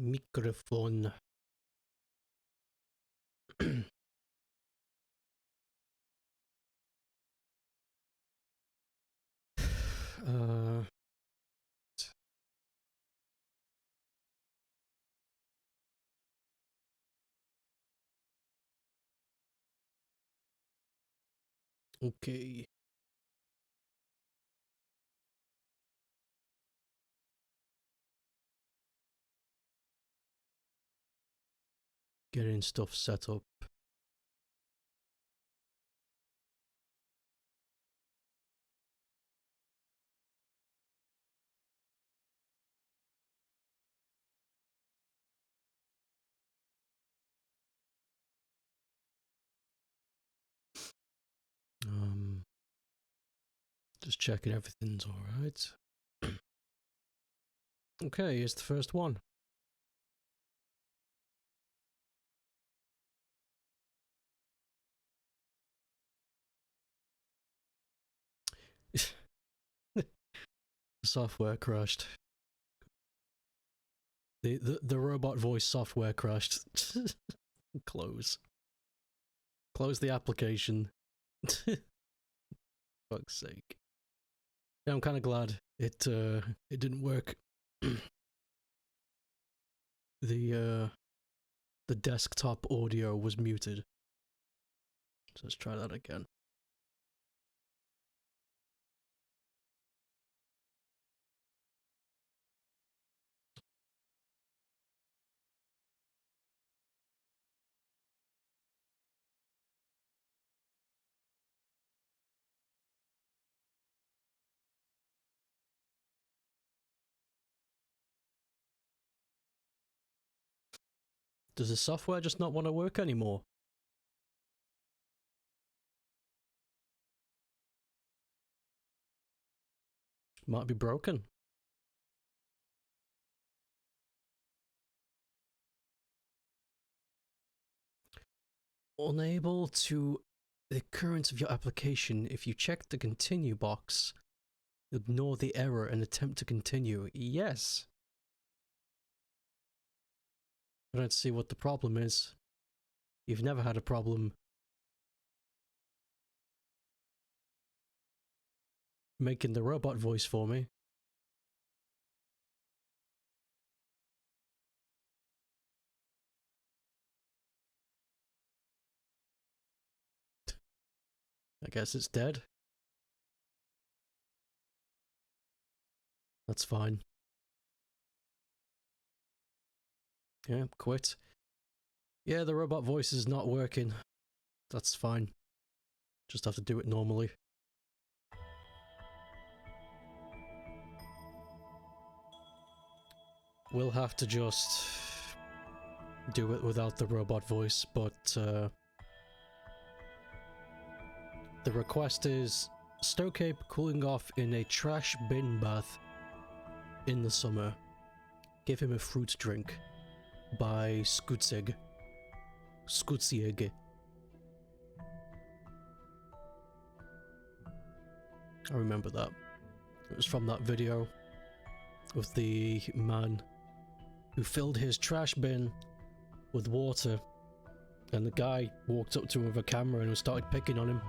Microphone. uh, okay. Getting stuff set up. Just checking everything's alright. Okay, here's the first one. The software crashed. The robot voice software crashed. Close. Close the application. Fuck's sake. Yeah, I'm kind of glad it didn't work. The desktop audio was muted. So let's try that again. Does the software just not want to work anymore? Might be broken. Unable to the current of your application. If you check the continue box, ignore the error and attempt to continue. Yes. I don't see what the problem is. You've never had a problem making the robot voice for me. I guess it's dead. That's fine. Yeah, quit. Yeah, the robot voice is not working. That's fine. Just have to do it normally. We'll have to just do it without the robot voice, but the request is StokeApe cooling off in a trash bin bath in the summer. Give him a fruit drink by Skutzig. Skutsieg. I remember that. It was from that video of the man who filled his trash bin with water, and the guy walked up to him with a camera and started picking on him.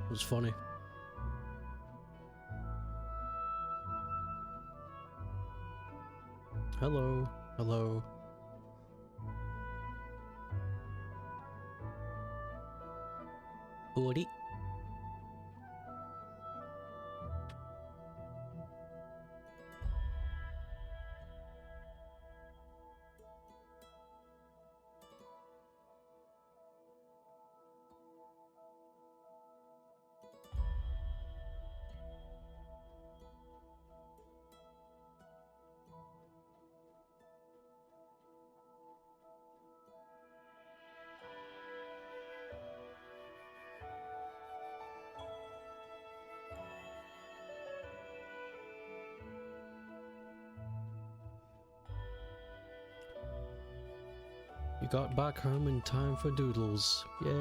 It was funny. Hello, hello. Ori. You got back home in time for Doodles. Yay.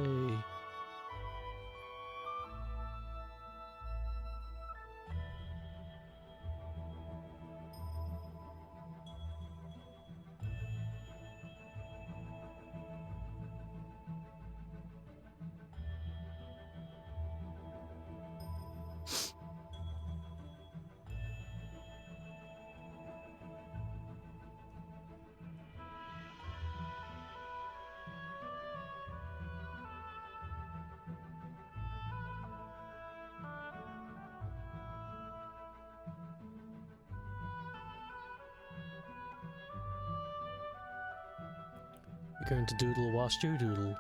Going to doodle whilst you doodle.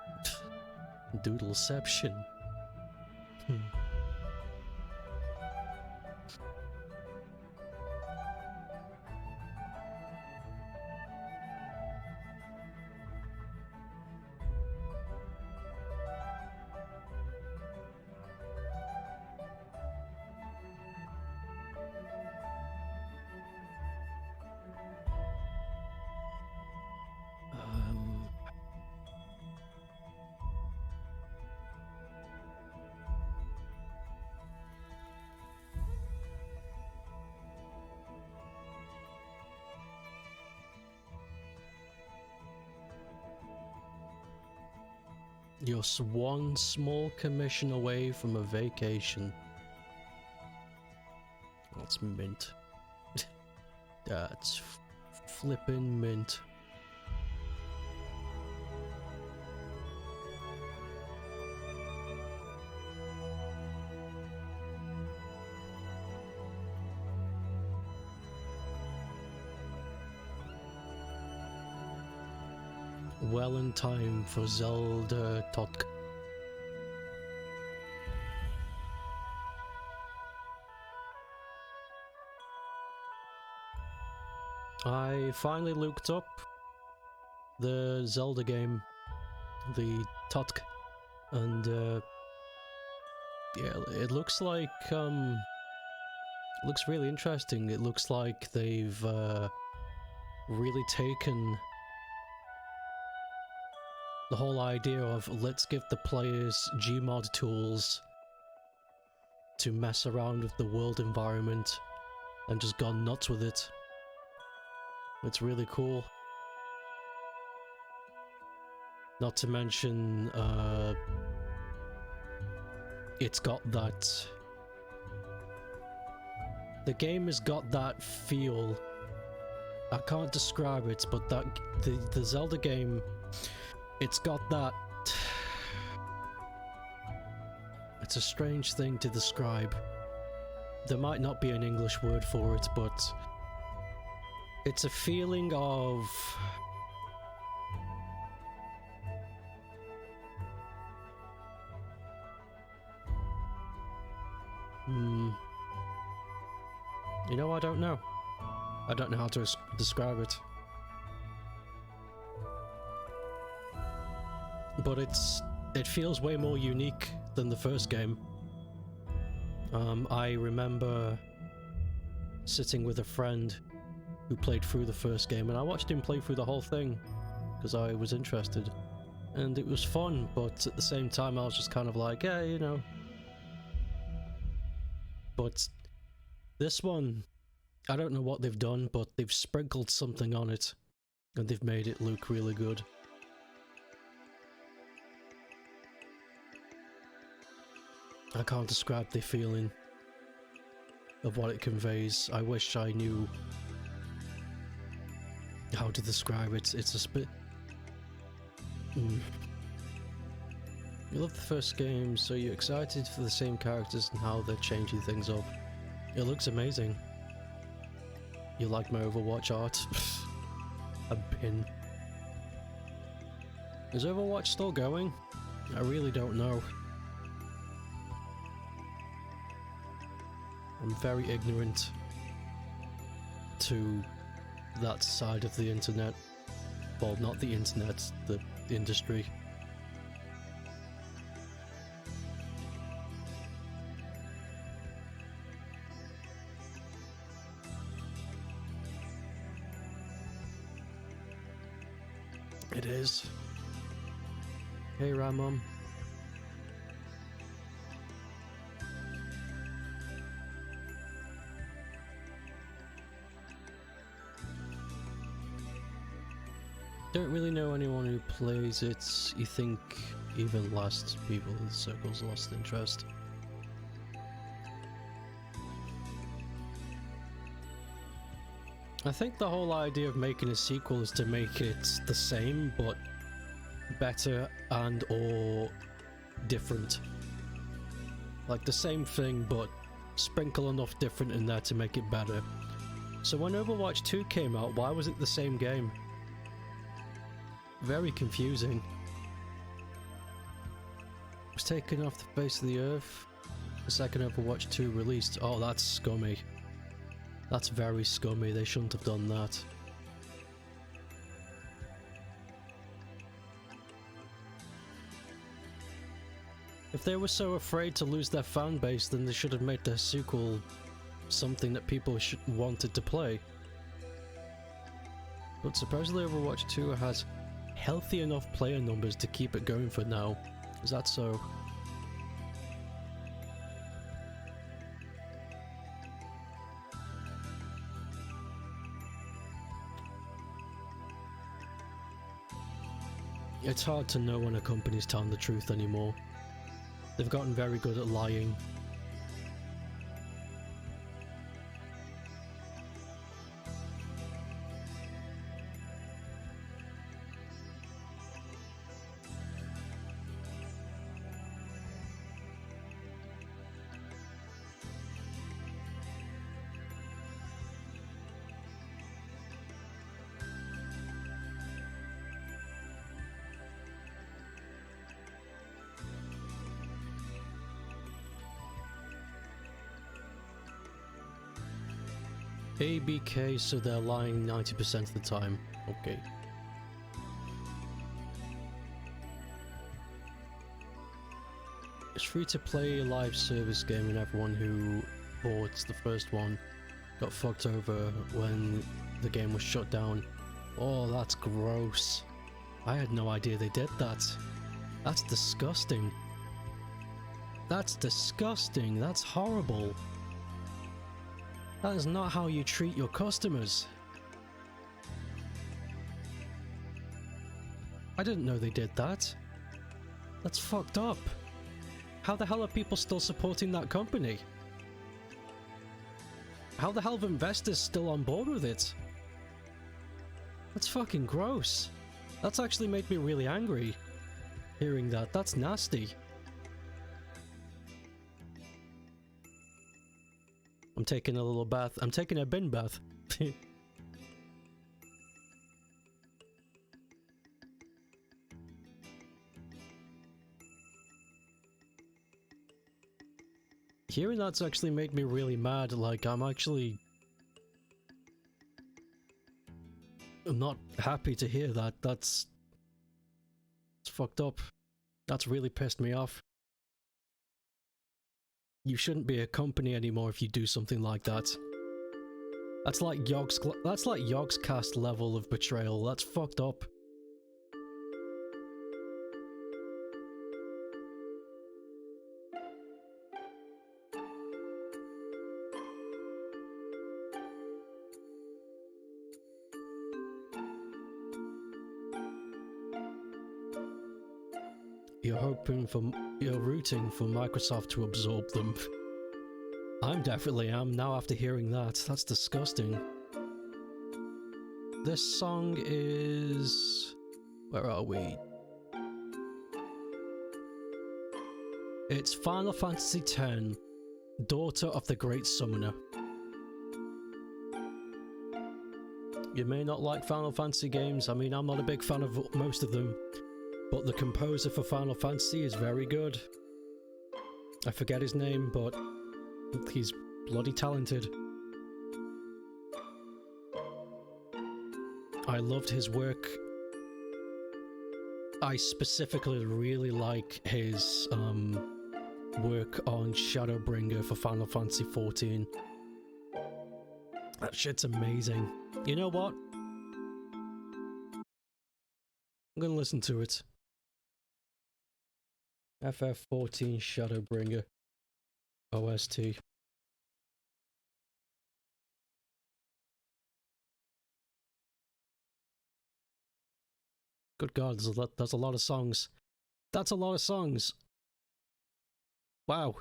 Doodleception. You're one small commission away from a vacation. That's mint. That's flippin' mint. Well in time for Zelda Talk. I finally looked up the Zelda game, the Tutk, and yeah, it looks like looks really interesting. It looks like they've really taken the whole idea of let's give the players Gmod tools to mess around with the world environment and just gone nuts with it. It's really cool. Not to mention, it's got that... The game has got that feel. I can't describe it, but that the Zelda game, it's got that... It's a strange thing to describe. There might not be an English word for it, but it's a feeling of... You know, I don't know. I don't know how to describe it. But it feels way more unique than the first game. I remember sitting with a friend who played through the first game, and I watched him play through the whole thing because I was interested. And it was fun, but at the same time I was just kind of like, yeah, you know. But this one, I don't know what they've done, but they've sprinkled something on it, and they've made it look really good. I can't describe the feeling of what it conveys. I wish I knew how to describe it. It's a spit. You love the first game, so you're excited for the same characters and how they're changing things up. It looks amazing. You like my Overwatch art? A bin. Is Overwatch still going? I really don't know. I'm very ignorant to that side of the internet. Well, not the internet, the industry. It is. Hey, Ramon. Don't really know anyone who plays it. You think even last people in the circles lost interest? I think the whole idea of making a sequel is to make it the same, but better and or different. Like the same thing, but sprinkle enough different in there to make it better. So when Overwatch 2 came out, why was it the same game? very confusing. Was taken off the face of the earth. The second Overwatch 2 released. Oh, that's scummy. That's very scummy. They shouldn't have done that. If they were so afraid to lose their fan base, then they should have made their sequel something that people wanted to play. But supposedly Overwatch 2 has healthy enough player numbers to keep it going for now. Is that so? It's hard to know when a company's telling the truth anymore. They've gotten very good at lying. ABK, so they're lying 90% of the time. Okay. It's free to play live service game, and everyone who bought the first one got fucked over when the game was shut down. Oh, that's gross. I had no idea they did that. That's disgusting. That's disgusting. That's horrible. That is not how you treat your customers. I didn't know they did that. That's fucked up. How the hell are people still supporting that company? How the hell are investors still on board with it? That's fucking gross. That's actually made me really angry, hearing that. That's nasty. I'm taking a little bath. I'm taking a bin bath. Hearing that's actually made me really mad. Like, I'm not happy to hear that. It's fucked up. That's really pissed me off. You shouldn't be a company anymore if you do something like that. That's like Yogscast level of betrayal. That's fucked up. You're rooting for Microsoft to absorb them. I'm definitely am now after hearing that. That's disgusting. This song is... where are we? It's Final Fantasy X, Daughter of the Great Summoner. You may not like Final Fantasy games. I mean, I'm not a big fan of most of them. But the composer for Final Fantasy is very good. I forget his name, but he's bloody talented. I loved his work. I specifically really like his work on Shadowbringer for Final Fantasy XIV. That shit's amazing. You know what? I'm gonna listen to it. FF14 Shadowbringer OST. Good God, there's a lot of songs. That's a lot of songs. Wow.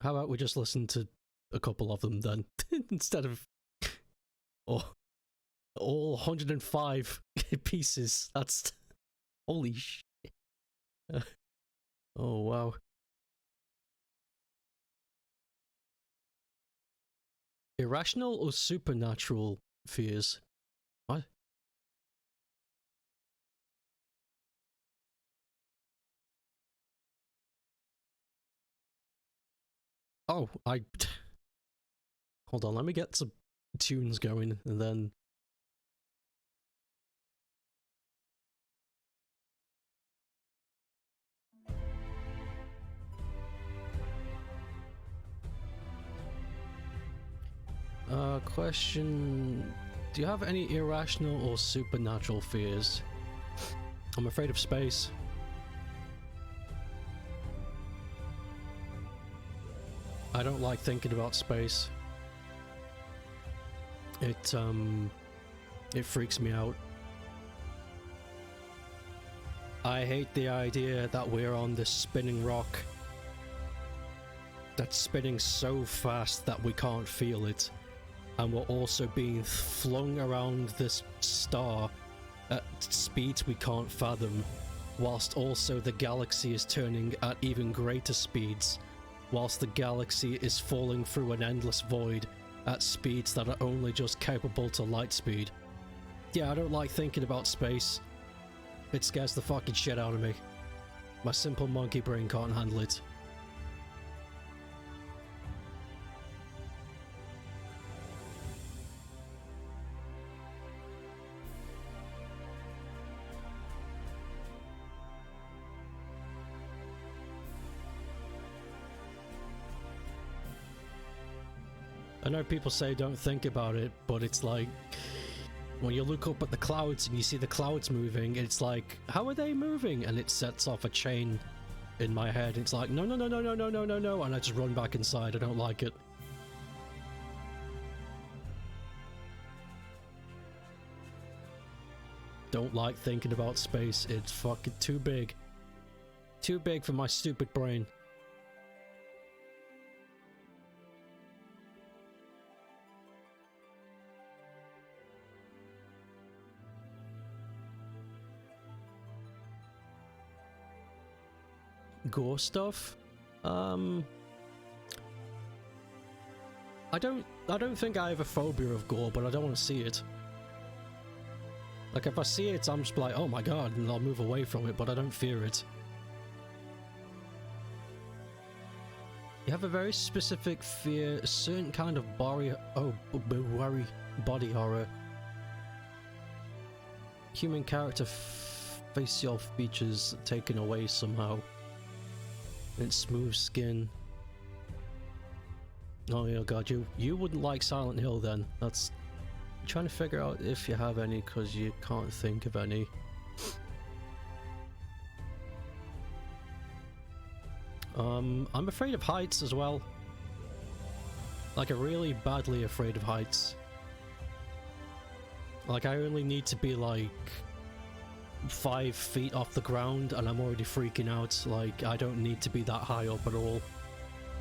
How about we just listen to a couple of them then, instead of all 105 pieces. That's holy shit. Oh wow. Irrational or supernatural fears? What? Oh, hold on, let me get some tunes going and then... Question... Do you have any irrational or supernatural fears? I'm afraid of space. I don't like thinking about space. It freaks me out. I hate the idea that we're on this spinning rock that's spinning so fast that we can't feel it, and we're also being flung around this star at speeds we can't fathom, whilst also the galaxy is turning at even greater speeds, whilst the galaxy is falling through an endless void at speeds that are only just capable to light speed. Yeah, I don't like thinking about space. It scares the fucking shit out of me. My simple monkey brain can't handle it. I know people say don't think about it, but it's like, when you look up at the clouds and you see the clouds moving, it's like, how are they moving? And it sets off a chain in my head. It's like, no, no, no, no, no, no, no, no, no, and I just run back inside. I don't like it. Don't like thinking about space. It's fucking too big. Too big for my stupid brain. Gore stuff? I don't think I have a phobia of gore, but I don't want to see it. Like, if I see it, I'm just like, oh my god, and I'll move away from it, but I don't fear it. You have a very specific fear, a certain kind of body horror. Human character facial features taken away somehow. And smooth skin. Oh yeah, god, you wouldn't like Silent Hill then. That's... I'm trying to figure out if you have any, because you can't think of any. I'm afraid of heights as well. Like, I'm really badly afraid of heights. Like, I only need to be like 5 feet off the ground and I'm already freaking out. Like, I don't need to be that high up at all.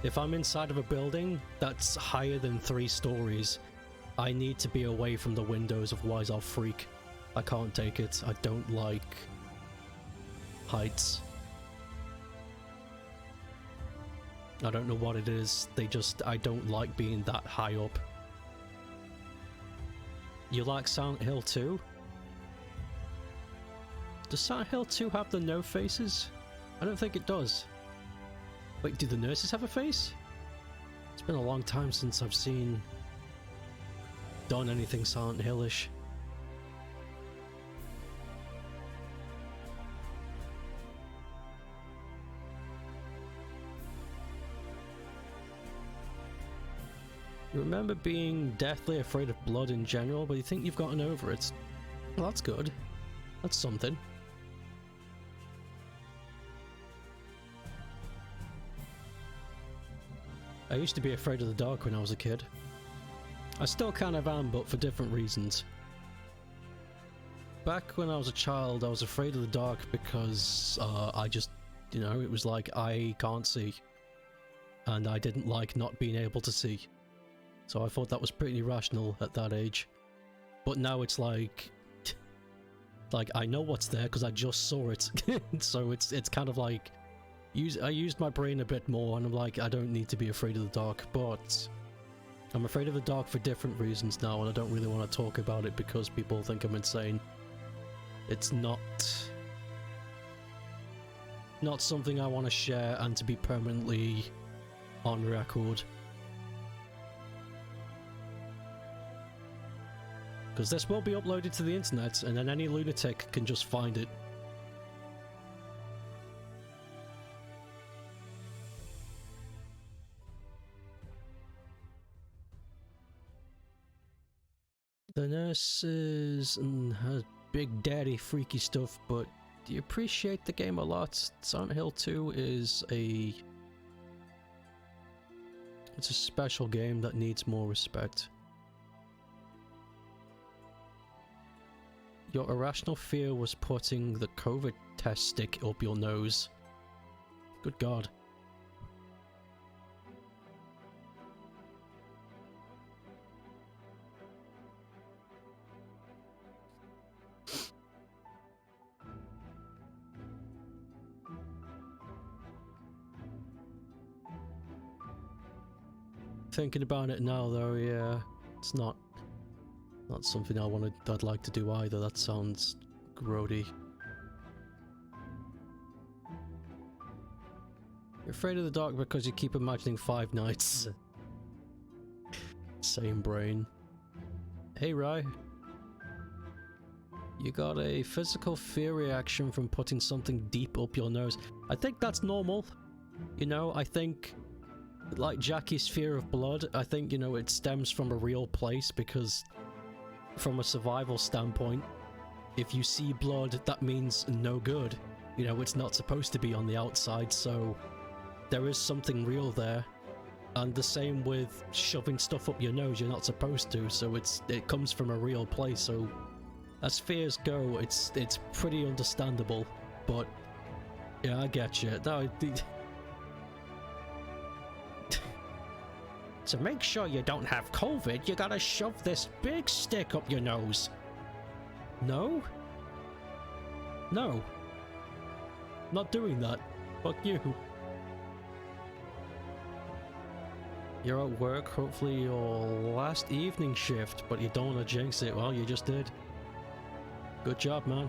If I'm inside of a building that's higher than 3 stories, I need to be away from the windows, otherwise I'll freak. I can't take it. I don't like heights. I don't know what it is. I don't like being that high up. You like Silent Hill 2? Does Silent Hill 2 have the no faces? I don't think it does. Wait, do the nurses have a face? It's been a long time since I've done anything Silent Hill-ish. You remember being deathly afraid of blood in general, but you think you've gotten over it. Well, that's good. That's something. I used to be afraid of the dark when I was a kid. I still kind of am, but for different reasons. Back when I was a child, I was afraid of the dark because I just, you know, it was like I can't see. And I didn't like not being able to see. So I thought that was pretty rational at that age. But now it's like I know what's there because I just saw it. So it's kind of like I used my brain a bit more and I'm like, I don't need to be afraid of the dark, but I'm afraid of the dark for different reasons now, and I don't really want to talk about it because people think I'm insane. It's not something I want to share and to be permanently on record. Because this will be uploaded to the internet, and then any lunatic can just find it. The nurses and her big daddy freaky stuff, but do you appreciate the game a lot? Silent Hill 2 is it's a special game that needs more respect. Your irrational fear was putting the COVID test stick up your nose. Good God. Thinking about it now, though, yeah, it's not something I'd like to do either. That sounds grody. You're afraid of the dark because you keep imagining Five Nights. Same brain. Hey, Rye. You got a physical fear reaction from putting something deep up your nose. I think that's normal. You know, I think, like Jackie's fear of blood, I think, you know, it stems from a real place because from a survival standpoint, if you see blood, that means no good. You know, it's not supposed to be on the outside, so there is something real there. And the same with shoving stuff up your nose, you're not supposed to, so it comes from a real place, so as fears go, it's pretty understandable, but yeah, I get you. No, to make sure you don't have COVID, you gotta shove this big stick up your nose. No? No. Not doing that. Fuck you. You're at work, hopefully your last evening shift, but you don't want to jinx it. Well, you just did. Good job, man.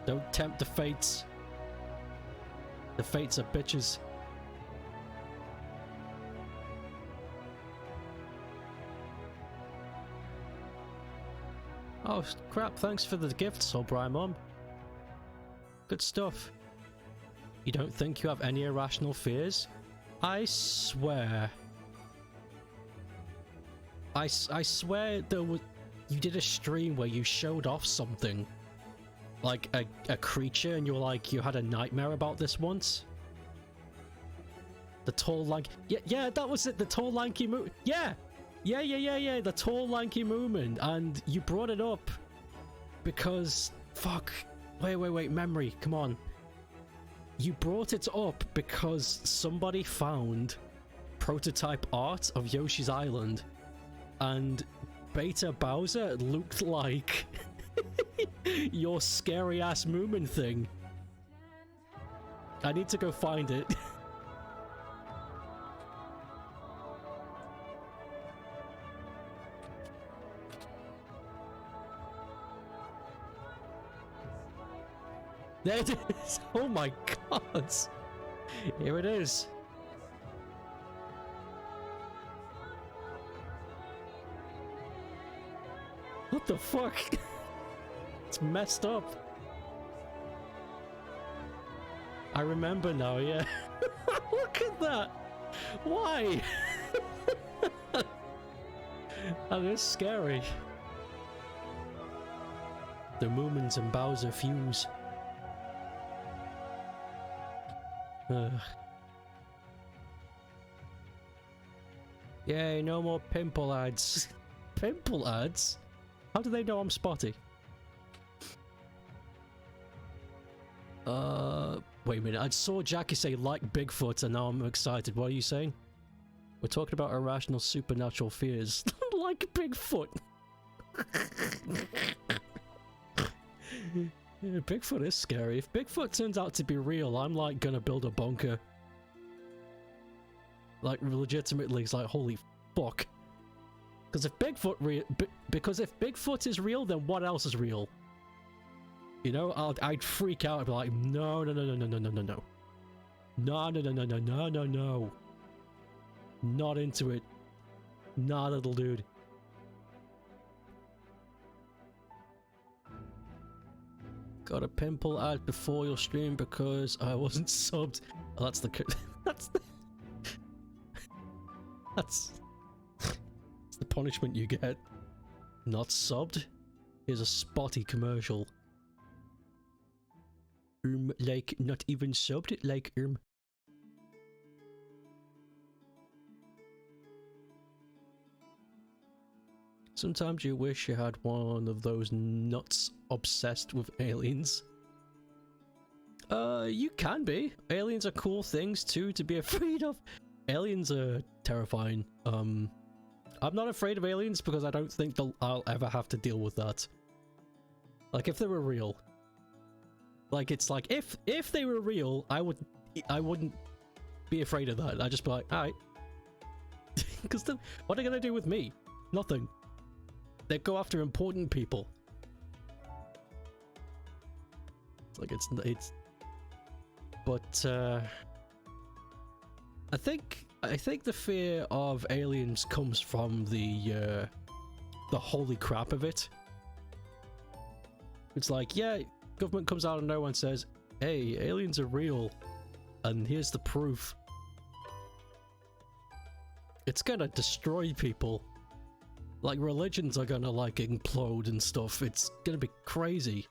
Don't tempt the fates. The fates are bitches. Oh crap, thanks for the gifts, O'Brien Mom. Good stuff. You don't think you have any irrational fears? I swear. I swear you did a stream where you showed off something. Like a creature, and you were like, you had a nightmare about this once? The tall, lanky... Yeah, that was it, the tall, lanky Yeah! Yeah, the tall, lanky moomin, and you brought it up because... Fuck. Wait, memory, come on. You brought it up because somebody found prototype art of Yoshi's Island, and Beta Bowser looked like your scary-ass moomin thing. I need to go find it. There it is! Oh my god! Here it is. What the fuck? It's messed up. I remember now, yeah. Look at that! Why? That is scary. The Moomins and Bowser fuse. Yay, no more pimple ads. Pimple ads? How do they know I'm spotty? Wait a minute. I saw Jackie say like Bigfoot and now I'm excited. What are you saying? We're talking about irrational supernatural fears. Like Bigfoot. Yeah, Bigfoot is scary. If Bigfoot turns out to be real, I'm like gonna build a bunker. Like, legitimately, it's like, holy fuck. Because if Bigfoot is real, then what else is real? You know, I'd freak out. I'd be like, no, no, no, no, no, no, no, no, no. No, no, no, no, no, no, no, no. Not into it. Nah, little dude. Got a pimple out before your stream because I wasn't subbed. Oh, that's the that's the punishment you get. Not subbed. Here's a spotty commercial. Like not even subbed. Like Sometimes you wish you had one of those nuts obsessed with aliens. You can be. Aliens are cool things too to be afraid of. Aliens are terrifying. I'm not afraid of aliens because I don't think I'll ever have to deal with that. Like, if they were real. Like, it's like, if they were real, I wouldn't be afraid of that. I'd just be like, alright. Because what are they gonna do with me? Nothing. They go after important people. Like, it's but I think the fear of aliens comes from the holy crap of it. It's like, yeah, government comes out of nowhere and says, hey, aliens are real, and here's the proof. It's gonna destroy people. Like, religions are gonna, like, implode and stuff. It's gonna be crazy.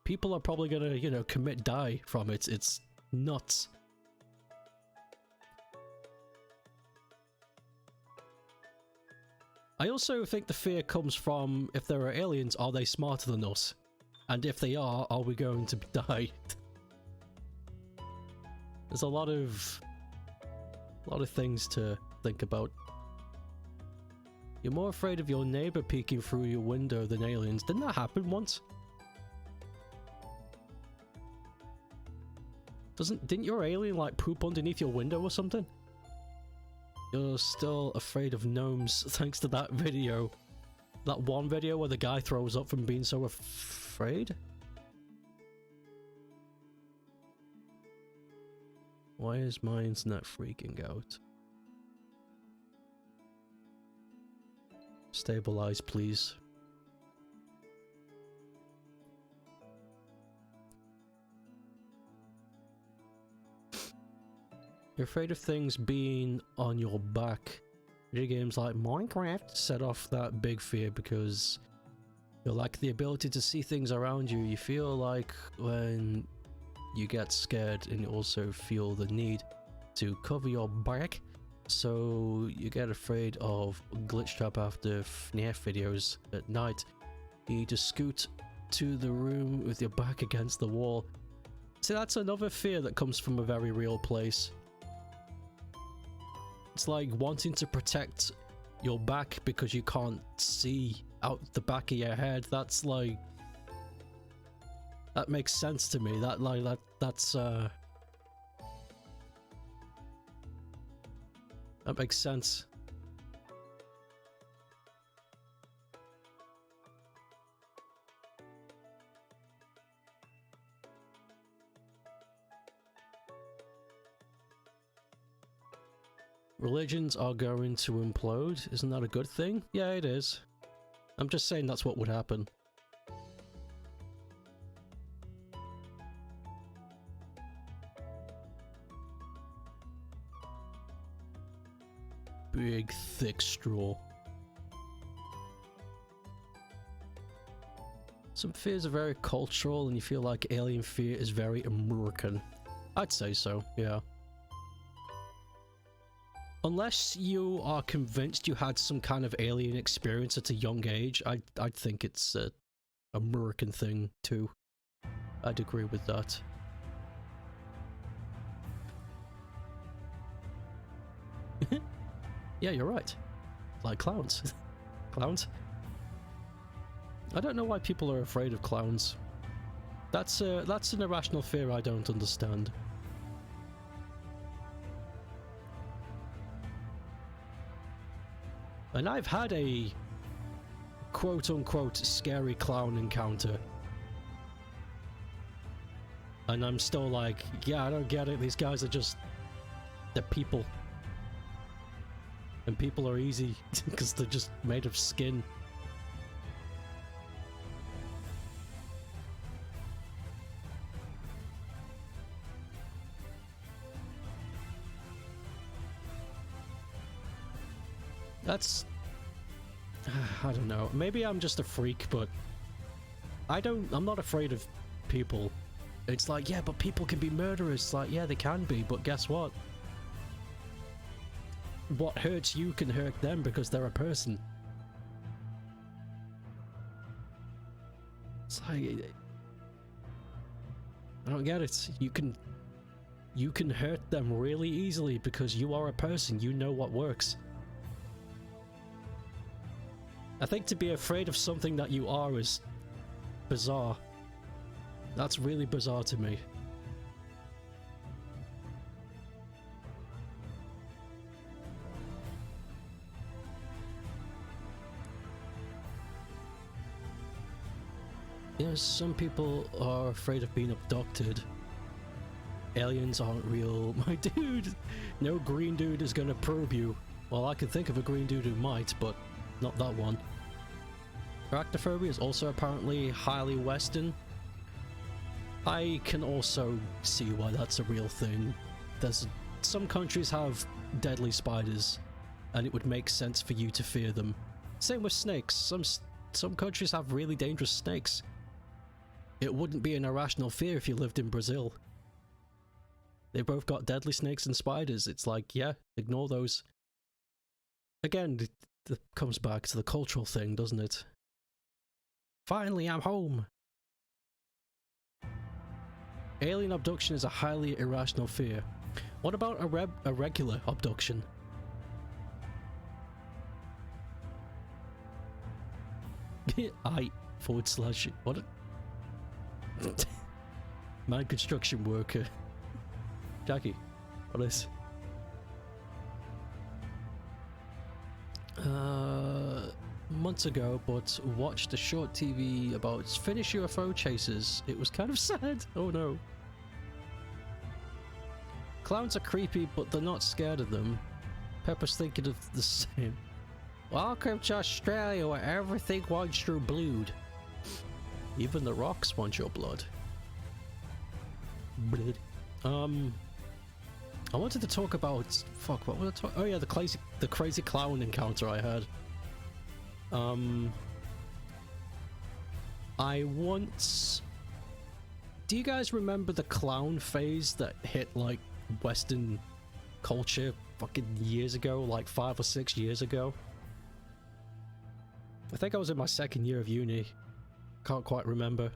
People are probably gonna, you know, die from it. It's nuts. I also think the fear comes from, if there are aliens, are they smarter than us? And if they are we going to die? There's a lot of things to think about. You're more afraid of your neighbor peeking through your window than aliens. Didn't that happen once? Didn't your alien like poop underneath your window or something? You're still afraid of gnomes thanks to that video. That one video where the guy throws up from being so afraid? Why is my internet freaking out? Stabilize, please. You're afraid of things being on your back. Video games like Minecraft set off that big fear because you lack the ability to see things around you. You feel like when you get scared, and you also feel the need to cover your back. So you get afraid of glitch trap after FNAF videos at night. You need to scoot to the room with your back against the wall. See, that's another fear that comes from a very real place. It's like wanting to protect your back because you can't see out the back of your head. That's like... that makes sense to me. That makes sense. Religions are going to implode. Isn't that a good thing? Yeah, it is. I'm just saying that's what would happen. Big, thick straw. Some fears are very cultural, and you feel like alien fear is very American. I'd say so, yeah. Unless you are convinced you had some kind of alien experience at a young age, I'd think it's an American thing too. I'd agree with that. Yeah, you're right. Like clowns. Clowns? I don't know why people are afraid of clowns. That's an irrational fear I don't understand. And I've had a quote-unquote scary clown encounter. And I'm still like, yeah, I don't get it. These guys are just... they're people. And people are easy because they're just made of skin. That's... I don't know. Maybe I'm just a freak, but I'm not afraid of people. It's like, yeah, but people can be murderers. It's like, yeah, they can be, but guess what? What hurts you can hurt them because they're a person. It's like... I don't get it. You can hurt them really easily because you are a person. You know what works. I think to be afraid of something that you are is bizarre. That's really bizarre to me. Yes, some people are afraid of being abducted. Aliens aren't real. My dude! No green dude is gonna probe you. Well, I can think of a green dude who might, but not that one. Arachnophobia is also apparently highly Western. I can also see why that's a real thing. Some countries have deadly spiders, and it would make sense for you to fear them. Same with snakes. Some countries have really dangerous snakes. It wouldn't be an irrational fear if you lived in Brazil. They both got deadly snakes and spiders. It's like, yeah, ignore those. Again, it comes back to the cultural thing, doesn't it? Finally, I'm home! Alien abduction is a highly irrational fear. What about a regular abduction? I// what? Man construction worker. Jackie, what is? Months ago, but watched a short TV about Finnish UFO chasers. It was kind of sad. Oh no. Clowns are creepy, but they're not scared of them. Pepper's thinking of the same. Welcome to Australia, where everything wants your blood. Even the rocks want your blood. Blood. I wanted to talk about... Fuck, what was I talking... Oh yeah, the crazy clown encounter I had. I once... Do you guys remember the clown phase that hit, like, Western culture fucking years ago? Like 5 or 6 years ago? I think I was in my second year of uni. Can't quite remember.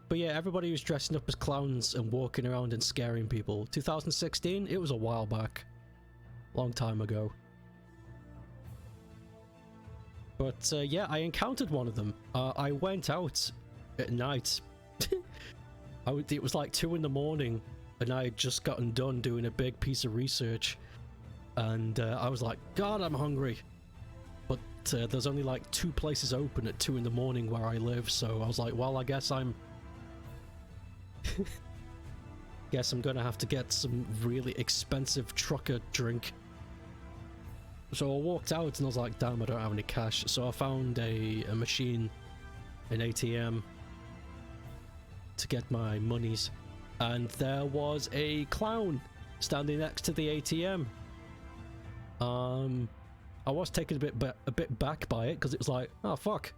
But yeah, everybody was dressing up as clowns and walking around and scaring people. 2016? It was a while back. Long time ago. But yeah, I encountered one of them. I went out at night. It was like 2 in the morning, and I had just gotten done doing a big piece of research. And I was like, God, I'm hungry. But there's only like 2 places open at 2 in the morning where I live, so I was like, well, I guess I'm... Guess I'm gonna have to get some really expensive trucker drink. So I walked out and I was like, damn, I don't have any cash. So I found a machine, an ATM, to get my monies. And there was a clown standing next to the ATM. I was taken a bit back by it, because it was like, oh fuck,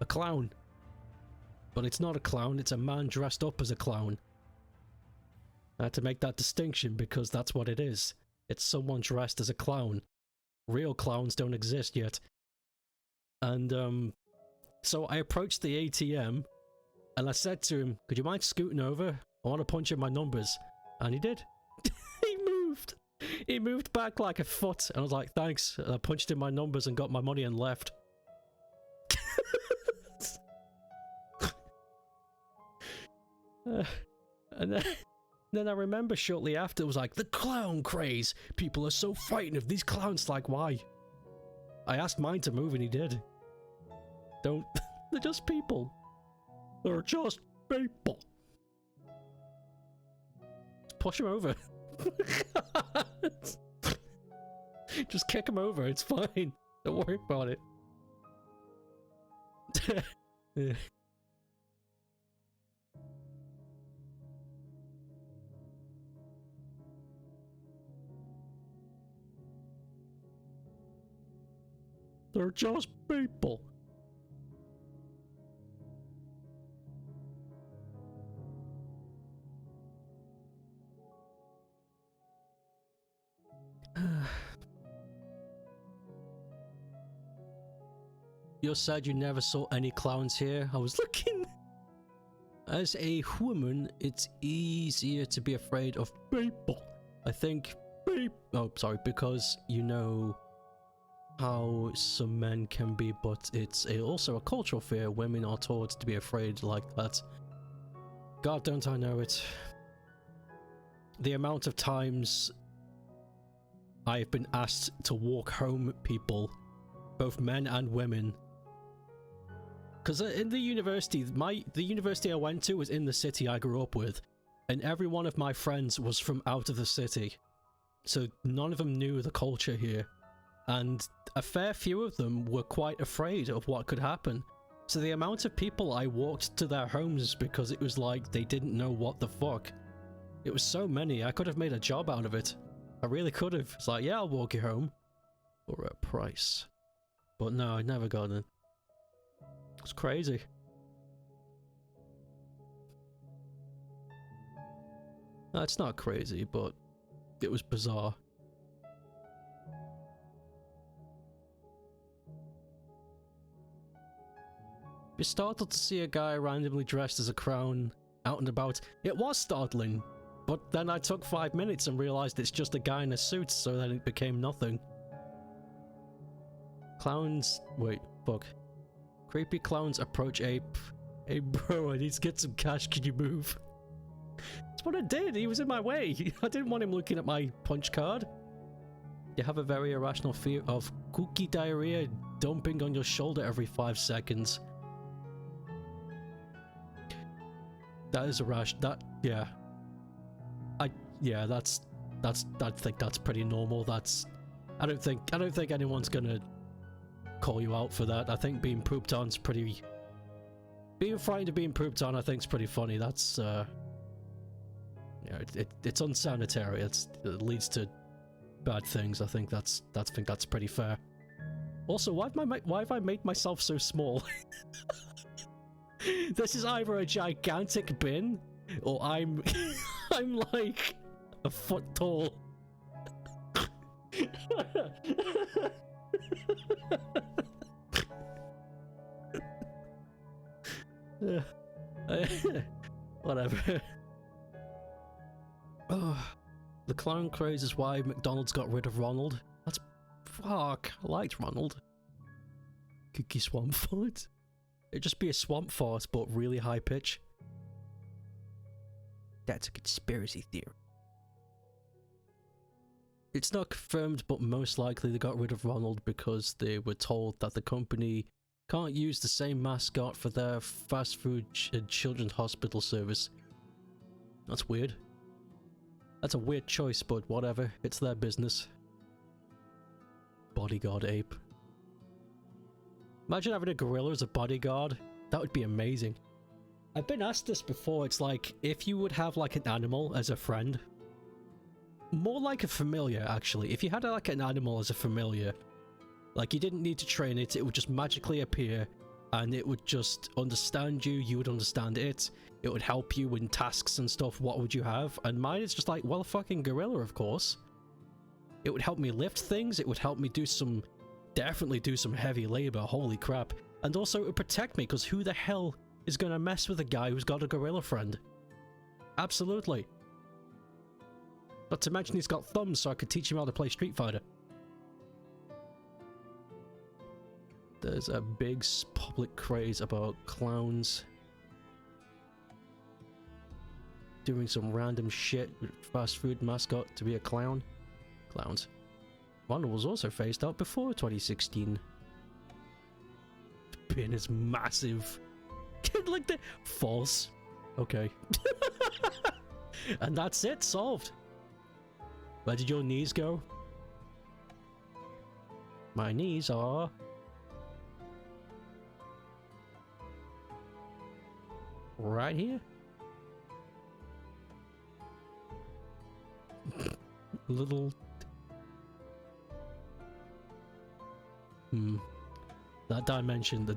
a clown. But it's not a clown, it's a man dressed up as a clown. I had to make that distinction because that's what it is. It's someone dressed as a clown. Real clowns don't exist yet. And so I approached the ATM and I said to him, could you mind scooting over? I want to punch in my numbers. And he did. He moved. He moved back like a foot. And I was like, thanks. And I punched in my numbers and got my money and left. And then I remember shortly after, it was like, the clown craze. People are so frightened of these clowns. Like, why? I asked mine to move and he did. Don't... They're just people. They're just people. Just push him over. Just kick him over, it's fine. Don't worry about it. Yeah. They're just people. You said you never saw any clowns here. I was looking. As a woman, it's easier to be afraid of people. I think oh, sorry, because you know how some men can be, but it's also a cultural fear. Women are taught to be afraid like that. God, don't I know it. The amount of times I've been asked to walk home people, both men and women. Because in the university, the university I went to was in the city I grew up with, and every one of my friends was from out of the city. So none of them knew the culture here. And a fair few of them were quite afraid of what could happen. So the amount of people I walked to their homes because it was like they didn't know what the fuck. It was so many, I could have made a job out of it. I really could have. It's like, yeah, I'll walk you home. For a price. But no, I never got it. It's crazy. No, it's not crazy, but it was bizarre. You're startled to see a guy randomly dressed as a clown out and about. It was startling, but then I took 5 minutes and realized it's just a guy in a suit, so then it became nothing. Clowns... wait, fuck. Creepy clowns approach Ape. Hey bro, I need to get some cash, can you move? That's what I did, he was in my way. I didn't want him looking at my punch card. You have a very irrational fear of cookie diarrhea dumping on your shoulder every 5 seconds. That is a rash. That, yeah. I think that's pretty normal. I don't think anyone's gonna call you out for that. I think being pooped on's pretty... being frightened of being pooped on, I think, is pretty funny. That's, you know, it's unsanitary. It leads to bad things. I think that's pretty fair. Also, why have I made myself so small? This is either a gigantic bin, or I'm like a foot tall. Whatever. Oh, the clown craze is why McDonald's got rid of Ronald. That's... fuck, I liked Ronald. Cookie swamp fart? It'd just be a swamp fart, but really high pitch. That's a conspiracy theory. It's not confirmed, but most likely they got rid of Ronald because they were told that the company can't use the same mascot for their fast food and children's hospital service. That's weird. That's a weird choice, but whatever. It's their business. Bodyguard ape. Imagine having a gorilla as a bodyguard. That would be amazing. I've been asked this before. It's like, if you would have like an animal as a friend. More like a familiar, actually. If you had like an animal as a familiar, like you didn't need to train it, it would just magically appear and it would just understand you, you would understand it, it would help you in tasks and stuff. What would you have? And mine is just like, well, fucking gorilla, of course. It would help me lift things, it would help me do some... definitely do some heavy labor, holy crap. And also it would protect me, because who the hell is gonna mess with a guy who's got a gorilla friend? Absolutely. Not to mention he's got thumbs, so I could teach him how to play Street Fighter. There's a big public craze about clowns doing some random shit with fast food mascot to be a clown. Clowns. Ronald was also phased out before 2016. The bin is massive. Like the false. Okay. And that's it, solved. Where did your knees go? My knees are... right here. Little... That dimension, the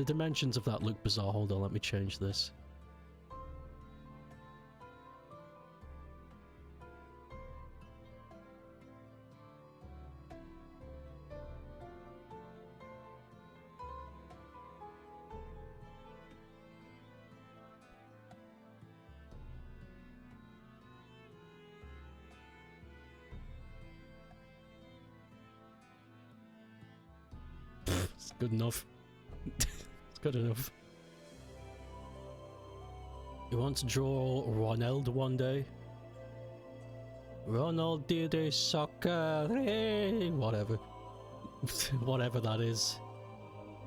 dimensions of that look bizarre. Hold on, let me change this. It's good enough. It's good enough. You want to draw Ronald one day? Ronald did a soccer, hey, whatever. Whatever that is.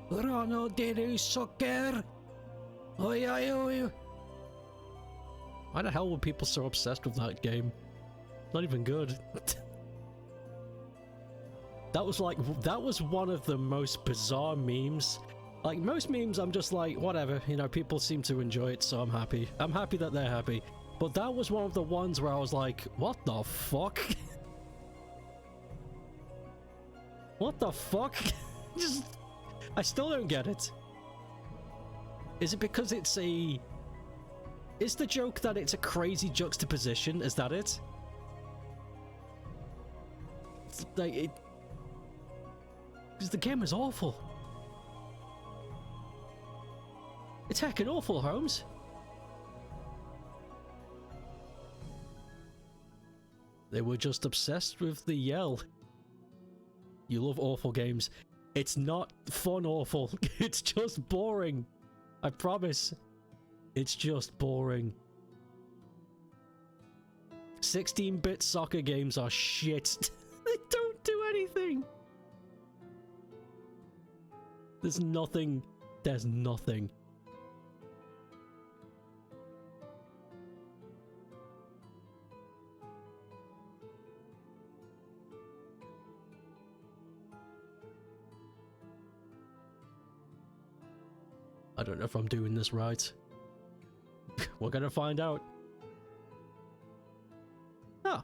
Ronald did a soccer. Oi, oi, oi. Why the hell were people so obsessed with that game? Not even good. That was one of the most bizarre memes. Like, most memes I'm just like, whatever, you know, people seem to enjoy it, so I'm happy. I'm happy that they're happy. But that was one of the ones where I was like, what the fuck? What the fuck? Just, I still don't get it. Is it because it's a... Is the joke that it's a crazy juxtaposition? Is that it? It's like, it... Because the game is awful. It's heckin' awful, Holmes. They were just obsessed with the yell. You love awful games. It's not fun awful. It's just boring. I promise. It's just boring. 16-bit soccer games are shit. They don't do anything. There's nothing. There's nothing. I don't know if I'm doing this right. We're gonna find out. Ah.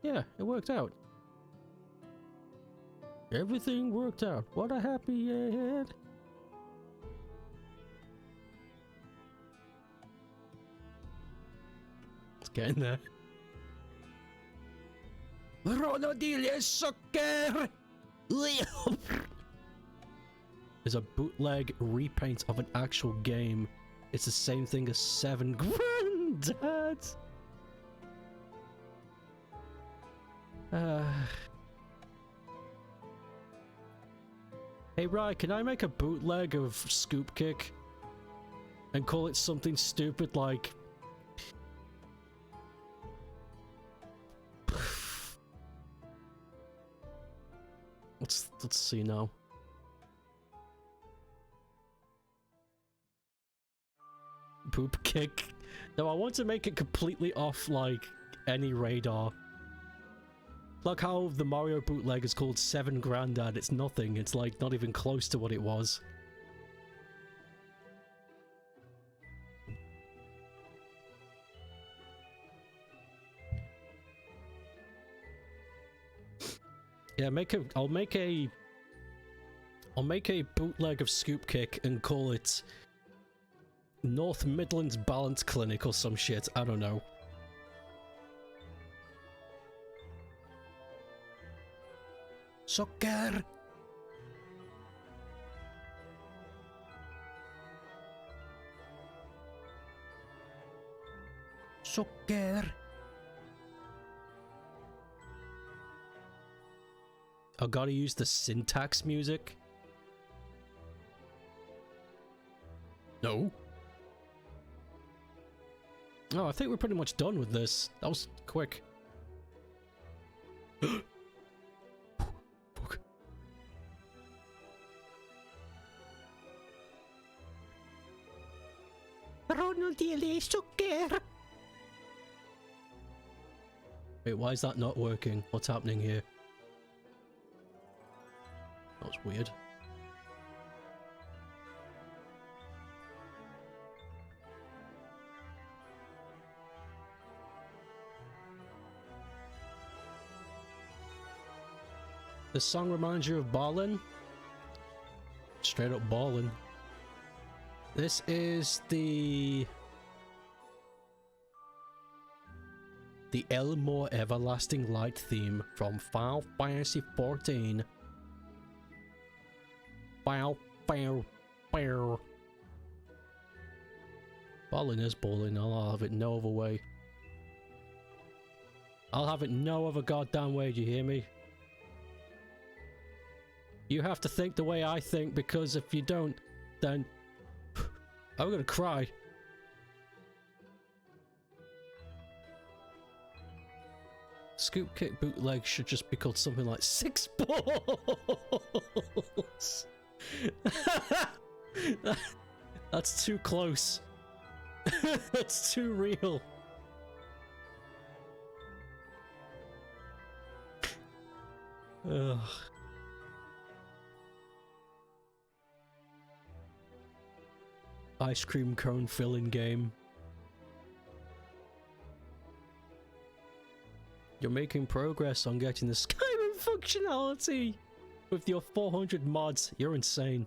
Yeah, it worked out. Everything worked out. What a happy head. It's getting there. Ronaldinho soccer. Is a bootleg repaint of an actual game. It's the same thing as 7 Grandad. Hey Rye, can I make a bootleg of Scoop Kick and call it something stupid like let's see now. Poop Kick. No, I want to make it completely off like any radar. Like how the Mario bootleg is called 7 Grandad. It's nothing. It's like not even close to what it was. Yeah, I'll make a bootleg of Scoop Kick and call it North Midlands Balance Clinic or some shit. I don't know. Soccer. Soccer. I gotta use the syntax music. No. Oh, I think we're pretty much done with this. That was quick. Fuck. Wait, why is that not working? What's happening here? That was weird. This song reminds you of ballin'? Straight up ballin'. This is the Elmore Everlasting Light theme from Final Fantasy XIV. Bow, bow, bow. Ballin' is ballin'. I'll have it no other way. I'll have it no other goddamn way, do you hear me? You have to think the way I think, because if you don't, then I'm gonna cry. Scoop Kick Bootleg should just be called something like 6 balls. That's too close. That's too real. Ugh. Ice cream cone filling game. You're making progress on getting the Skyrim functionality with your 400 mods. You're insane.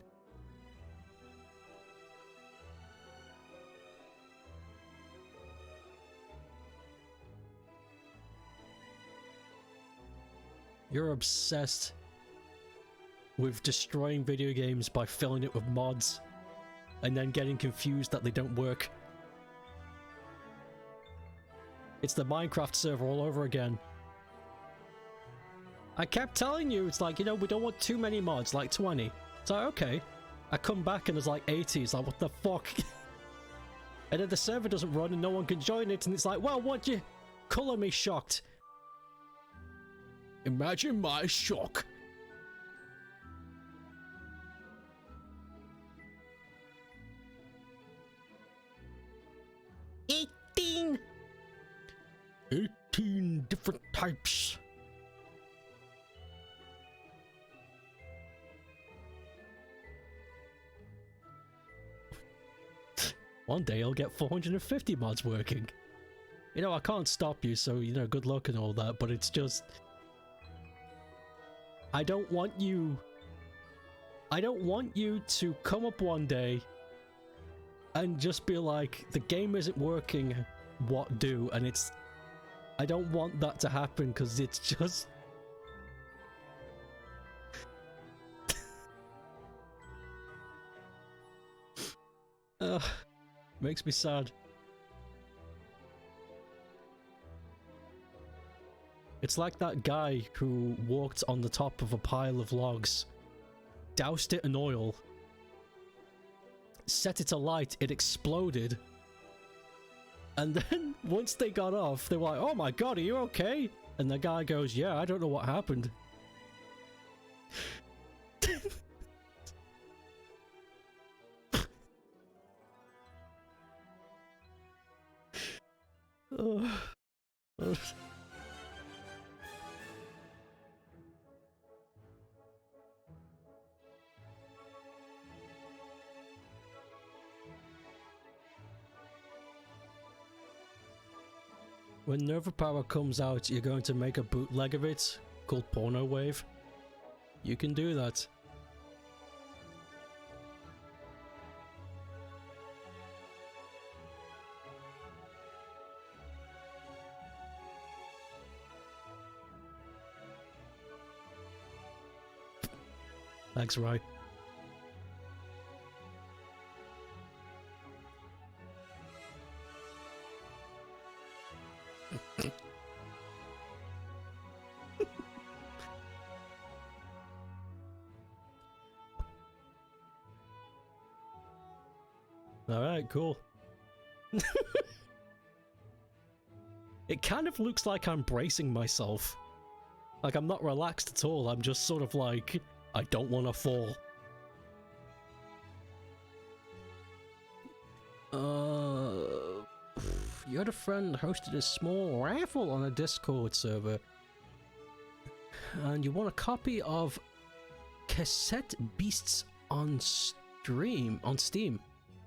You're obsessed with destroying video games by filling it with mods and then getting confused that they don't work. It's the Minecraft server all over again. I kept telling you, it's like, you know, we don't want too many mods, like 20. It's like, okay. I come back and there's like 80. It's like, what the fuck? And then the server doesn't run and no one can join it, and it's like, well, what you color me shocked? Imagine my shock. $18 different types. One day I'll get 450 mods working. You know, I can't stop you, so, you know, good luck and all that, but it's just... I don't want you to come up one day and just be like, the game isn't working, what do? And it's... I don't want that to happen, because it's just... Makes me sad. It's like that guy who walked on the top of a pile of logs, doused it in oil, set it alight, it exploded, and then once they got off, they were like, oh my god, are you okay? And the guy goes, yeah, I don't know what happened. When Nova Power comes out, you're going to make a bootleg of it called Porno Wave. You can do that. Thanks, Rye. Alright, cool. It kind of looks like I'm bracing myself. Like, I'm not relaxed at all. I'm just sort of like, I don't want to fall. You had a friend hosted a small raffle on a Discord server. And you won a copy of Cassette Beasts on Steam.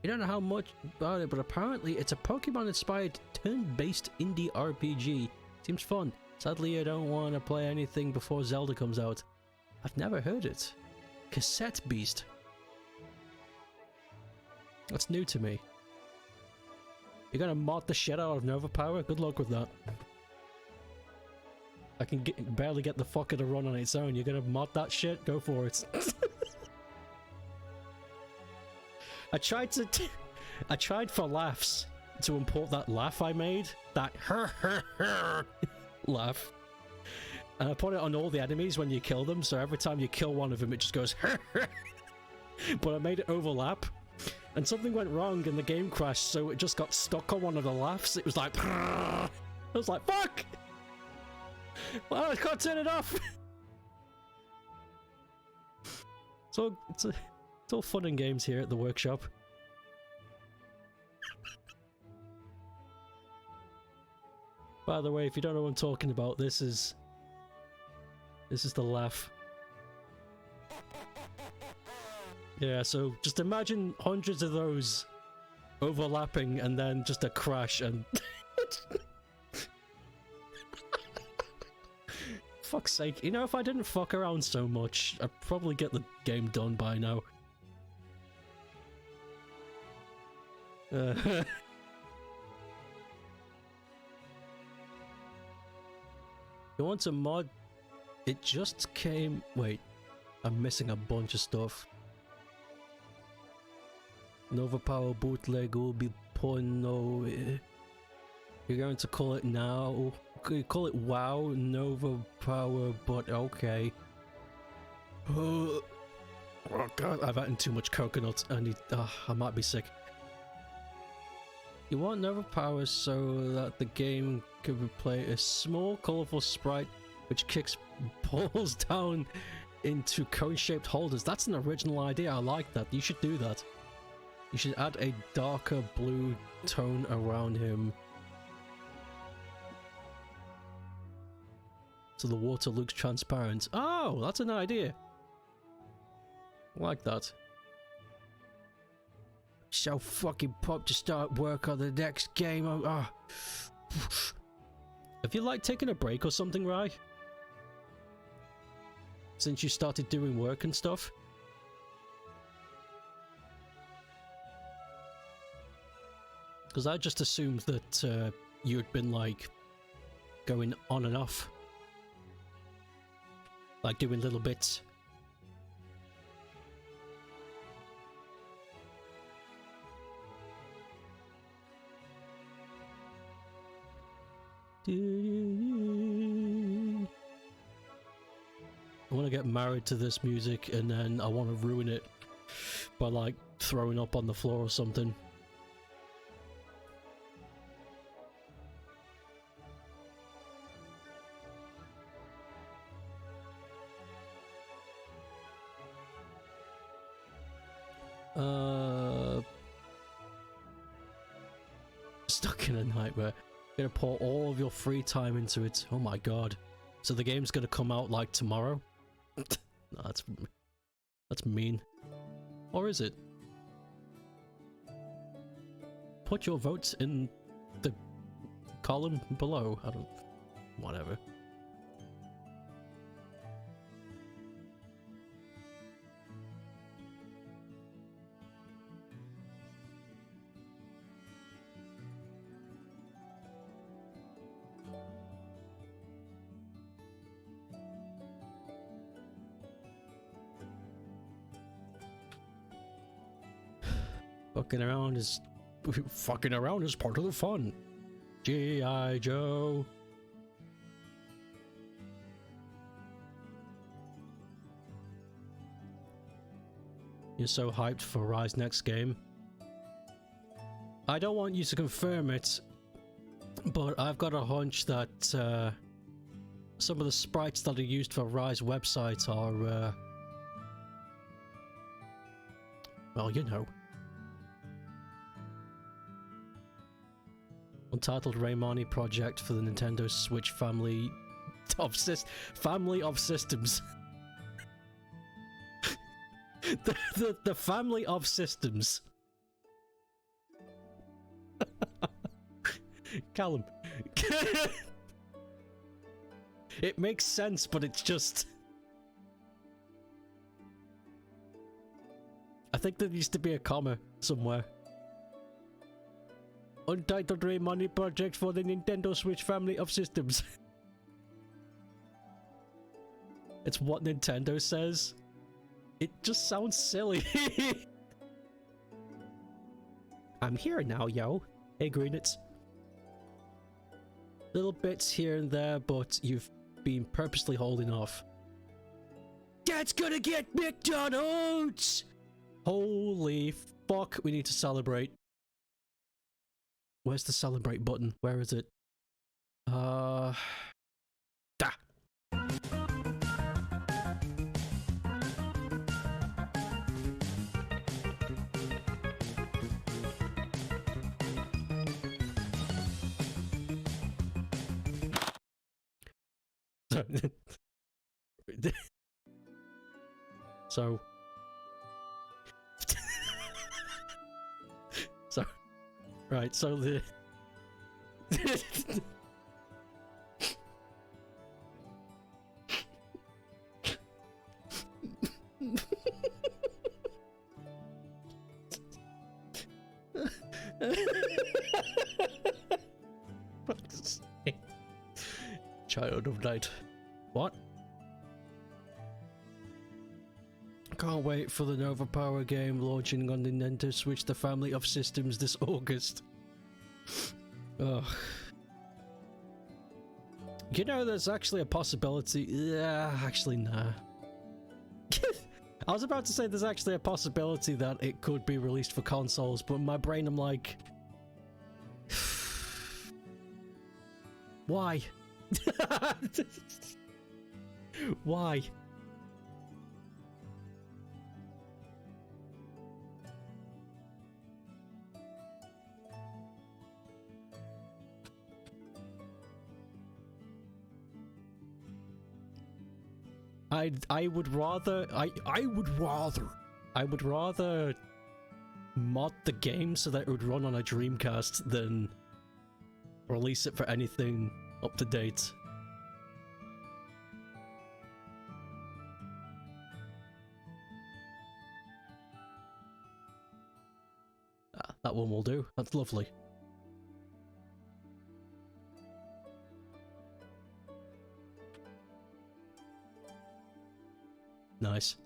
You don't know how much about it, but apparently it's a Pokemon-inspired turn-based indie RPG. Seems fun. Sadly, I don't want to play anything before Zelda comes out. I've never heard it. Cassette Beast. That's new to me. You're gonna mod the shit out of Nova Power? Good luck with that. I can barely get the fucker to run on its own. You're gonna mod that shit? Go for it. I tried for laughs to import that laugh I made. That laugh. And I put it on all the enemies when you kill them, so every time you kill one of them it just goes But I made it overlap. And something went wrong and the game crashed, so it just got stuck on one of the laughs. It was like I was like, fuck! Well, I can't turn it off! So it's all fun and games here at the workshop. By the way, if you don't know what I'm talking about, this is the laugh. Yeah, so just imagine hundreds of those overlapping and then just a crash and fuck's sake. You know, if I didn't fuck around so much, I'd probably get the game done by now. You want a mod? It just came... Wait, I'm missing a bunch of stuff. Nova Power bootleg will be porno. You're going to call it now? You call it WoW Nova Power, but okay. Oh god, I've eaten too much coconut. I might be sick. You want Nova Power so that the game can play a small, colourful sprite which kicks balls down into cone-shaped holders. That's an original idea. I like that. You should do that. You should add a darker blue tone around him, so the water looks transparent. Oh, that's an idea. I like that. So fucking pumped to start work on the next game. Have you like taken a break or something, Rai? Since you started doing work and stuff? Because I just assumed that you had been like going on and off, like doing little bits. I want to get married to this music and then I want to ruin it by like throwing up on the floor or something. Stuck in a nightmare. You're gonna pour all of your free time into it. Oh my god. So the game's gonna come out like tomorrow? No, that's mean. Or is it? Put your votes in the column below. I don't... whatever. Fucking around is part of the fun. G.I. Joe. You're so hyped for Rai's next game. I don't want you to confirm it But I've got a hunch that some of the sprites that are used for Rise websites are, well, you know. Untitled Raymani project for the Nintendo Switch family of systems. the family of systems. Callum. It makes sense, but it's just... I think there needs to be a comma somewhere. Untitled Raymani project for the Nintendo Switch family of systems. It's what Nintendo says. It just sounds silly. I'm here now, yo. Hey, Greenits. Little bits here and there, but you've been purposely holding off. Dad's gonna get McDonald's! Holy fuck, we need to celebrate. Where's the celebrate button? Where is it? Da. So right, so the Child of Night. What? Can't wait for the Nova Power game launching on Nintendo Switch, the family of systems, this August. Ugh. You know, there's actually a possibility. Yeah, actually, nah. I was about to say there's actually a possibility that it could be released for consoles, but in my brain I'm like... Why? Why? I would rather mod the game so that it would run on a Dreamcast than release it for anything up to date. That one will do. That's lovely. Nice.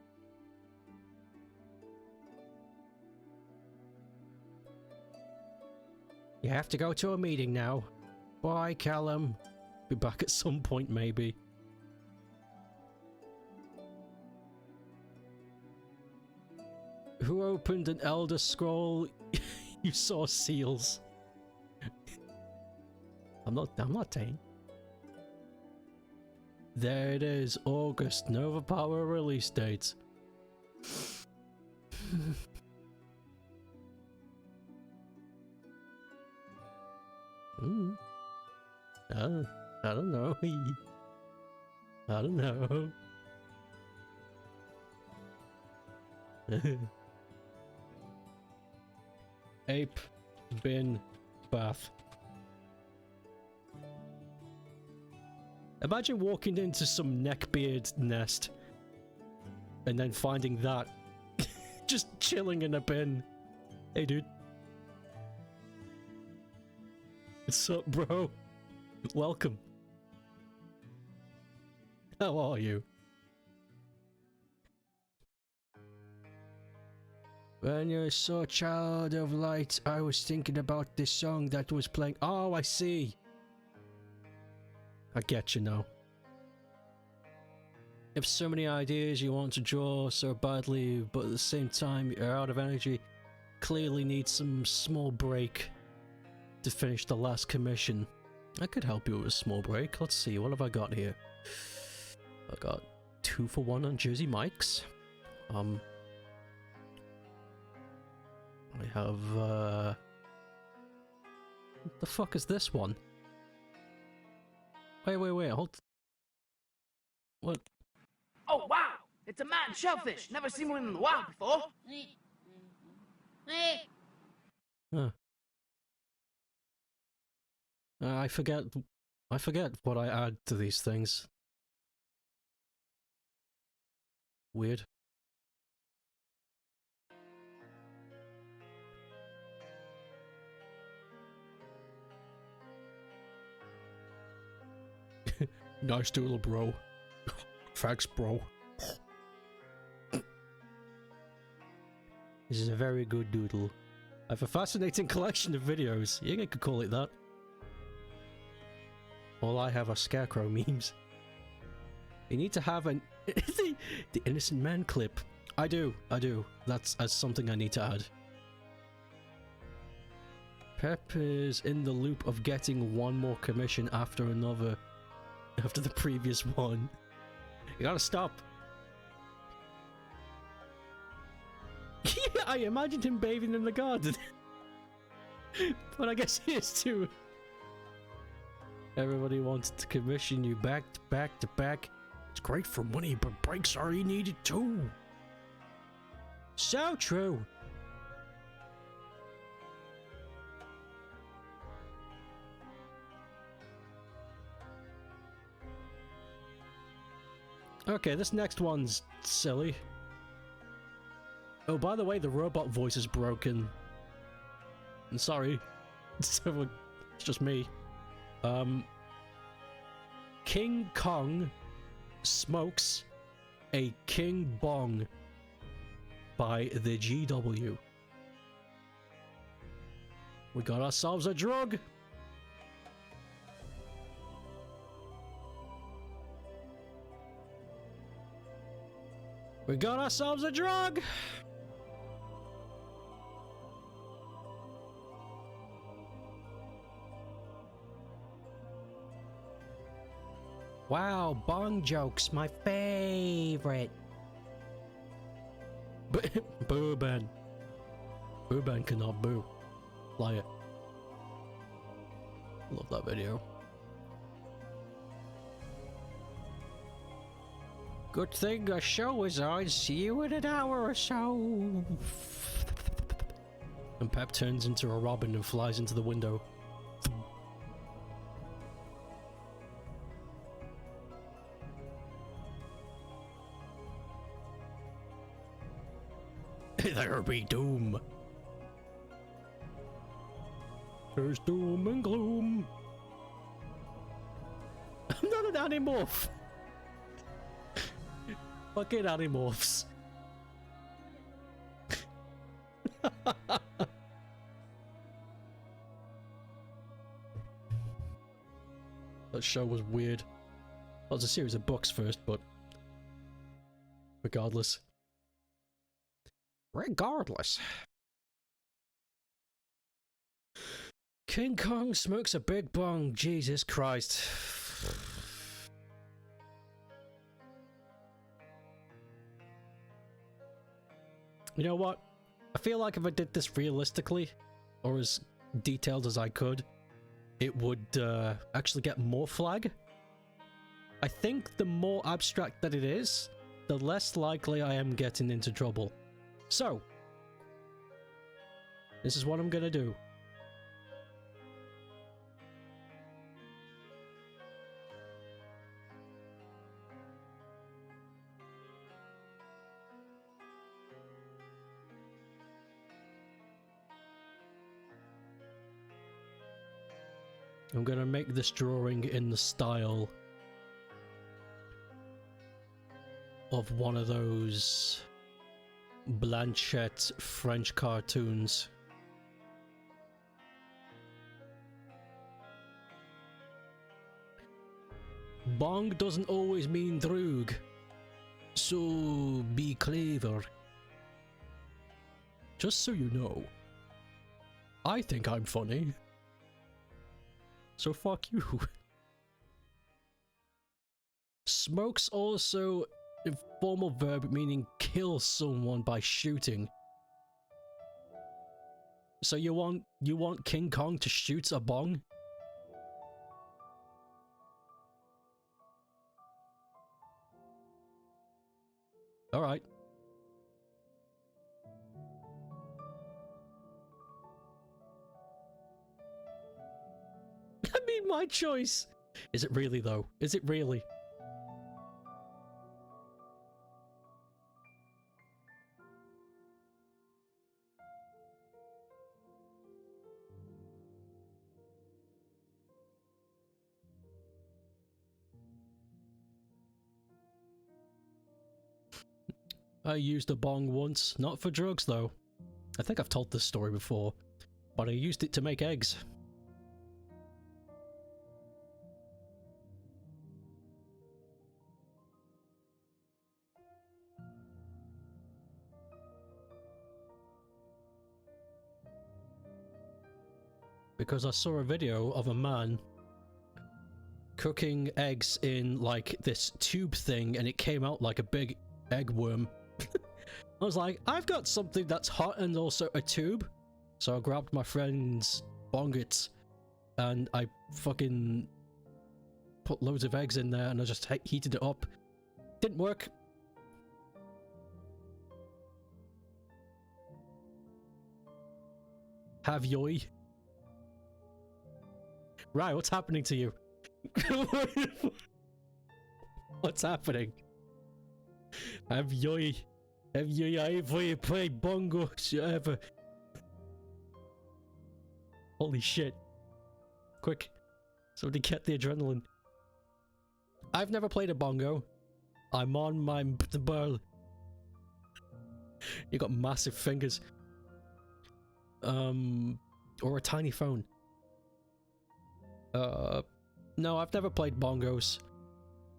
You have to go to a meeting now. Bye, Callum. Be back at some point, maybe. Who opened an Elder Scroll? You saw seals. I'm not saying. There it is, August, Nova Power release date. I don't know. I don't know. Ape bin bath. Imagine walking into some neckbeard nest and then finding that just chilling in a bin. Hey, dude. What's up, bro? Welcome. How are you? When you saw Child of Light, I was thinking about this song that was playing. Oh, I see. I get you now. You have so many ideas you want to draw so badly, but at the same time you're out of energy. Clearly need some small break to finish the last commission. I could help you with a small break. Let's see, what have I got here? I got 2 for 1 on Jersey Mike's. I have, what the fuck is this one? Wait, hold... What? Oh, wow! It's a mountain shellfish. Never seen one in the wild before. Huh. I forget what I add to these things. Weird. Nice doodle, bro. Thanks, bro. This is a very good doodle. I have a fascinating collection of videos. Yeah, I could call it that. All I have are scarecrow memes. You need to have an the innocent man clip. I do. That's something I need to add. Pep is in the loop of getting one more commission after another, after the previous one. You gotta stop. Yeah, I imagined him bathing in the garden. But I guess he is too. Everybody wants to commission you back to back to back. It's great for money, but breaks are needed too. So true. Okay, this next one's silly. Oh, by the way, the robot voice is broken. I'm sorry. It's just me. King Kong smokes a King Bong by the GW. We got ourselves a drug. We got ourselves a drug. Wow, bong jokes, my favorite. Boo Ben. Boo Ben cannot boo. Liar. Love that video. Good thing a show is on. See you in an hour or so. And Pep turns into a robin and flies into the window. There be doom. There's doom and gloom. I'm not an animorph. Fucking animorphs. That show was weird. That was a series of books first, but regardless. King Kong smokes a big bong. Jesus Christ. You know what? I feel like if I did this realistically, or as detailed as I could, it would actually get more flag. I think the more abstract that it is, the less likely I am getting into trouble. So, this is what I'm gonna do. I'm gonna make this drawing in the style of one of those Blanchette French cartoons. Bong doesn't always mean drug, so be clever. Just so you know, I think I'm funny. So fuck you. Smoke's also a formal verb meaning kill someone by shooting. So you want King Kong to shoot a bong? Alright. I mean, my choice. Is it really though? Is it really? I used a bong once, not for drugs though. I think I've told this story before, but I used it to make eggs. Because I saw a video of a man cooking eggs in like this tube thing and it came out like a big egg worm. I was like, I've got something that's hot and also a tube. So I grabbed my friend's bongets and I fucking put loads of eggs in there and I just heated it up. Didn't work. Have yoy. Right, what's happening to you? What's happening? Have yoy. Have yoy ever played bongo ever? Holy shit. Quick. Somebody get the adrenaline. I've never played a bongo. I'm on my burl. You got massive fingers. Or a tiny phone. No, I've never played bongos.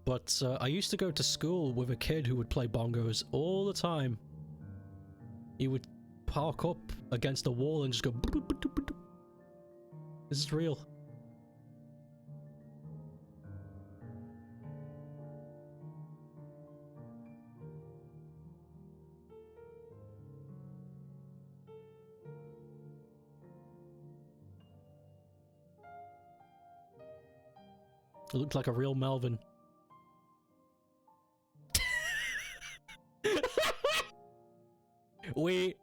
But I used to go to school with a kid who would play bongos all the time. He would park up against a wall and just go. This is real. It looked like a real Melvin. We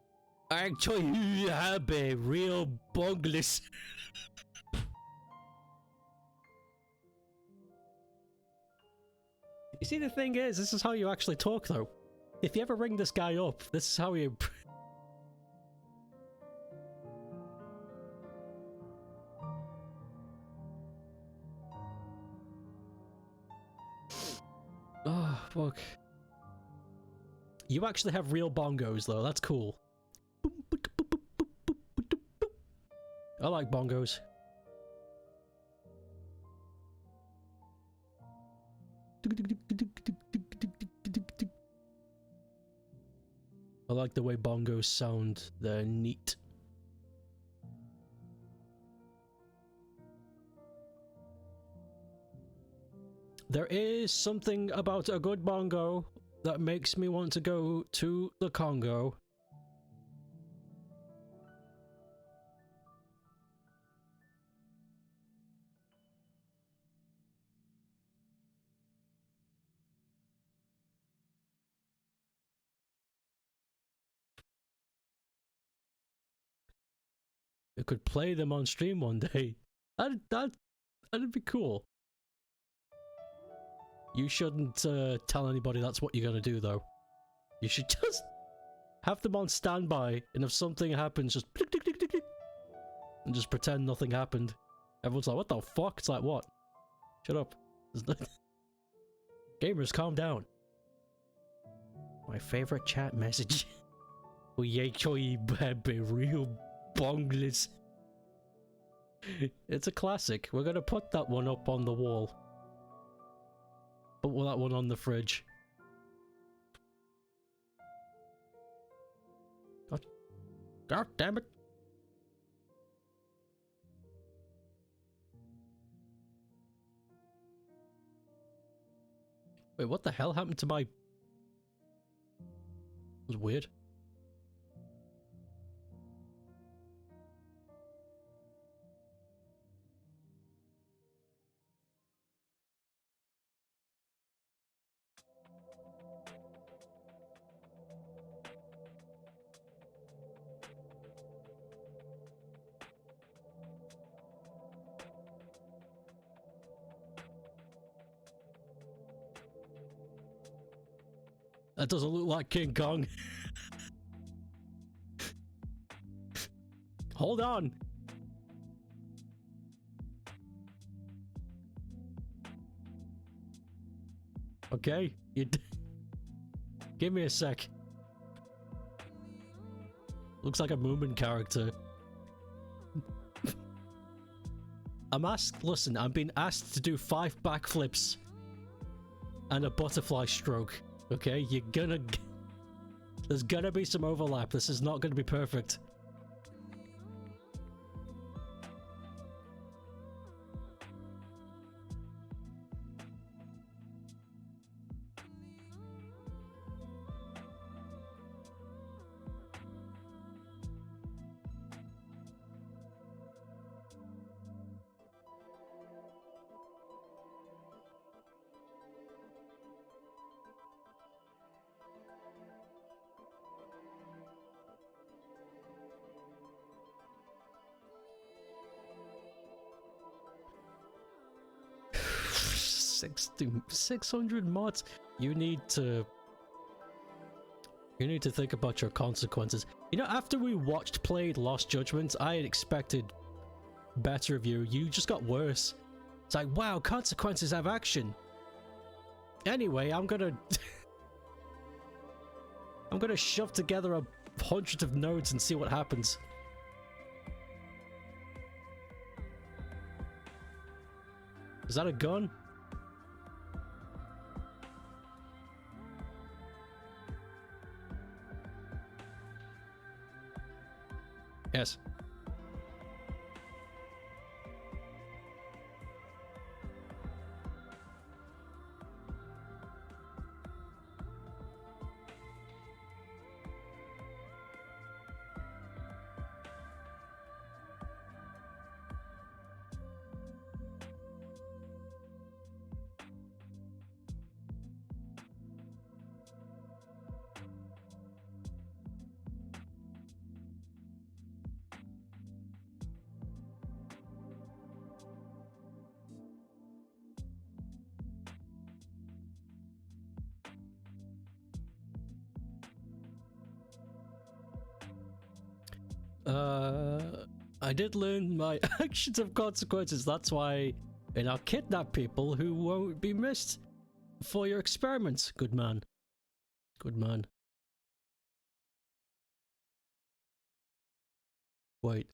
actually have a real bongless. You see, the thing is, this is how you actually talk, though. If you ever ring this guy up, this is how you... Oh, fuck. You actually have real bongos, though. That's cool. I like bongos. I like the way bongos sound. They're neat. There is something about a good bongo that makes me want to go to the Congo. I could play them on stream one day. That'd be cool. You shouldn't tell anybody that's what you're gonna do, though. You should just have them on standby, and if something happens, just click, click, click, click, click, and just pretend nothing happened. Everyone's like, what the fuck? It's like, what? Shut up. Gamers, calm down. My favorite chat message. We actually have a real bongless. It's a classic. We're gonna put that one up on the wall. Put that one on the fridge. God damn it. Wait, what the hell happened to my... It was weird. That doesn't look like King Kong. Hold on. Okay, give me a sec. Looks like a Moomin character. Listen, I'm being asked to do 5 backflips and a butterfly stroke. Okay, there's gonna be some overlap. This is not gonna be perfect. to 600 mods. You need to think about your consequences. You know, after we played Lost Judgment, I had expected better of you. You just got worse. It's like, wow, consequences have action. Anyway, I'm gonna shove together 100 of nodes and see what happens. Is that a gun? Yes. I did learn my actions have consequences. That's why, and I'll kidnap people who won't be missed for your experiments. Good man. Good man. Wait.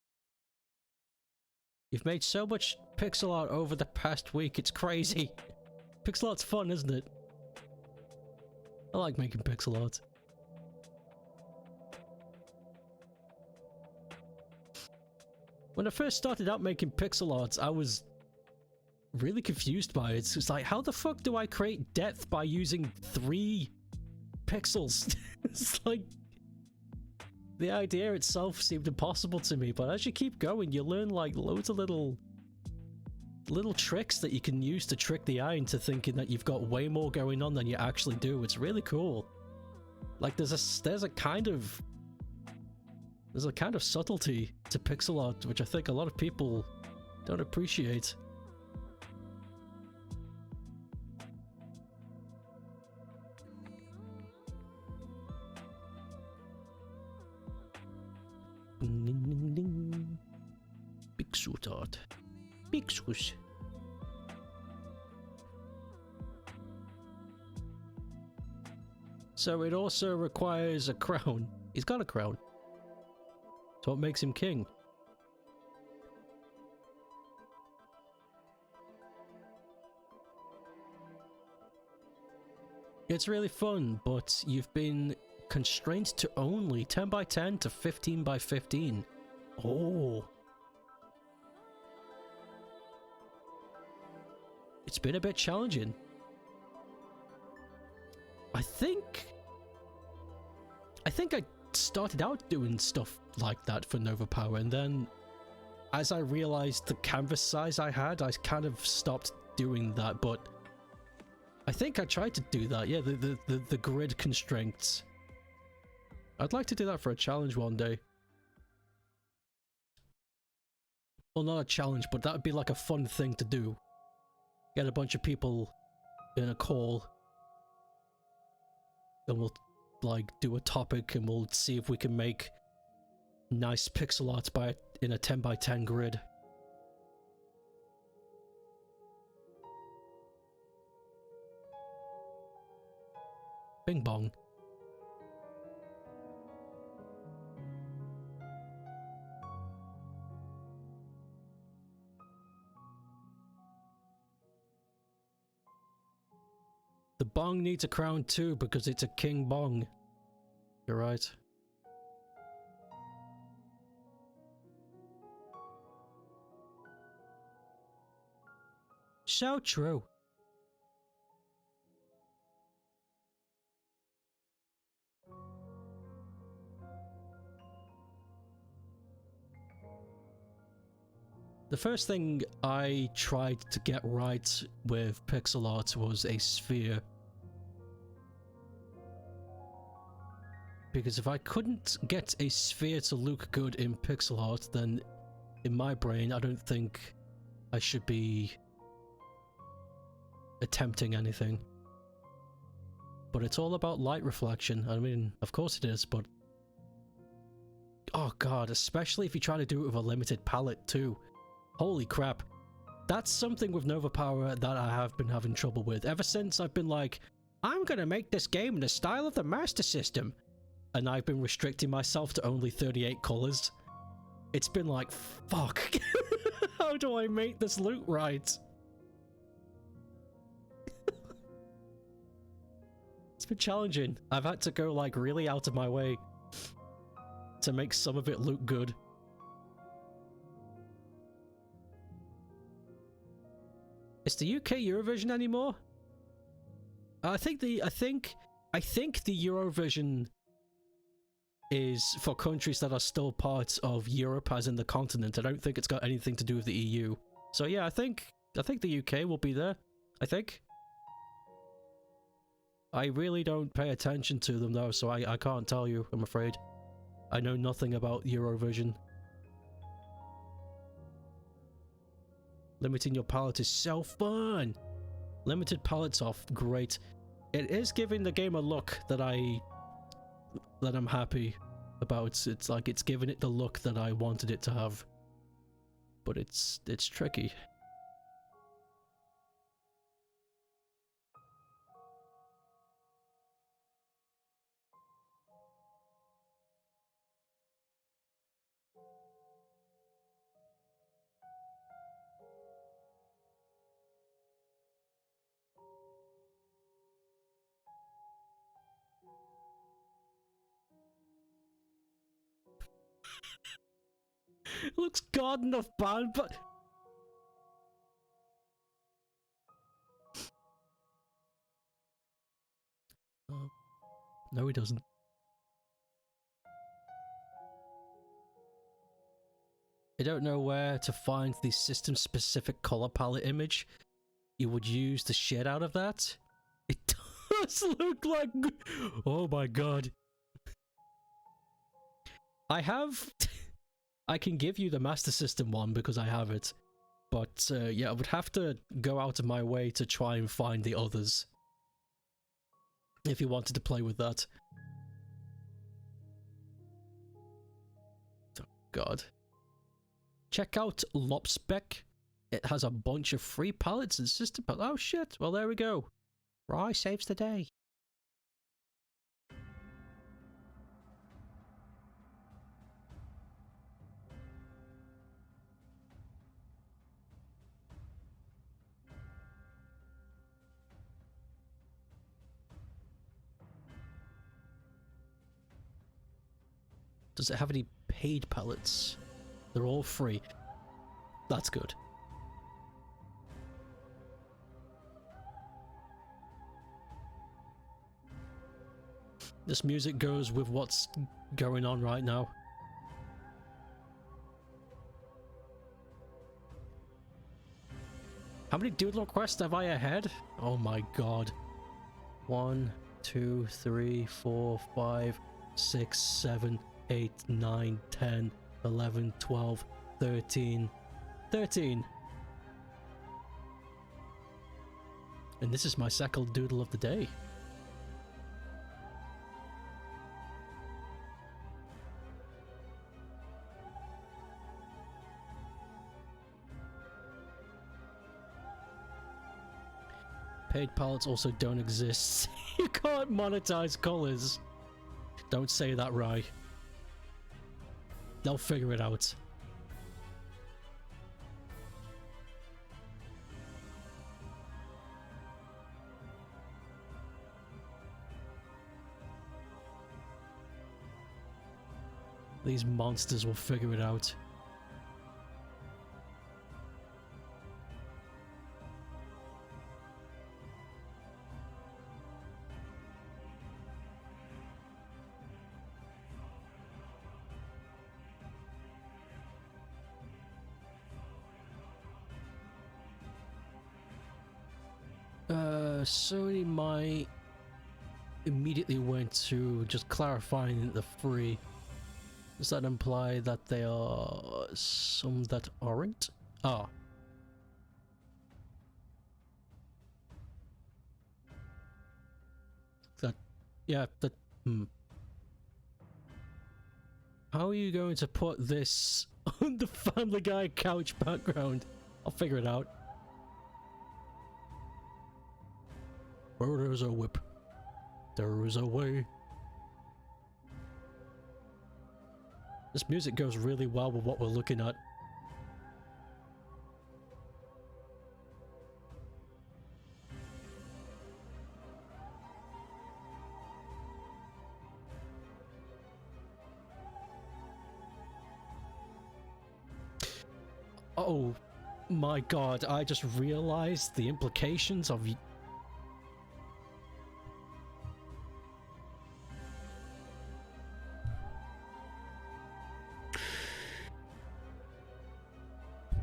You've made so much pixel art over the past week, it's crazy. Pixel art's fun, isn't it? I like making pixel art. When I first started out making pixel arts, I was really confused by it. It's like, how the fuck do I create depth by using 3 pixels? It's like, the idea itself seemed impossible to me, but as you keep going, you learn like loads of little tricks that you can use to trick the eye into thinking that you've got way more going on than you actually do. It's really cool. Like there's a kind of subtlety to pixel art which I think a lot of people don't appreciate. Pixel art. Pixels. So it also requires a crown. He's got a crown. So what makes him king? It's really fun, but you've been constrained to only 10 by 10 to 15 by 15. Oh. It's been a bit challenging. I think I started out doing stuff like that for Nova Power, and then as I realized the canvas size I had, I kind of stopped doing that. But I think I tried to do that. Yeah, the grid constraints. I'd like to do that for a challenge one day. Well, not a challenge, but that would be like a fun thing to do. Get a bunch of people in a call, and we'll like do a topic, and we'll see if we can make nice pixel art in a 10 by 10 grid. Bing bong. The bong needs a crown too because it's a king bong. You're right. So true. The first thing I tried to get right with pixel art was a sphere. Because if I couldn't get a sphere to look good in pixel art, then in my brain I don't think I should be attempting anything. But it's all about light reflection. I mean, of course it is, but oh god, especially if you try to do it with a limited palette too. Holy crap. That's something with Nova Power that I have been having trouble with ever since I've been like, I'm gonna make this game in the style of the Master System, and I've been restricting myself to only 38 colors. It's been like, fuck. How do I make this look right? It's been challenging. I've had to go like really out of my way to make some of it look good. Is the UK Eurovision anymore? I think the Eurovision is for countries that are still part of Europe, as in the continent. I don't think it's got anything to do with the EU. So yeah, I think the UK will be there. I think. I really don't pay attention to them though, so I can't tell you, I'm afraid. I know nothing about Eurovision. Limiting your palette is so fun! Limited palettes off, great. It is giving the game a look that I'm happy about. It's like it's giving it the look that I wanted it to have. But it's tricky. It looks god enough, man, but no, he doesn't. I don't know where to find the system-specific color palette image. You would use the shit out of that. It does look like... Oh my god. I have... I can give you the Master System one because I have it. But yeah, I would have to go out of my way to try and find the others. If you wanted to play with that. Oh god. Check out Lopspec. It has a bunch of free palettes and system palettes. Oh shit, well there we go. Rye saves the day. Does it have any paid palettes? They're all free. That's good. This music goes with what's going on right now. How many Doodle quests have I ahead? Oh my god. 1, 2, 3, 4, 5, 6, 7, 8, 9, 10, 11, 12, 13. 13! And this is my second Doodle of the day. Paid palettes also don't exist. You can't monetize colors. Don't say that, Rye. They'll figure it out. These monsters will figure it out. Sony might immediately went to just clarifying the free. Does that imply that there are some that aren't? Ah. That, yeah, that, How are you going to put this on the Family Guy couch background? I'll figure it out. Where there's a whip, there is a way. This music goes really well with what we're looking at. Oh my god, I just realized the implications of...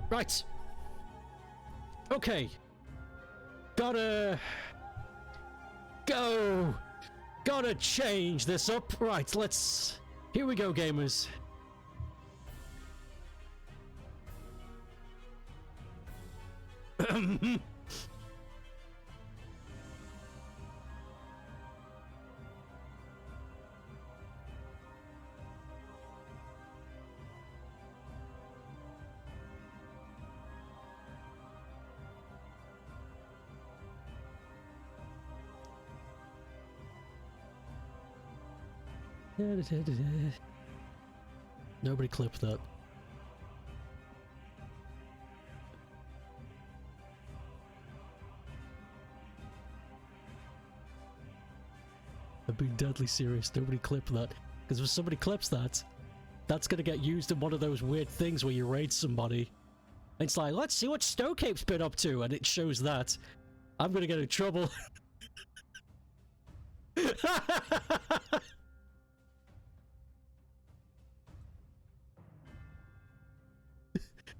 Right. Okay. Gotta change this up. Right, let's... Here we go, gamers. Nobody clipped that. I'm being deadly serious. Nobody clipped that. Because if somebody clips that, that's gonna get used in one of those weird things where you raid somebody. It's like, let's see what StokeApe's been up to, and it shows that. I'm gonna get in trouble.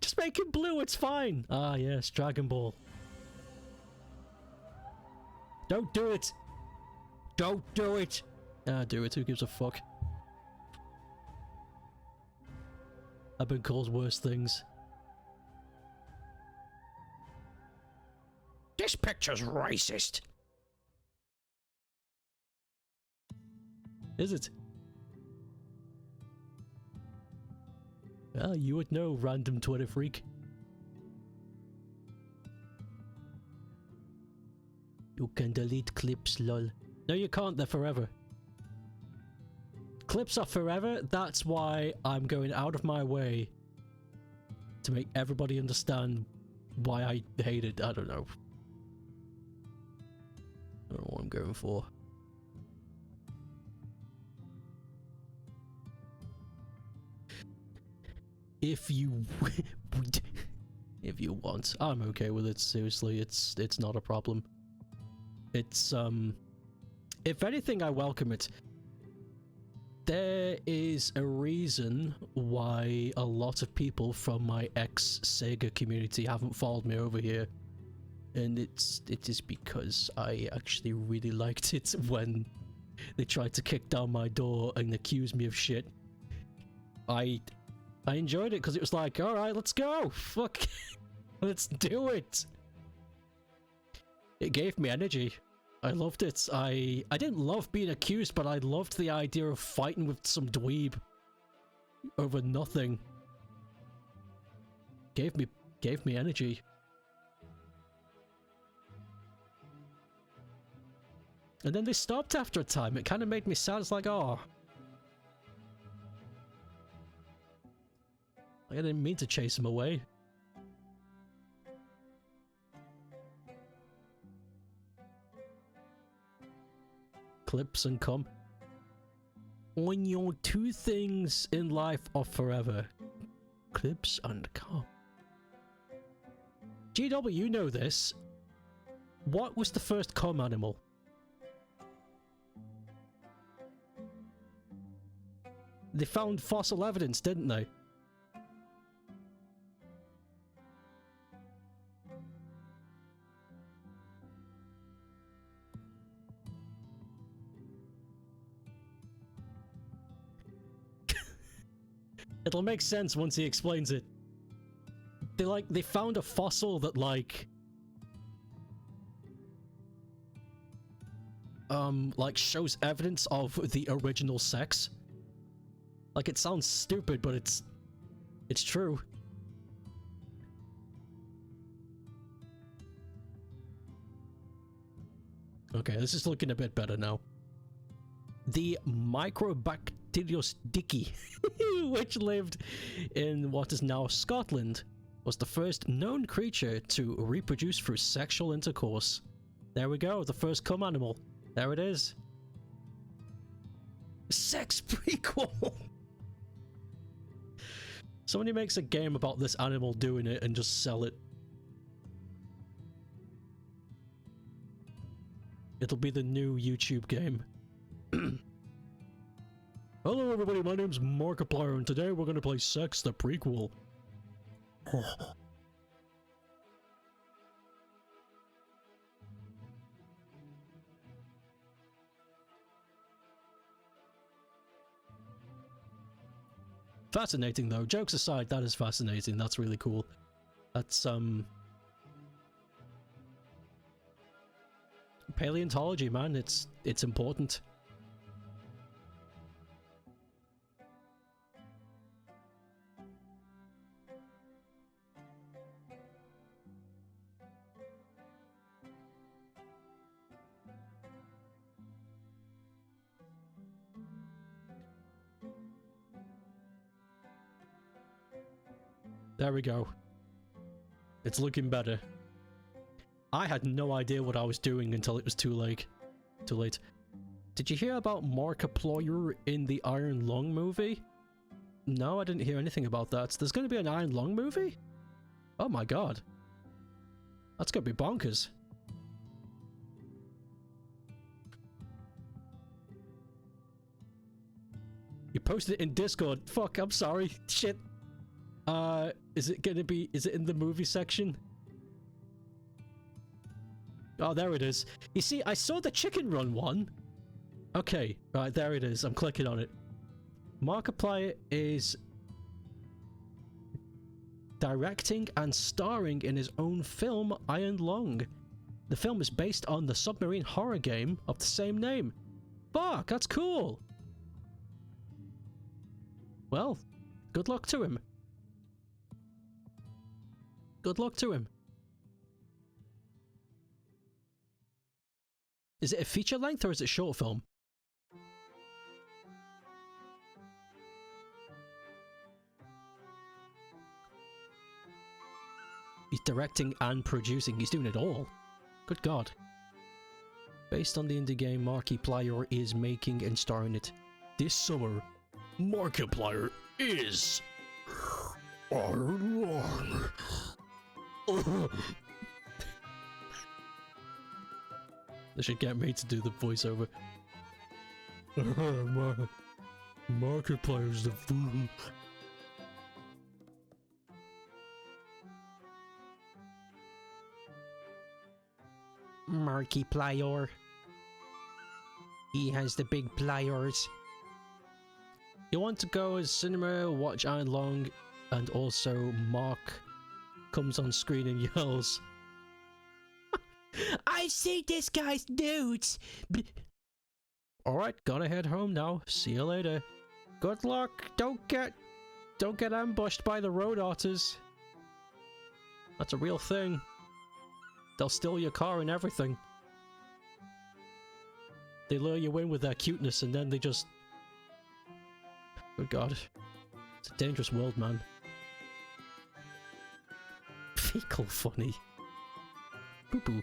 Just make it blue, it's fine. Ah, yes, Dragon Ball. Don't do it. Don't do it. Ah, do it. Who gives a fuck? I've been called worse things. This picture's racist. Is it? Well, you would know, random Twitter freak. You can delete clips, lol. No, you can't, they're forever. Clips are forever, that's why I'm going out of my way to make everybody understand why I hate it. I don't know. I don't know what I'm going for. If you if you want, I'm okay with it. Seriously, it's not a problem. It's if anything, I welcome it. There is a reason why a lot of people from my ex-Sega community haven't followed me over here. And it is because I actually really liked it when they tried to kick down my door and accuse me of shit. I enjoyed it because it was like, alright, let's go! Fuck! Let's do it! It gave me energy. I loved it. I didn't love being accused, but I loved the idea of fighting with some dweeb over nothing. Gave me energy. And then they stopped after a time. It kind of made me sad. It's like, oh. I didn't mean to chase him away. Clips and come. When your two things in life are forever. Clips and come. GW, you know this. What was the first cum animal? They found fossil evidence, didn't they? It'll make sense once he explains it. They found a fossil that like shows evidence of the original sex. Like, it sounds stupid, but it's true. Okay, this is looking a bit better now. The Microbacterius dicki, which lived in what is now Scotland, was the first known creature to reproduce through sexual intercourse. There we go, the first cum animal. There it is. Sex prequel! Somebody makes a game about this animal doing it and just sell it. It'll be the new YouTube game. Hello everybody, my name's Markiplier and today we're gonna play Sex the Prequel. Fascinating though, jokes aside, that is fascinating, that's really cool. That's paleontology, man, it's important. There we go. It's looking better. I had no idea what I was doing until it was too late. Did you hear about Markiplier in the Iron Lung movie? No, I didn't hear anything about that. There's going to be an Iron Lung movie? Oh my god. That's going to be bonkers. You posted it in Discord. Fuck, I'm sorry. Shit. Is it in the movie section? Oh, there it is. You see, I saw the Chicken Run one. Okay, right, there it is. I'm clicking on it. Markiplier is directing and starring in his own film, Iron Lung. The film is based on the submarine horror game of the same name. Fuck, that's cool! Well, good luck to him. Good luck to him. Is it a feature length or is it short film? He's directing and producing. He's doing it all. Good god. Based on the indie game Markiplier is making and starring it this summer. Markiplier is Iron Lung. They should get me to do the voiceover. Markiplier's the fool. Markiplier. He has the big pliers. You want to go as cinema, watch Iron Long, and also Mark comes on screen and yells, I see this guy's nudes! Alright, gotta head home now. See you later. Good luck. Don't get ambushed by the road otters. That's a real thing. They'll steal your car and everything. They lure you in with their cuteness and then they just... Good God. It's a dangerous world, man. Fecal funny. Poo-poo.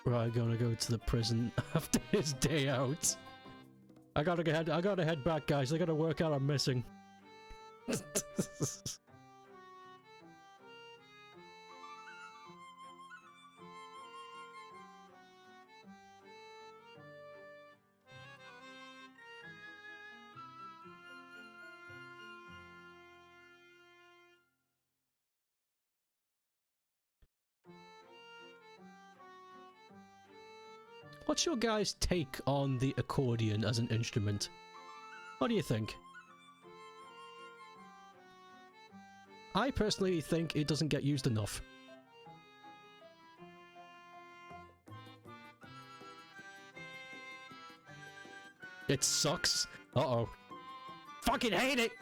Right, gonna go to the prison after his day out. I gotta head back, guys. I gotta work out I'm missing. What's your guys' take on the accordion as an instrument? What do you think? I personally think it doesn't get used enough. It sucks. Uh-oh. Fucking hate it!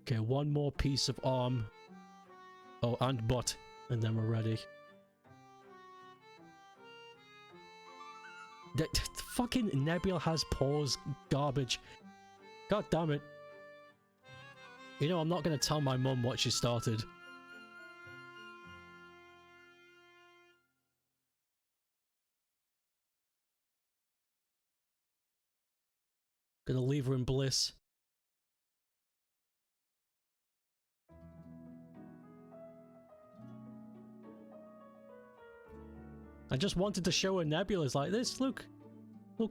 Okay, one more piece of arm. Oh, and butt. And then we're ready. That fucking Nebula has paws. Garbage. God damn it. You know, I'm not gonna tell my mum what she started. Gonna leave her in bliss. I just wanted to show her Nebulas like this. Look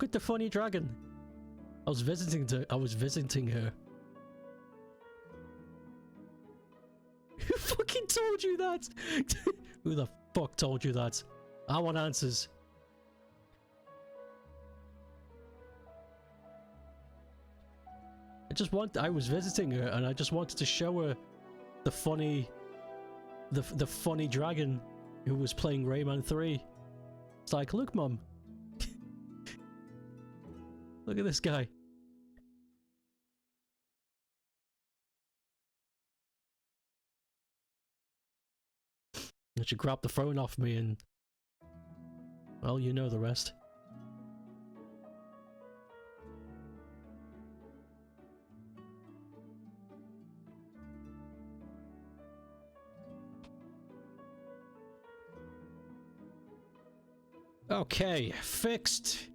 at the funny dragon. I was visiting her. Who fucking told you that? Who the fuck told you that? I want answers. I was visiting her and I just wanted to show her the funny dragon who was playing Rayman 3. It's like, look, Mum. Look at this guy. And she grabbed the phone off me and... well, you know the rest. Okay, fixed.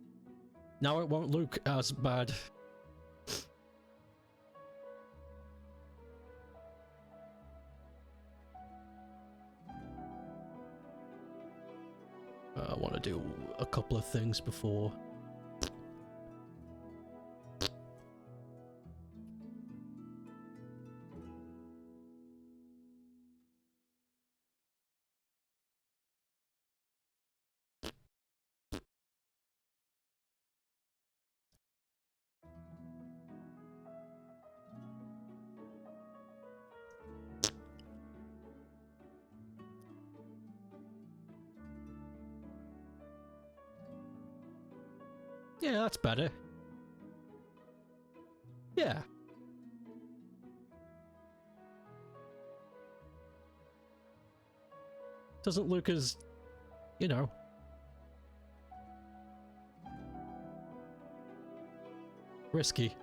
Now it won't look as bad. I want to do a couple of things before. Yeah, that's better. Yeah. Doesn't look as, you know. Risky.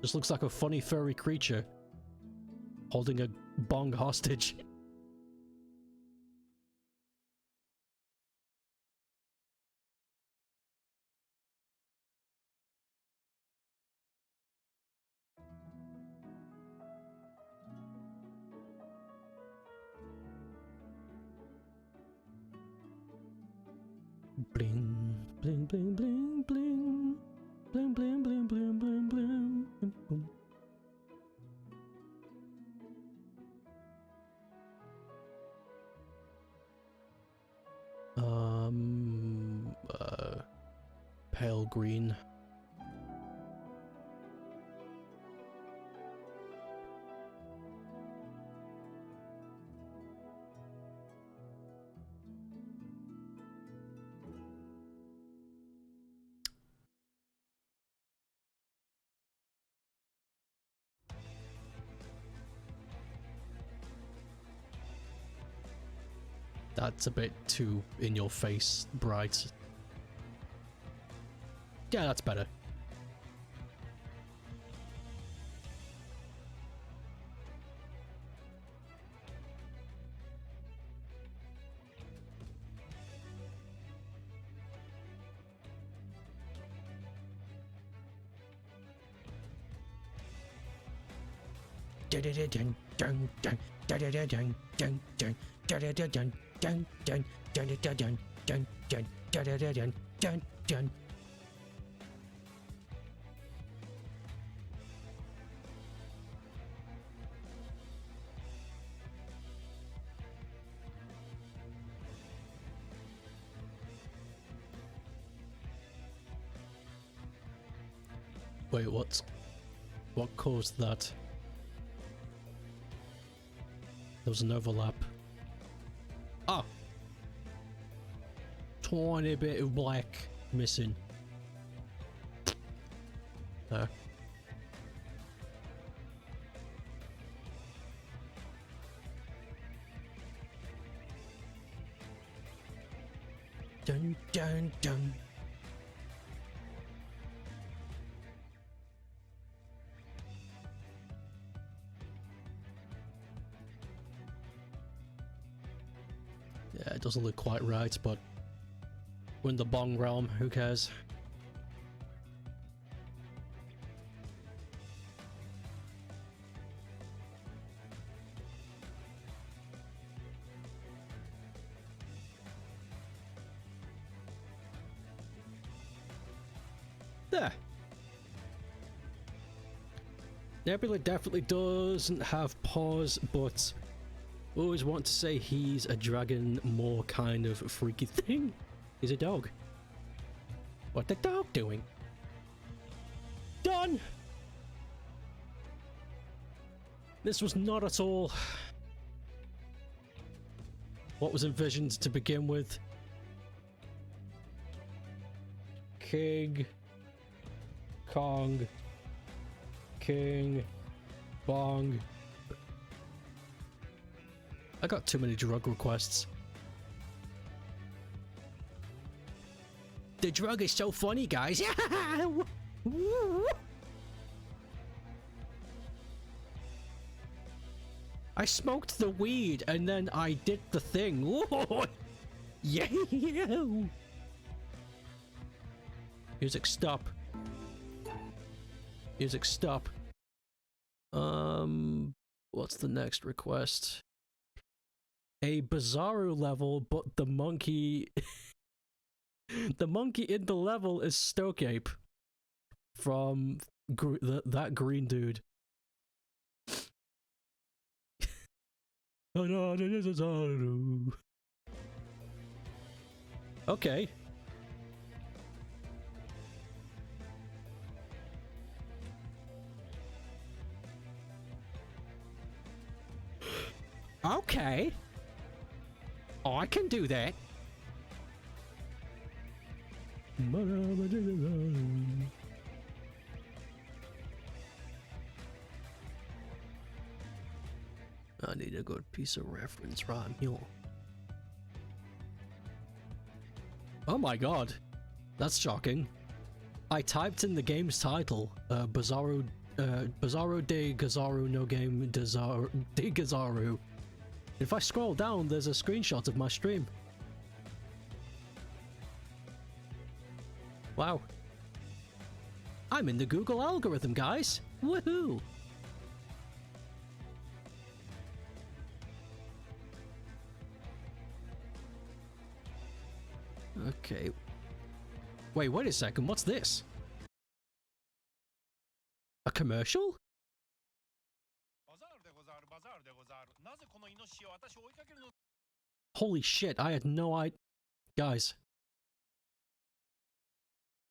Just looks like a funny furry creature holding a bong hostage. Bling, bling, bling, bling, bling. Bling, bling, bling, bling, bling, bling. Boom. Pale green. That's a bit too in your face bright. Yeah, that's better. Wait, what caused that? There was an overlap. Ah! Tiny bit of black missing. There. Dun dun dun. Yeah, it doesn't look quite right, but we're in the bong realm, who cares? There. Nebula definitely doesn't have paws, but always want to say he's a dragon more kind of freaky thing. He's a dog. What the dog doing? Done! This was not at all what was envisioned to begin with. King Kong King Bong. I got too many drug requests. The drug is so funny, guys. I smoked the weed and then I did the thing. Yeah. Music stop. Music stop. What's the next request? A Bizarro level, but the monkey the monkey in the level is StokeApe from that green dude. Okay. Okay. I can do that. I need a good piece of reference right here. Oh my god. That's shocking. I typed in the game's title, Bizarro de Gazzaru no game de Gazzaru. If I scroll down, there's a screenshot of my stream. Wow. I'm in the Google algorithm, guys. Woohoo! Okay. Wait a second. What's this? A commercial? Holy shit, I had no idea. Guys.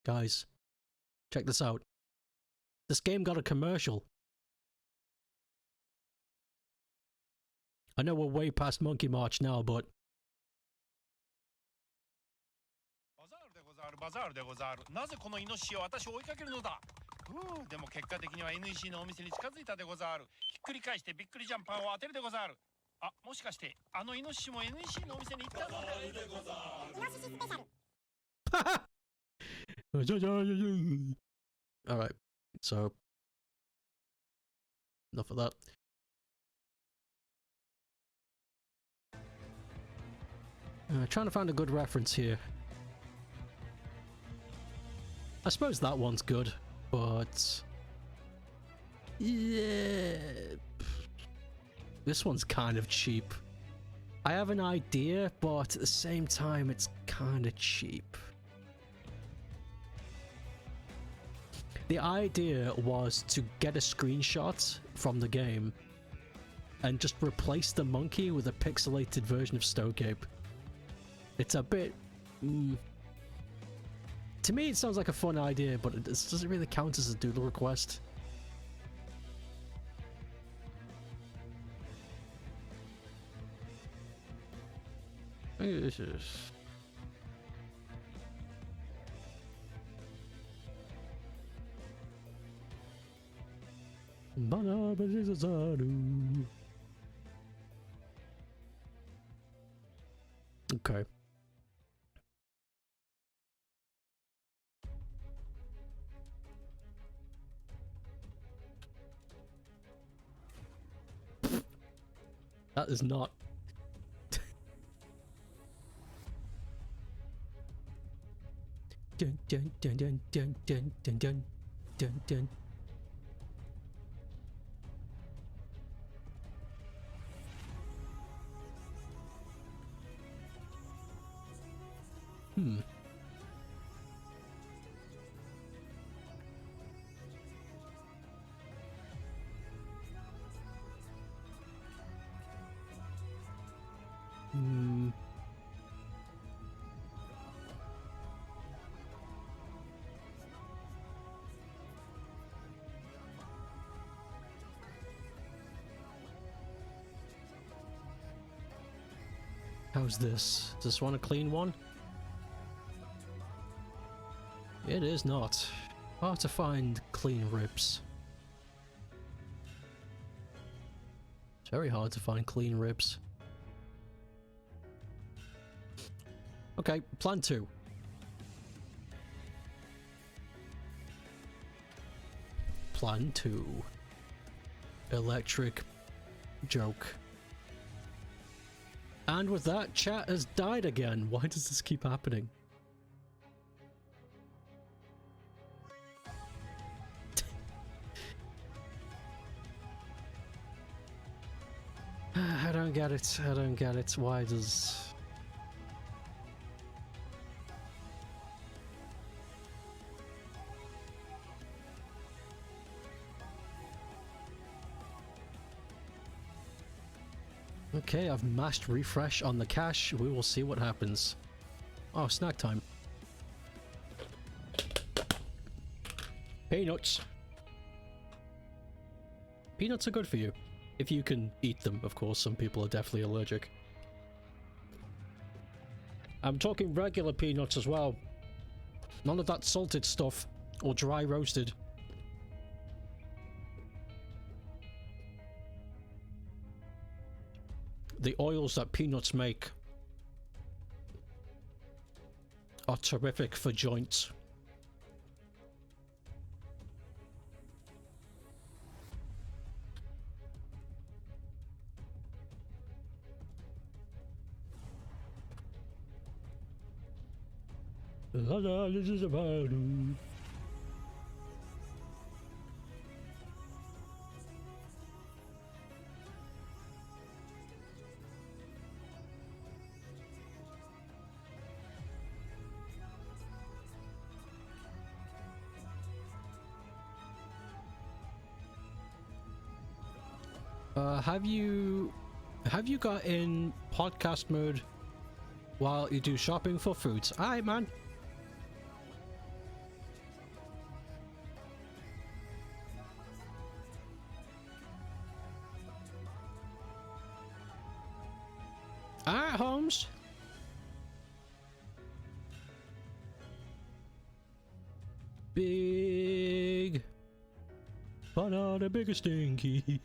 Guys. Check this out. This game got a commercial. I know we're way past Monkey March now, but... バザールでござる。なぜこのイノシシを私を追いかけるのだ。でも結果的には NEC のお店に近づいたでござる。ひっくり返してびっくりジャンパーを当てるでござる。あ、もしかしてあのイノシシも NEC のお店に行ったのでござる。イノシシスペシャル。Alright, so... enough of that. Trying to find a good reference here. I suppose that one's good, but... yeah... this one's kind of cheap. I have an idea, but at the same time, it's kind of cheap. The idea was to get a screenshot from the game and just replace the monkey with a pixelated version of StokeApe. It's a bit... to me, it sounds like a fun idea, but it doesn't really count as a Doodle request. Okay. That is not... dun dun dun dun dun dun dun dun dun dun. How's this? Does this one a clean one? It is not. Hard to find clean ribs. It's very hard to find clean ribs. Okay, plan 2. Plan 2. Electric joke. And with that, chat has died again. Why does this keep happening? I don't get it. I don't get it. Why does... Okay, I've mashed refresh on the cache. We will see what happens. Oh, snack time. Peanuts. Peanuts are good for you. If you can eat them, of course. Some people are definitely allergic. I'm talking regular peanuts as well. None of that salted stuff or dry roasted. The oils that peanuts make are terrific for joints. This is about Have you got in podcast mode while you do shopping for fruits? Aye, man. Alright, Holmes. Big banana, bigger stinky.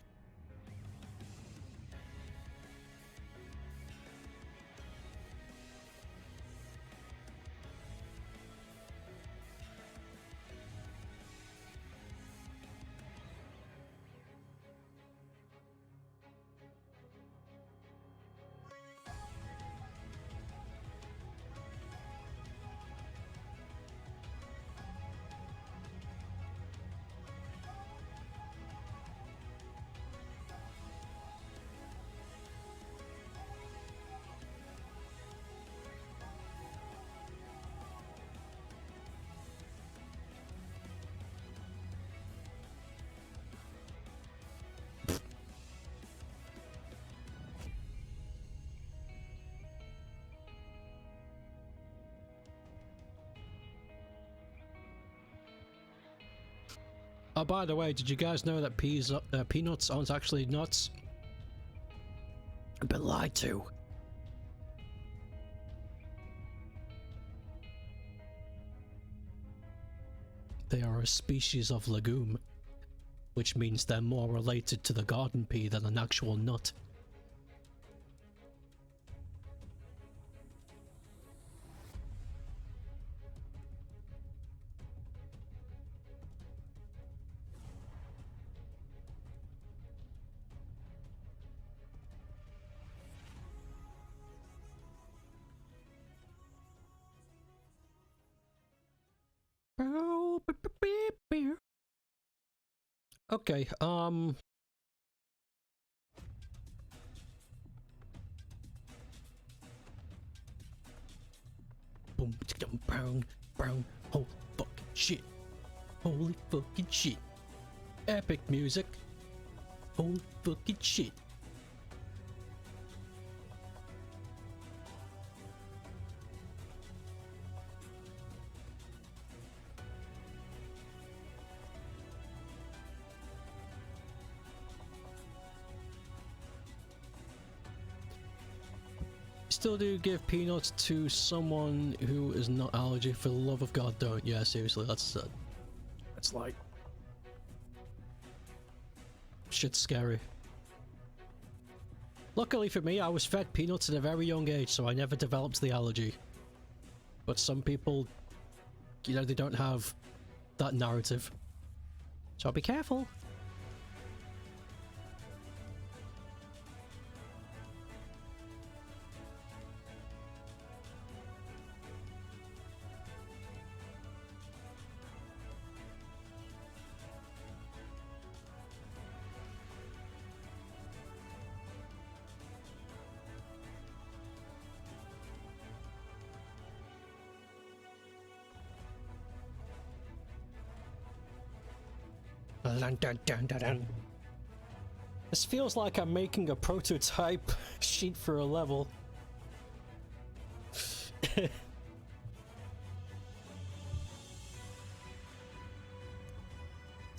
Oh, by the way, did you guys know that peanuts aren't actually nuts? I've been lied to. They are a species of legume, which means they're more related to the garden pea than an actual nut. Okay, boom, brown, brown, holy fucking shit. Holy fucking shit. Epic music. Holy fucking shit. Still do give peanuts to someone who is not allergic. For the love of God, don't. Yeah, seriously, that's like shit's scary. Luckily for me, I was fed peanuts at a very young age, so I never developed the allergy. But some people, you know, they don't have that narrative. So be careful. This feels like I'm making a prototype sheet for a level. It's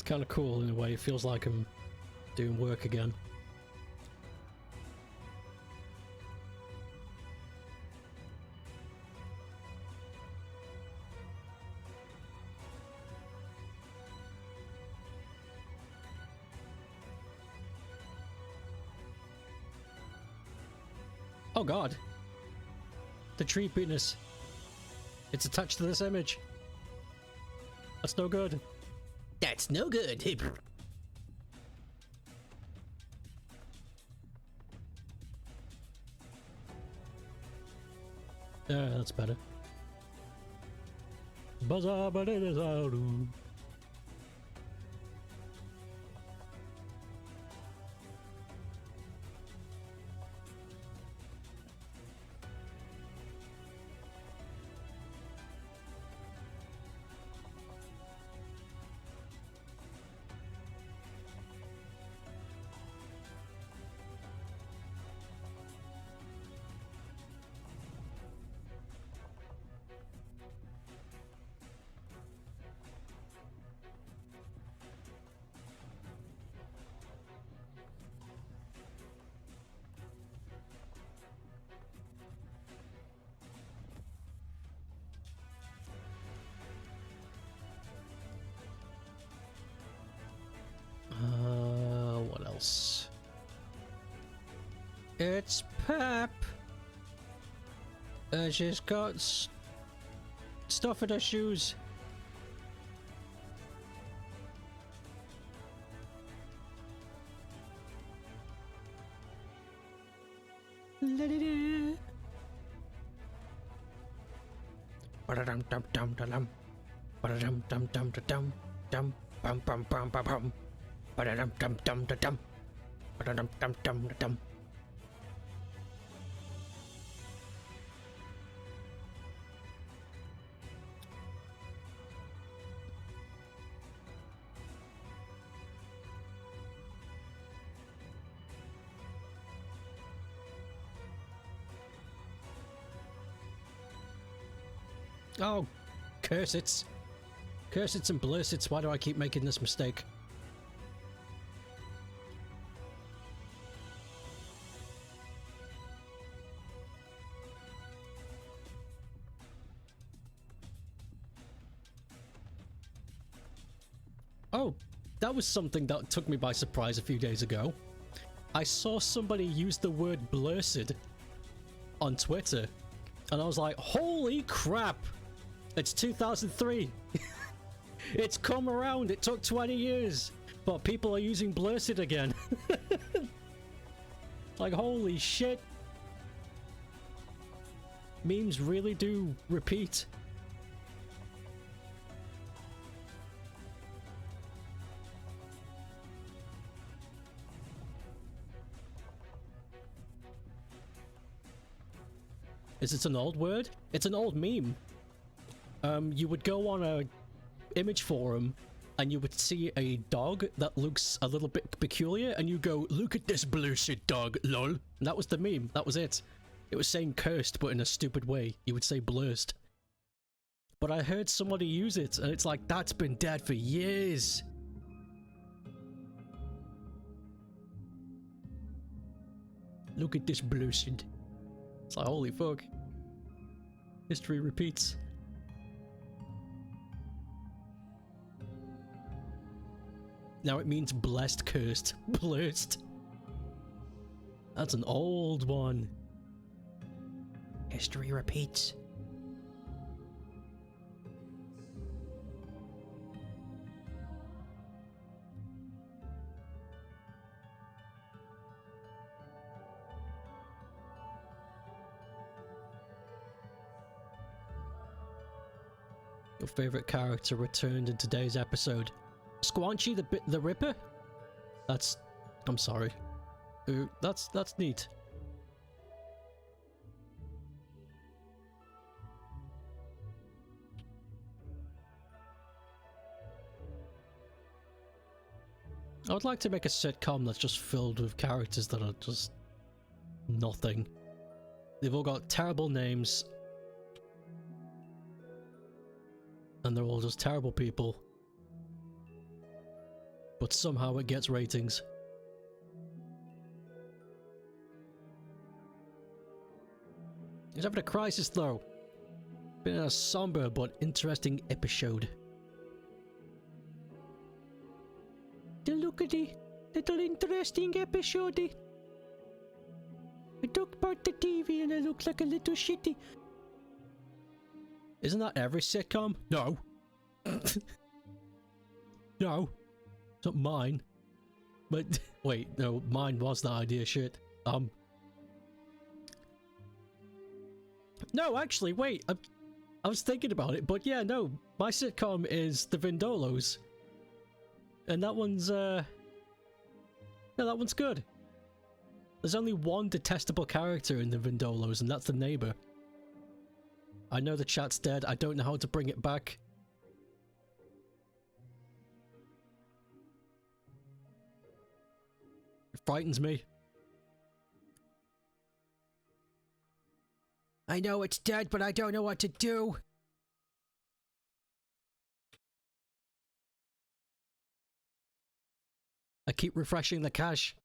kind of cool in a way. It feels like I'm doing work again. Oh god. The tree penis. It's attached to this image. That's no good. That's no good. Yeah, that's better. Bazaabadizaru. It's Pep. She's got stuff in her shoes. La-da-da. Ba-da-dum-dum-dum-da-dum. Ba-da-dum-dum-dum-da-dum. Dum bum-bum-bum-bum-bum. Ba-da-dum-dum-dum-da-dum. Ba-da-dum-dum-dum-da-dum. Oh, curse it. Curse it and bless it. Why do I keep making this mistake? Oh, that was something that took me by surprise a few days ago. I saw somebody use the word blursid on Twitter, and I was like, holy crap! It's 2003. It's come around. It took 20 years, but people are using blursid again. Like, holy shit. Memes really do repeat. Is it an old word? It's an old meme. You would go on a image forum and you would see a dog that looks a little bit peculiar and you go, look at this blue shit dog, lol. And that was the meme. That was it. It was saying cursed, but in a stupid way. You would say blurst. But I heard somebody use it and it's like, that's been dead for years. Look at this blue shit. It's like, holy fuck. History repeats. Now it means blessed, cursed, blessed. That's an old one. History repeats. Your favorite character returned in today's episode. Squanchy the Ripper? That's... I'm sorry. That's neat. I would like to make a sitcom that's just filled with characters that are just... nothing. They've all got terrible names. And they're all just terrible people. But somehow it gets ratings. He's having a crisis though. Been a somber but interesting episode. Look at the little interesting episode. I took apart the TV and I look like a little shitty. Isn't that every sitcom? No. No. It's not mine. But, wait, no, mine was the idea, shit. No, actually, wait, I was thinking about it, but yeah, no, my sitcom is The Vindolos. And that one's, yeah, that one's good. There's only one detestable character in The Vindolos, and that's the neighbor. I know the chat's dead, I don't know how to bring it back. It frightens me. I know it's dead, but I don't know what to do. I keep refreshing the cache.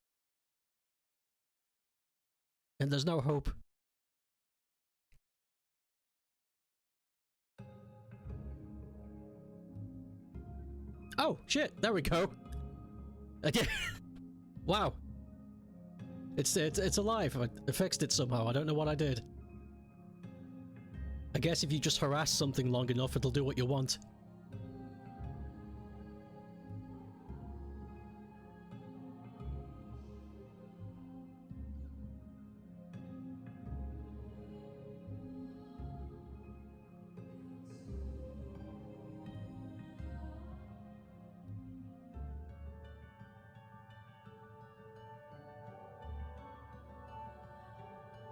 And there's no hope. Oh, shit, there we go. Okay. Wow. It's alive. I fixed it somehow. I don't know what I did. I guess if you just harass something long enough, it'll do what you want.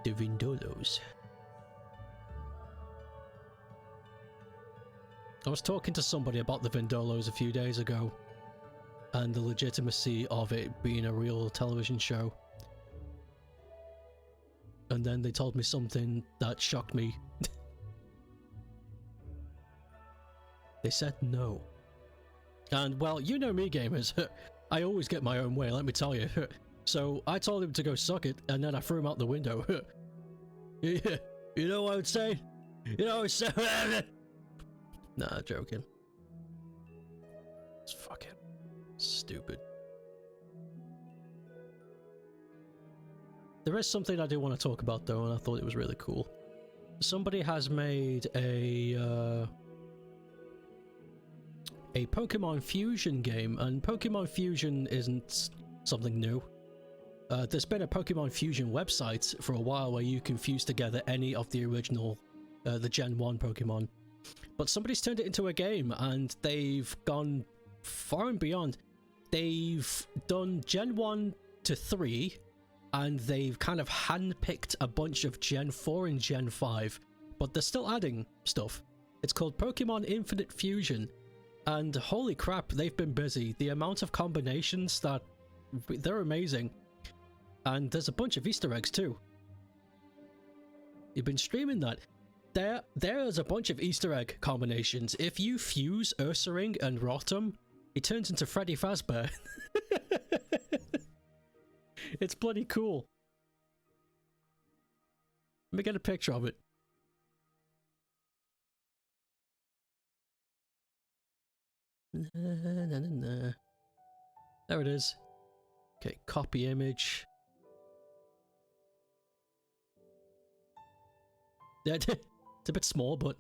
The Vindolos. I was talking to somebody about the Vindolos a few days ago and the legitimacy of it being a real television show. And then they told me something that shocked me. They said no. And well, you know me, gamers. I always get my own way, let me tell you. So I told him to go suck it, and then I threw him out the window. You know what I would say? You know what I would say? Nah, joking. It's fucking stupid. There is something I do want to talk about though, and I thought it was really cool. Somebody has made a Pokemon Fusion game, and Pokemon Fusion isn't something new. There's been a Pokemon Fusion website for a while where you can fuse together any of the original, the Gen 1 Pokemon. But somebody's turned it into a game, and they've gone far and beyond. They've done Gen 1 to 3, and they've kind of handpicked a bunch of Gen 4 and Gen 5, but they're still adding stuff. It's called Pokemon Infinite Fusion, and holy crap, they've been busy. The amount of combinations that... they're amazing. And there's a bunch of Easter eggs too. You've been streaming that. There's a bunch of Easter egg combinations. If you fuse Ursaring and Rotom, he turns into Freddy Fazbear. It's bloody cool. Let me get a picture of it. There it is. Okay, copy image. Yeah, it's a bit small, but...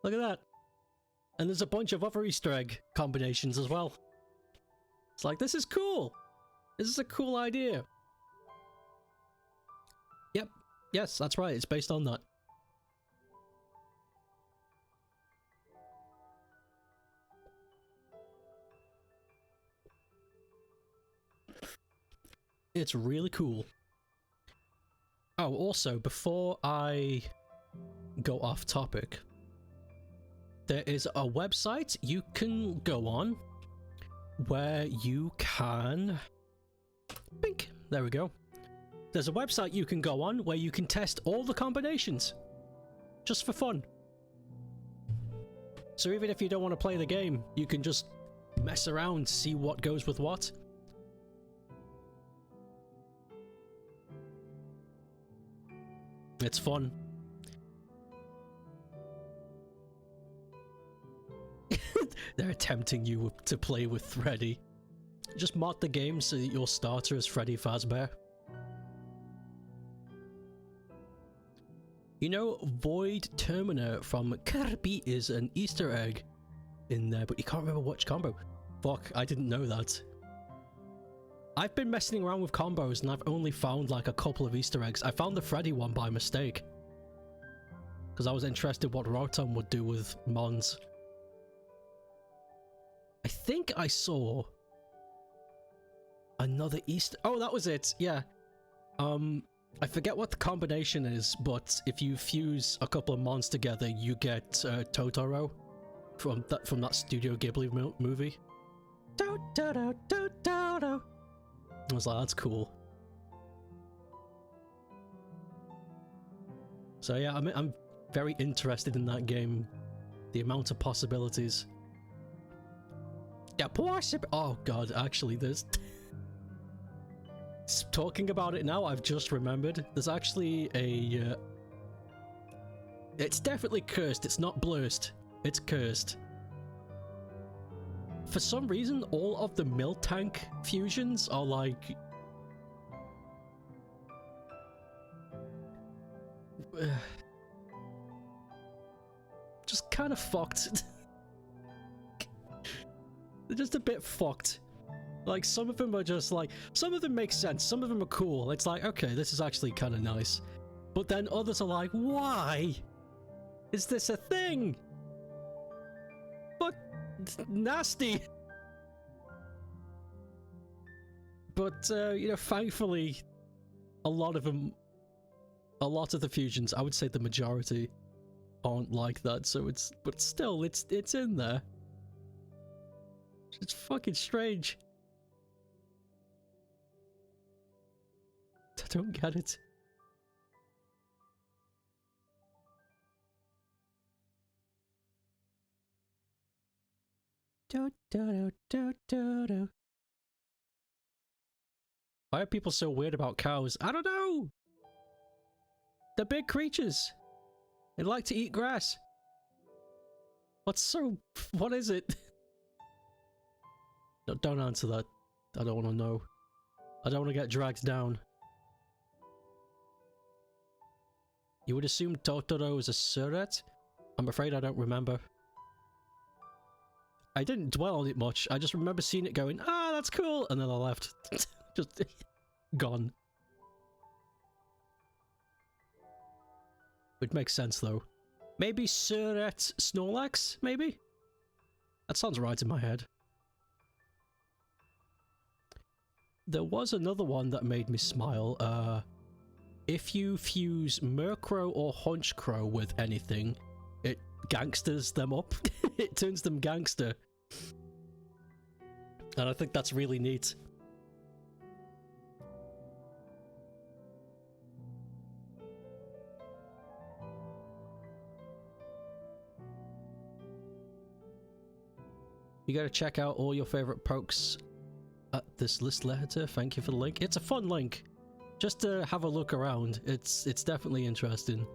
look at that. And there's a bunch of other Easter egg combinations as well. It's like, this is cool. This is a cool idea. Yep. Yes, that's right. It's based on that. It's really cool. Oh, also, before I go off topic, there is a website you can go on where you can... bink! There we go. There's a website you can go on where you can test all the combinations. Just for fun. So even if you don't want to play the game, you can just mess around, see what goes with what. It's fun. They're tempting you to play with Freddy. Just mod the game so that your starter is Freddy Fazbear. You know, Void Terminer from Kirby is an Easter egg in there, but you can't remember which combo. Fuck, I didn't know that. I've been messing around with combos and I've only found like a couple of Easter eggs. I found the Freddy one by mistake. Because I was interested what Rotom would do with Mons. I think I saw another Easter... oh, that was it, yeah. I forget what the combination is, but if you fuse a couple of Mons together, you get Totoro from that Studio Ghibli movie. Totoro. I was like, that's cool. So yeah, I'm very interested in that game. The amount of possibilities. Yeah, oh god, actually there's... talking about it now, I've just remembered. There's actually a... it's definitely cursed, it's not blurst. It's cursed. for some reason, all of the milk tank fusions are like... just kind of fucked. They're just a bit fucked. Like, some of them are just like... some of them make sense, some of them are cool. It's like, okay, this is actually kind of nice. But then others are like, why is this a thing? But it's nasty. But, you know, thankfully, a lot of them... a lot of the fusions, I would say the majority, aren't like that, so it's... but still, it's in there. It's fucking strange. I don't get it. Why are people so weird about cows? I don't know! They're big creatures. They like to eat grass. What's so... what is it? No, don't answer that. I don't want to know. I don't want to get dragged down. You would assume Totoro is a surrogate? I'm afraid I don't remember. I didn't dwell on it much. I just remember seeing it going, ah, that's cool, and then I left. Just gone. It makes sense though. Maybe Surrogate Snorlax? Maybe? That sounds right in my head. There was another one that made me smile. If you fuse Murkrow or Honchkrow with anything, it gangsters them up. It turns them gangster. And I think that's really neat. You gotta check out all your favorite pokes at this list later. Thank you for the link. It's a fun link. Just to have a look around. It's definitely interesting.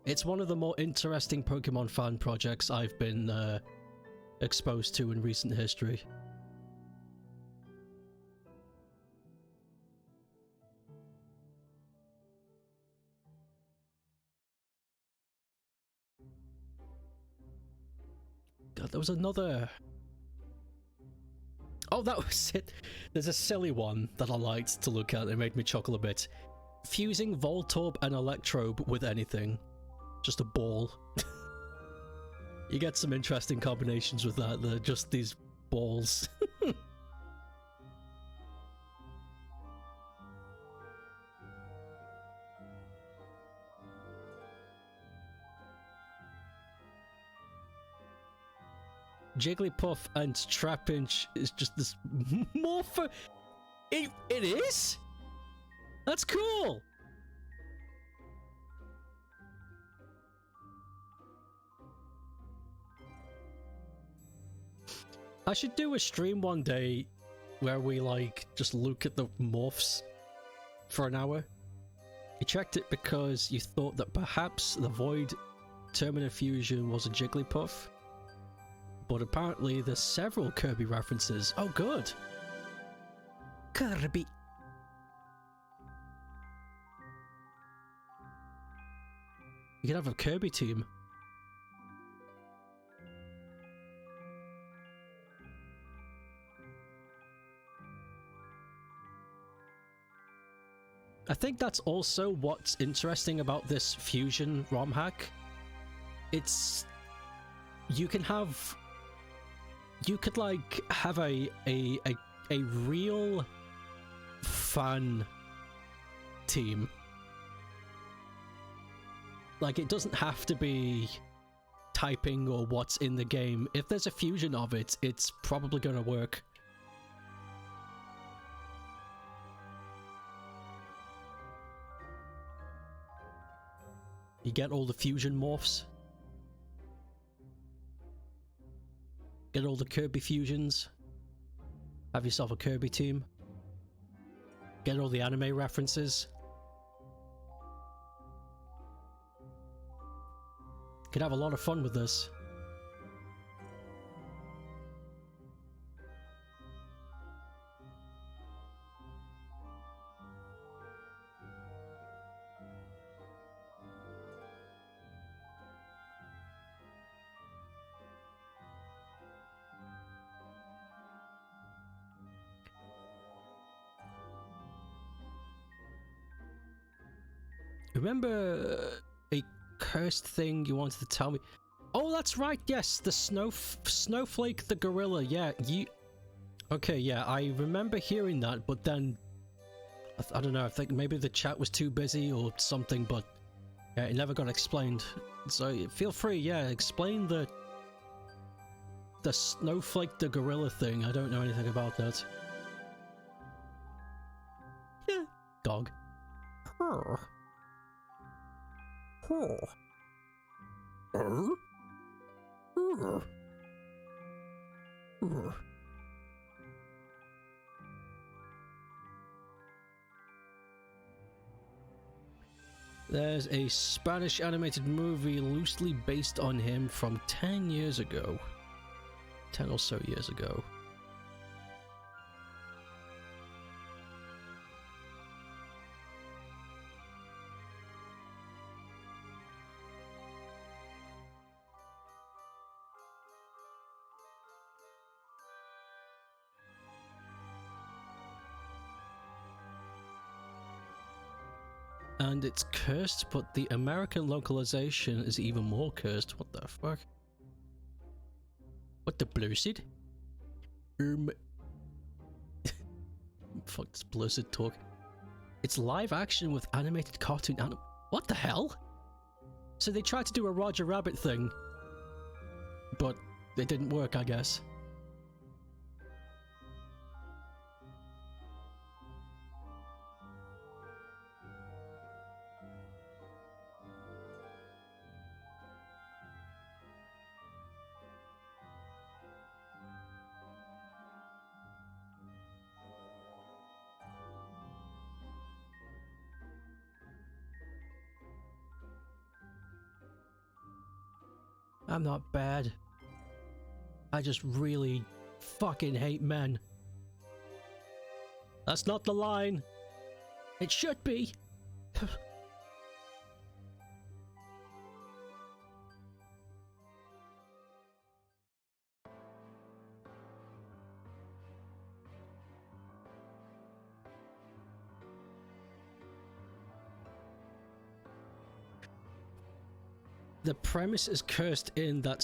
It's one of the more interesting Pokemon fan projects I've been exposed to in recent history. God, there was another... oh, that was it. There's a silly one that I liked to look at. It made me chuckle a bit. Fusing Voltorb and Electrobe with anything. Just a ball. You get some interesting combinations with that. They're just these balls. Jigglypuff and Trapinch is just this morpho. It is? That's cool! I should do a stream one day where we like just look at the morphs for an hour. You checked it because you thought that perhaps the Void Termina fusion was a Jigglypuff. But apparently there's several Kirby references. Oh, good. Kirby. You could have a Kirby team. I think that's also what's interesting about this fusion ROM hack. It's... you can have... you could like have a real fan team. Like, it doesn't have to be typing or what's in the game. If there's a fusion of it, it's probably gonna work. You get all the fusion morphs. Get all the Kirby fusions. Have yourself a Kirby team. Get all the anime references. Could have a lot of fun with this. Remember a cursed thing you wanted to tell me? Oh, that's right. Yes, the snowflake, the gorilla. Yeah, you. Okay, yeah, I remember hearing that, but then I don't know. I think maybe the chat was too busy or something, but yeah, it never got explained. So feel free, yeah, explain the snowflake, the gorilla thing. I don't know anything about that. Yeah, dog. There's a Spanish animated movie loosely based on him from 10 years ago. 10 or so years ago. And it's cursed, but the American localization is even more cursed. What the fuck? What the Blizzard? Fuck this Blizzard talk. It's live action with animated cartoon what the hell? So they tried to do a Roger Rabbit thing, but it didn't work, I guess. I'm not bad. I just really fucking hate men. That's not the line. It should be. The premise is cursed in that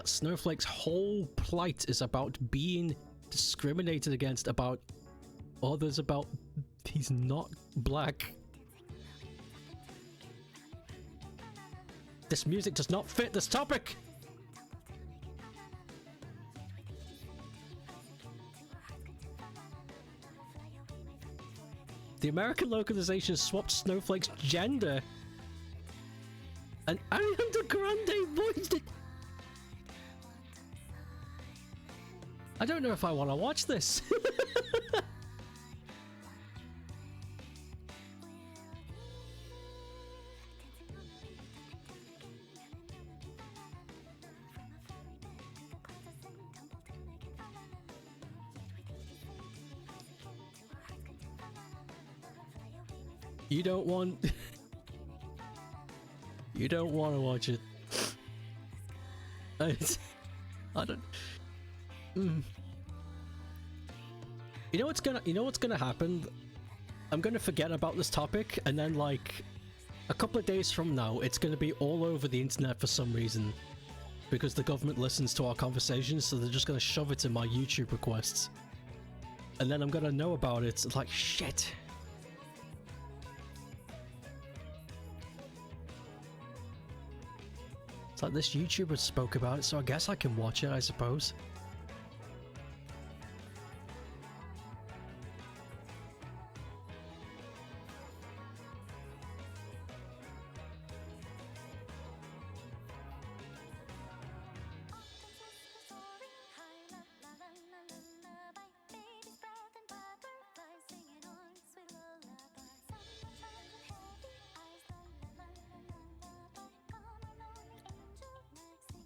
Snowflake's whole plight is about being discriminated against, about others, about he's not black. This music does not fit this topic. The American localization swapped Snowflake's gender, and Ariana Grande voiced it. I don't know if I want to watch this. You don't want... You don't want to watch it. I don't... You know what's gonna happen? I'm gonna forget about this topic, and then like a couple of days from now, it's gonna be all over the internet for some reason, because the government listens to our conversations, so they're just gonna shove it in my YouTube requests, and then I'm gonna know about it. It's like shit. It's like this YouTuber spoke about it, so I guess I can watch it, I suppose.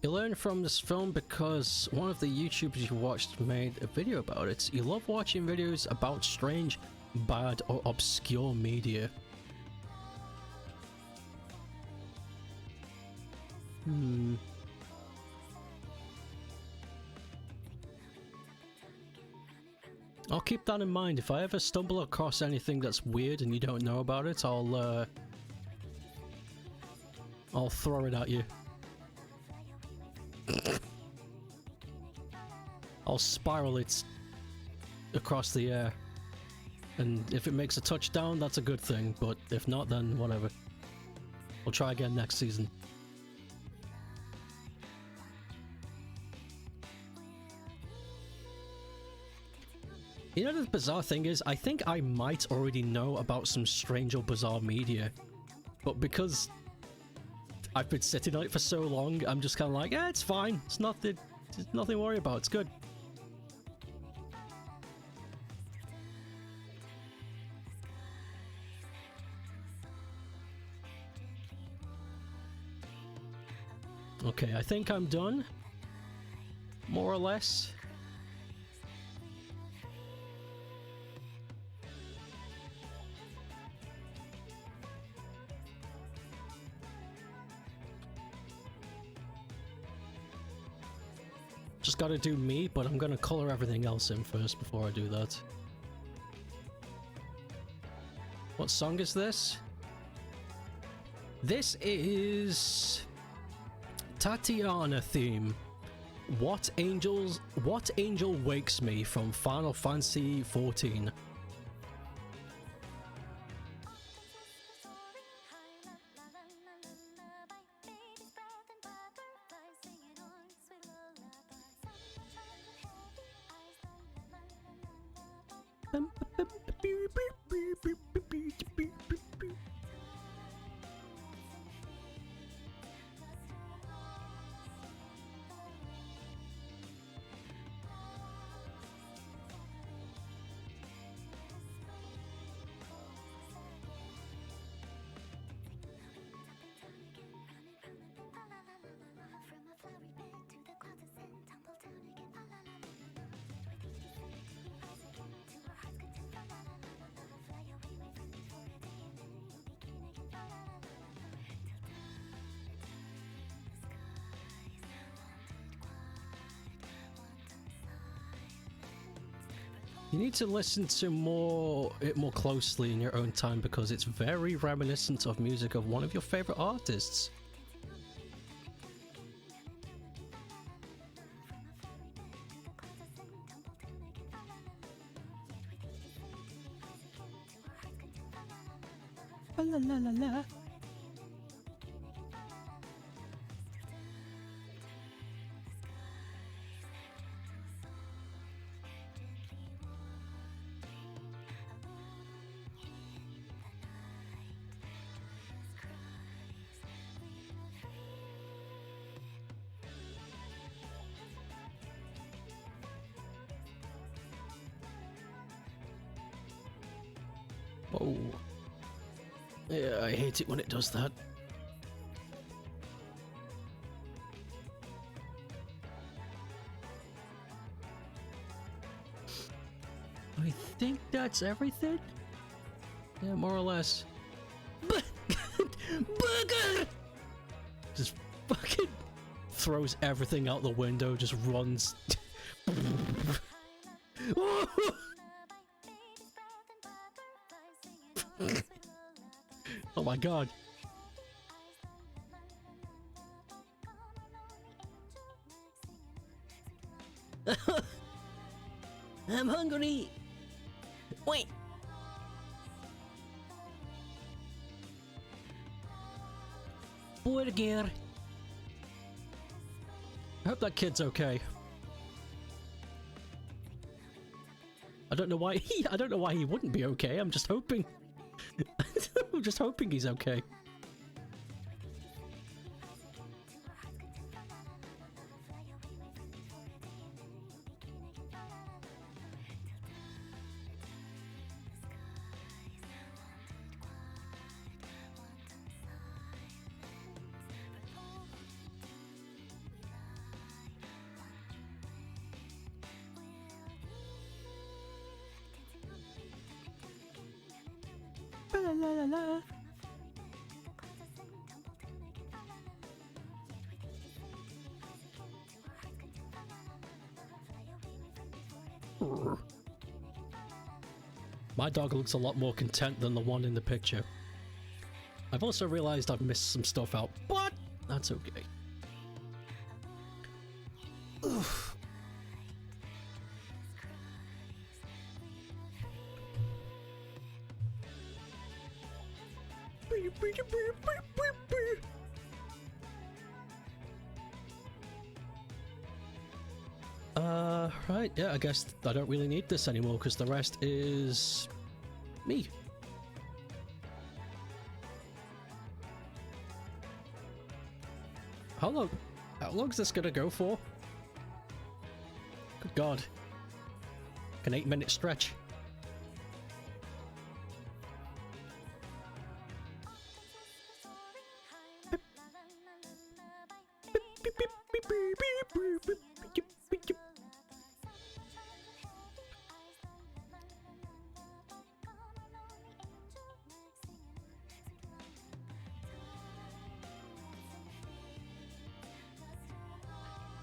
You learn from this film because one of the YouTubers you watched made a video about it. You love watching videos about strange, bad, or obscure media. I'll keep that in mind. If I ever stumble across anything that's weird and you don't know about it, I'll throw it at you. I'll spiral it across the air. And if it makes a touchdown, that's a good thing, but if not, then whatever. We'll try again next season. You know, the bizarre thing is, I think I might already know about some strange or bizarre media, but because I've been sitting on it for so long, I'm just kind of like, yeah, it's fine. It's nothing to worry about. It's good. Okay, I think I'm done. More or less. Just gotta do me, but I'm gonna color everything else in first before I do that. What song is this? This is Tatiana theme. What angel wakes me from Final Fantasy 14? You need to listen to it more closely in your own time because it's very reminiscent of music of one of your favorite artists. La la la la. Whoa. Yeah, I hate it when it does that. I think that's everything? Yeah, more or less. Bugger! Just fucking throws everything out the window, just runs. Oh my god. I'm hungry. Wait. Burger. I hope that kid's okay. I don't know why he wouldn't be okay. I'm just hoping. I'm just hoping he's okay. La la la la. My dog looks a lot more content than the one in the picture. I've also realized I've missed some stuff out, but that's okay. Oof. Right, yeah, I guess I don't really need this anymore because the rest is me. How long's this gonna go for? Good God. Like an 8-minute stretch.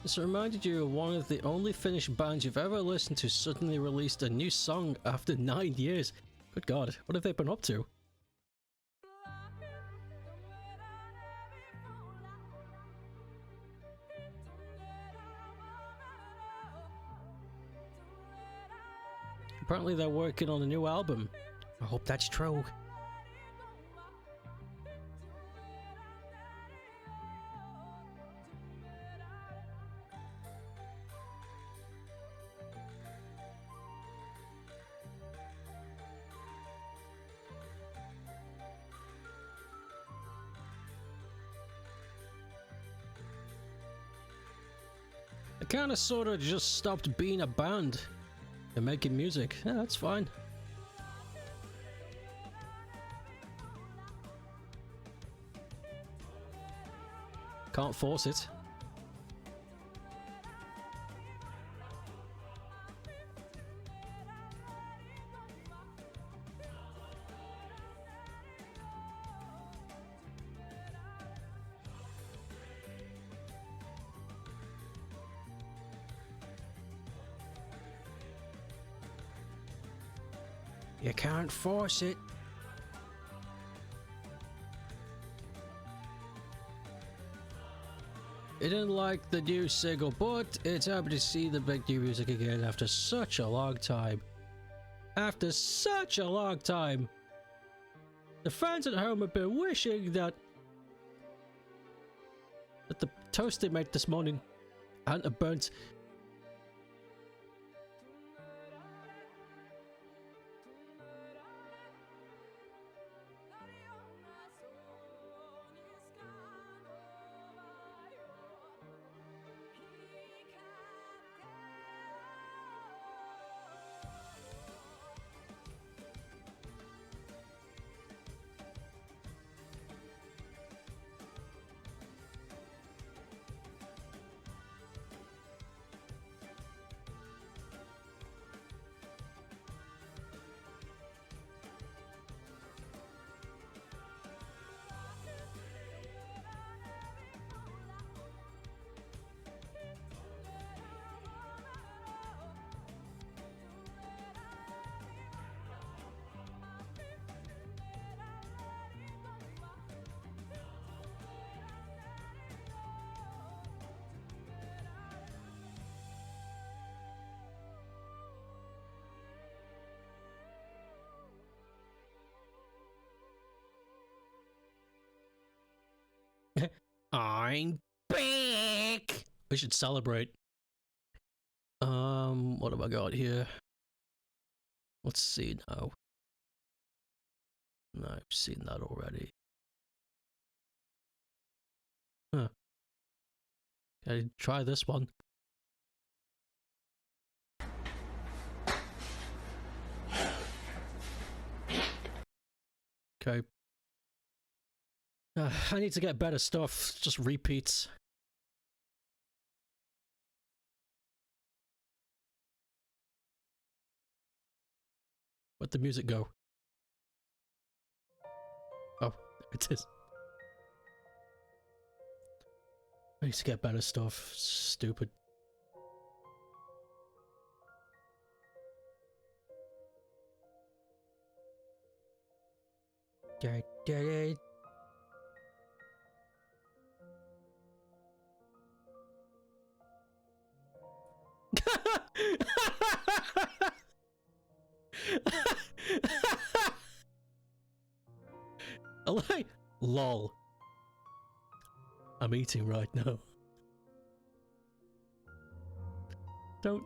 This reminded you of one of the only Finnish bands you've ever listened to suddenly released a new song after 9 years. Good God, what have they been up to? Apparently they're working on a new album. I hope that's true. I kinda sorta just stopped being a band and making music. Yeah, that's fine. Can't force it. You can't force it. I didn't like the new single, but it's happy to see the big new music again after such a long time. After such a long time. The fans at home have been wishing that the toast they made this morning hadn't have burnt. I'm back! We should celebrate. What have I got here? Let's see now. No, I've seen that already. Huh. Can I try this one? Okay. I need to get better stuff. Just repeats. Where'd the music go? Oh, it is. I need to get better stuff. Stupid. Like, lol. I'm eating right now. I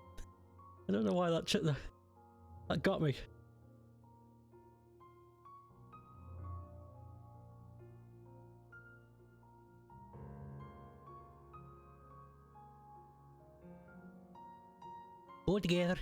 don't know why that got me. All together.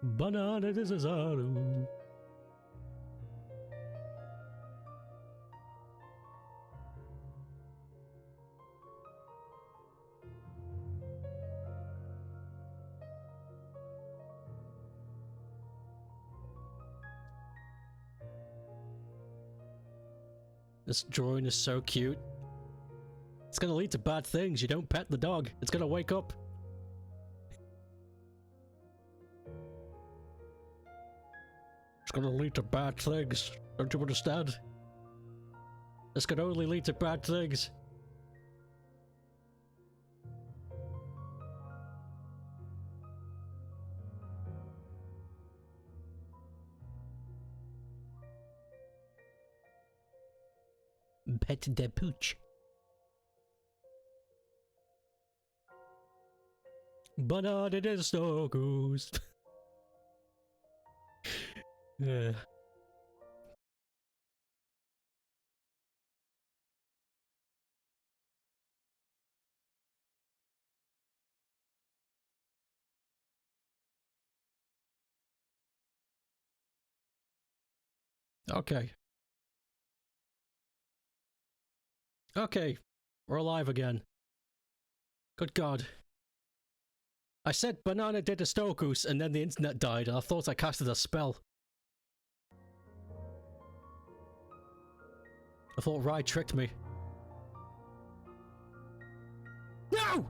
Banana de Cesaro. This drawing is so cute. It's gonna lead to bad things. You don't pet the dog. It's gonna wake up. It's gonna lead to bad things. Don't you understand? This can only lead to bad things. Pet de pooch. Banana de Stokers. Yeah. Okay. Okay. We're alive again. Good God. I said banana did a Stokus and then the internet died and I thought I casted a spell. I thought Rye tricked me. No!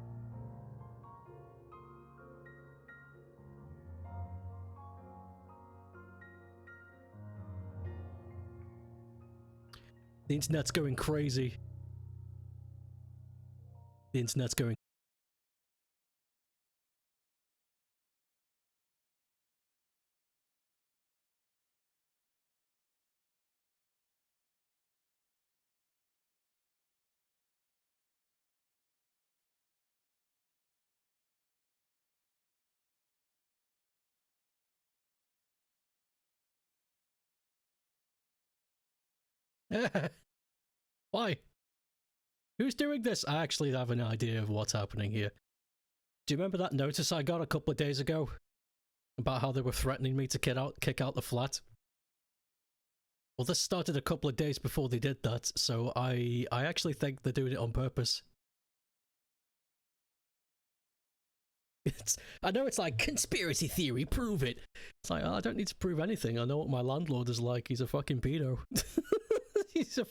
The internet's going crazy. The internet's going. Why? Who's doing this? I actually have an idea of what's happening here. Do you remember that notice I got a couple of days ago? About how they were threatening me to kick out the flat? Well, this started a couple of days before they did that, so I actually think they're doing it on purpose. I know it's like, conspiracy theory, prove it. It's like, I don't need to prove anything. I know what my landlord is like. He's a fucking pedo. He's a...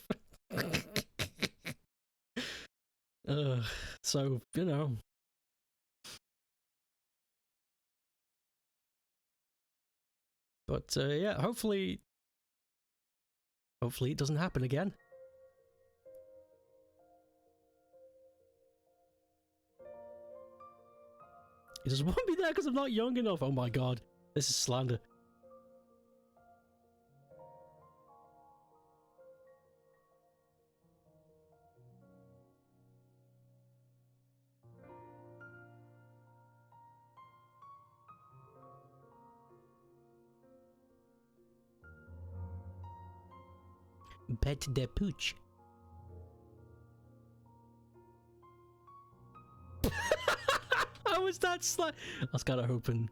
so, you know. But, yeah, hopefully it doesn't happen again. He just won't be there because I'm not young enough. Oh my god, this is slander. Pet de pooch. How was that slight? I was kind of hoping.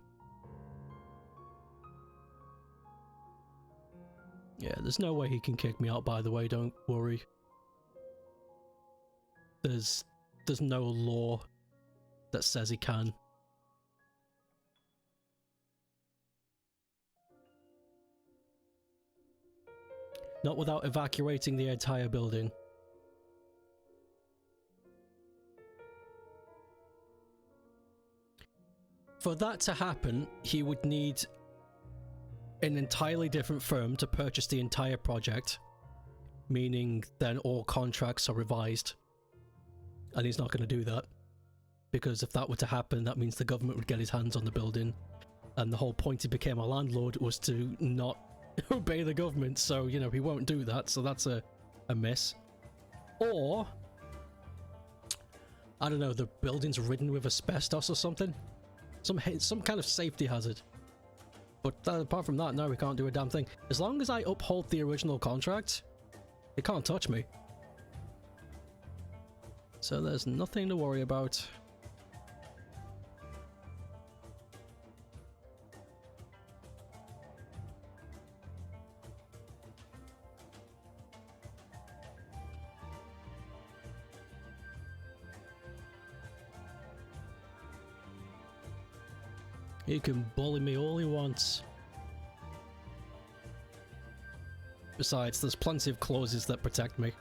Yeah, there's no way he can kick me out, by the way, don't worry. There's no law that says he can. Not without evacuating the entire building. For that to happen, he would need an entirely different firm to purchase the entire project, meaning then all contracts are revised. And he's not going to do that, because if that were to happen, that means the government would get his hands on the building, and the whole point he became a landlord was to not obey the government, so, you know, he won't do that, so that's a miss. Or, I don't know, the building's ridden with asbestos or something? Some kind of safety hazard. But apart from that, no, we can't do a damn thing. As long as I uphold the original contract, they can't touch me. So there's nothing to worry about. He can bully me all he wants. Besides, there's plenty of clauses that protect me.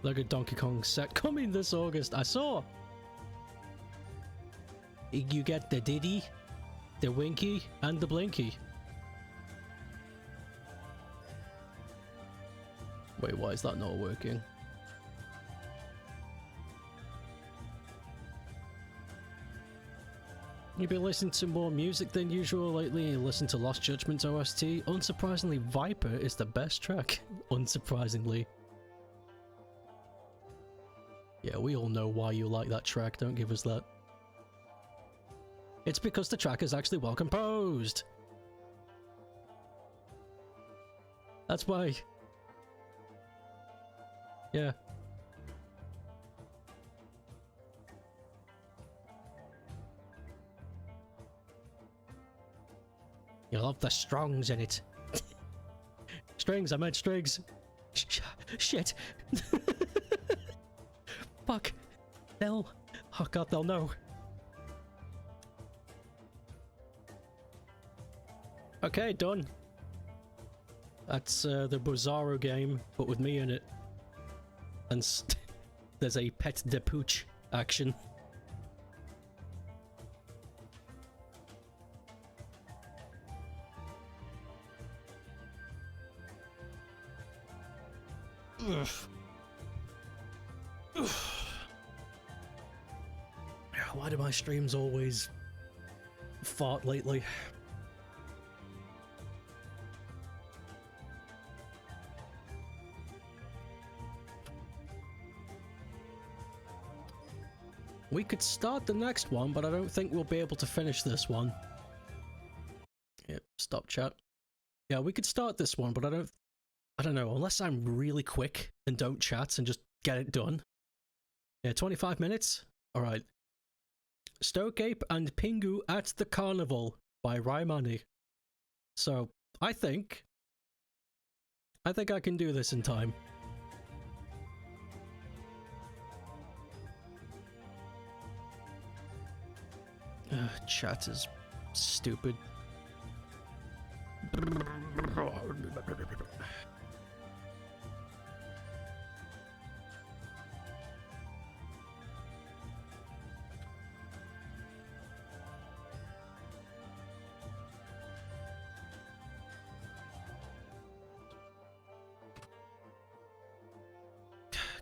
Lego Donkey Kong set coming this August. I saw. You get the Diddy, the Winky, and the Blinky. Wait, why is that not working? You've been listening to more music than usual lately, and you listen to Lost Judgment OST. Unsurprisingly, Viper is the best track. Unsurprisingly. Yeah, we all know why you like that track, don't give us that. It's because the track is actually well composed. That's why. Yeah. You love the strongs in it. Strings, I meant strings. Shit. Fuck. Oh god, they'll know. Okay, done. That's the Bizarro game, but with me in it. And there's a pet de pooch action. Ugh. Ugh. Why do my streams always fart lately? We could start the next one, but I don't think we'll be able to finish this one. Yep, stop chat. Yeah, we could start this one, but I don't know, unless I'm really quick and don't chat and just get it done. Yeah, 25 minutes? Alright. StokeApe and Pingu at the Carnival by Raimani. So, I think I can do this in time. Chat is stupid.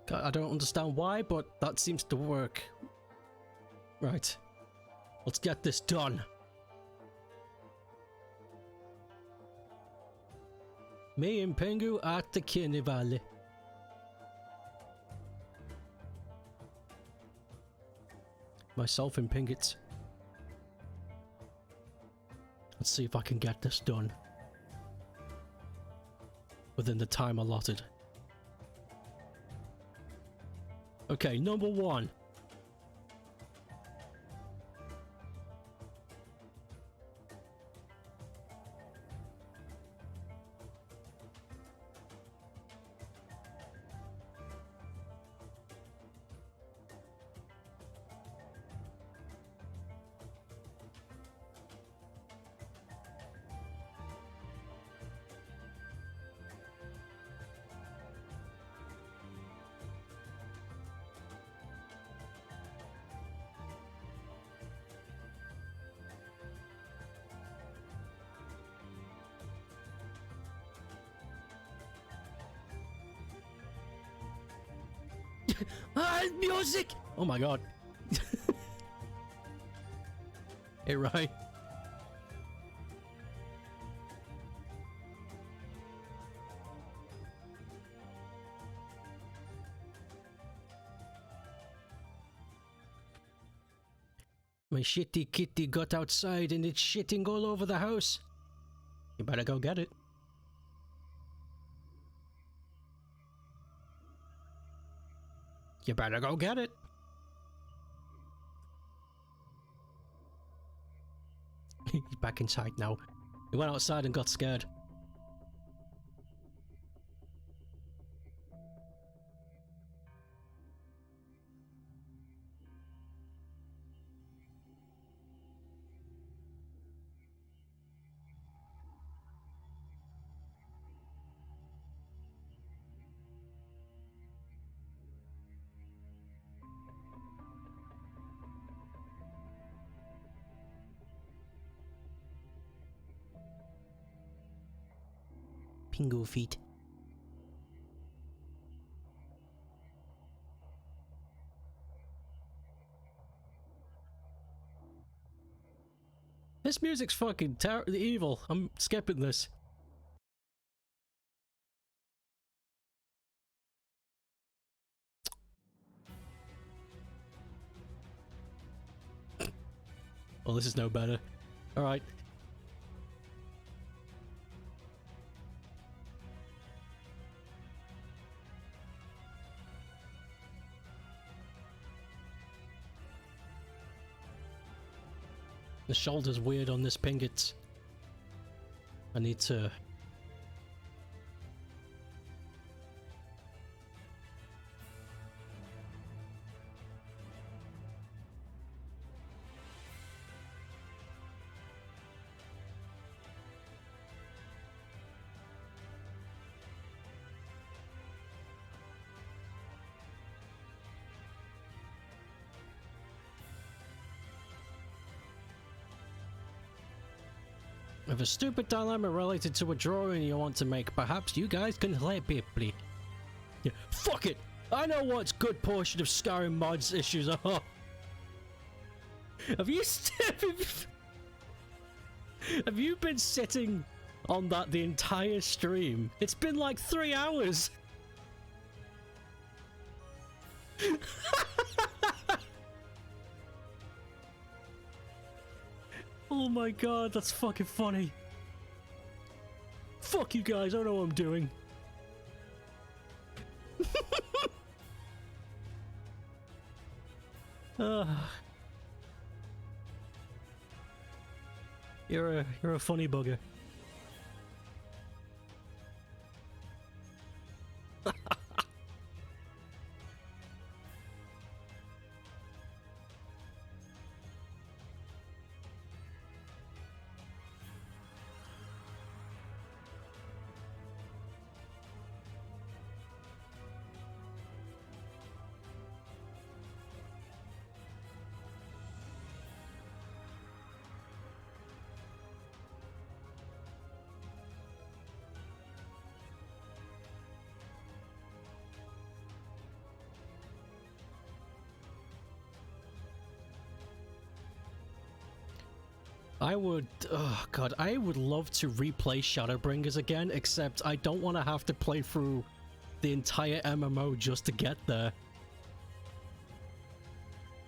I don't understand why, but that seems to work. Right. Let's get this done. Me and Pingu at the Carnival. Myself and Pingit. Let's see if I can get this done within the time allotted. Okay, number one. Ah, music! Oh my god. Hey, right. My shitty kitty got outside and it's shitting all over the house. You better go get it. You better go get it. He's back inside now. He went outside and got scared. Pingo feet. This music's fucking evil. I'm skipping this. Well, this is no better. Alright. The shoulder's weird on this Pingit. I need to... If a stupid dilemma related to a drawing you want to make, perhaps you guys can help me. Yeah, fuck it! I know what's good portion of Skyrim mods issues are. Have you been sitting on that the entire stream? It's been like 3 hours! Oh my god, that's fucking funny. Fuck you guys, I don't know what I'm doing. You're a funny bugger. Oh god, I would love to replay Shadowbringers again, except I don't want to have to play through the entire MMO just to get there.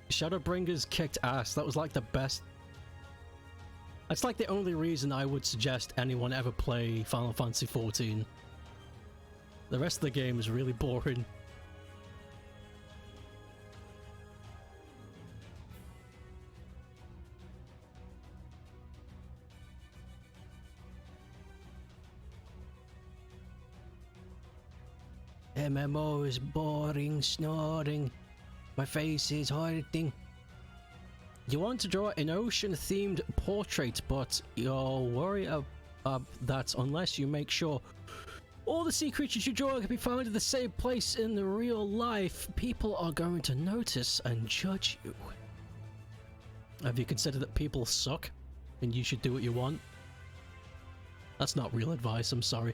Shadowbringers kicked ass. That was like the best. That's like the only reason I would suggest anyone ever play Final Fantasy XIV. The rest of the game is really boring. MMO is boring, snoring. My face is hurting. You want to draw an ocean-themed portrait, but you're worried that unless you make sure all the sea creatures you draw can be found in the same place in the real life, people are going to notice and judge you. Have you considered that people suck and you should do what you want? That's not real advice, I'm sorry.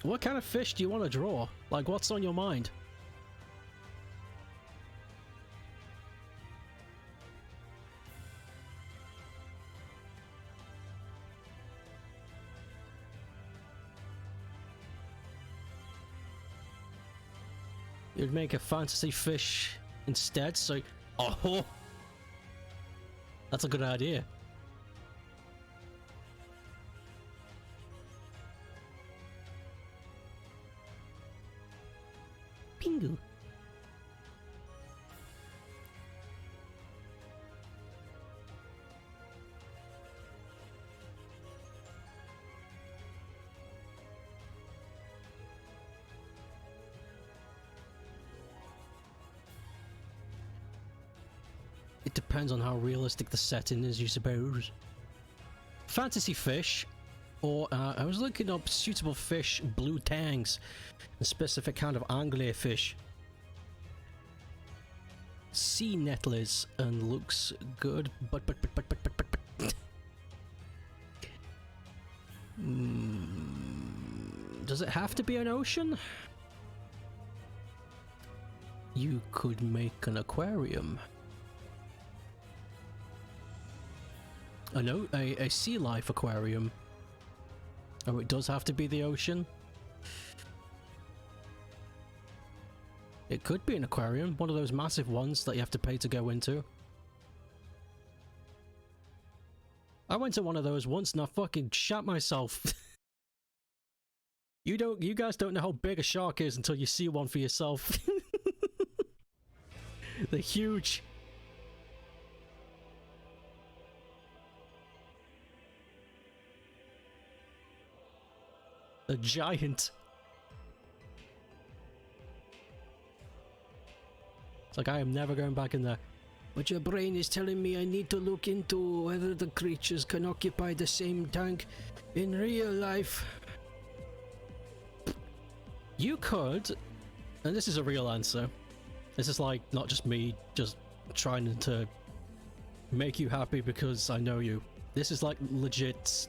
What kind of fish do you want to draw? Like, what's on your mind? You'd make a fantasy fish instead, so... Oh! That's a good idea. Pingu. It depends on how realistic the setting is, you suppose. Fantasy fish, or I was looking up suitable fish, blue tangs, a specific kind of anglerfish. Sea nettles, and looks good, but. Does it have to be an ocean? You could make an aquarium. A sea life aquarium. Oh, it does have to be the ocean? It could be an aquarium, one of those massive ones that you have to pay to go into. I went to one of those once and I fucking shat myself. You guys don't know how big a shark is until you see one for yourself. They're huge. A giant. It's like, I am never going back in there. But your brain is telling me I need to look into whether the creatures can occupy the same tank in real life. You could, and this is a real answer. This is like not just me just trying to make you happy because I know you. This is like legit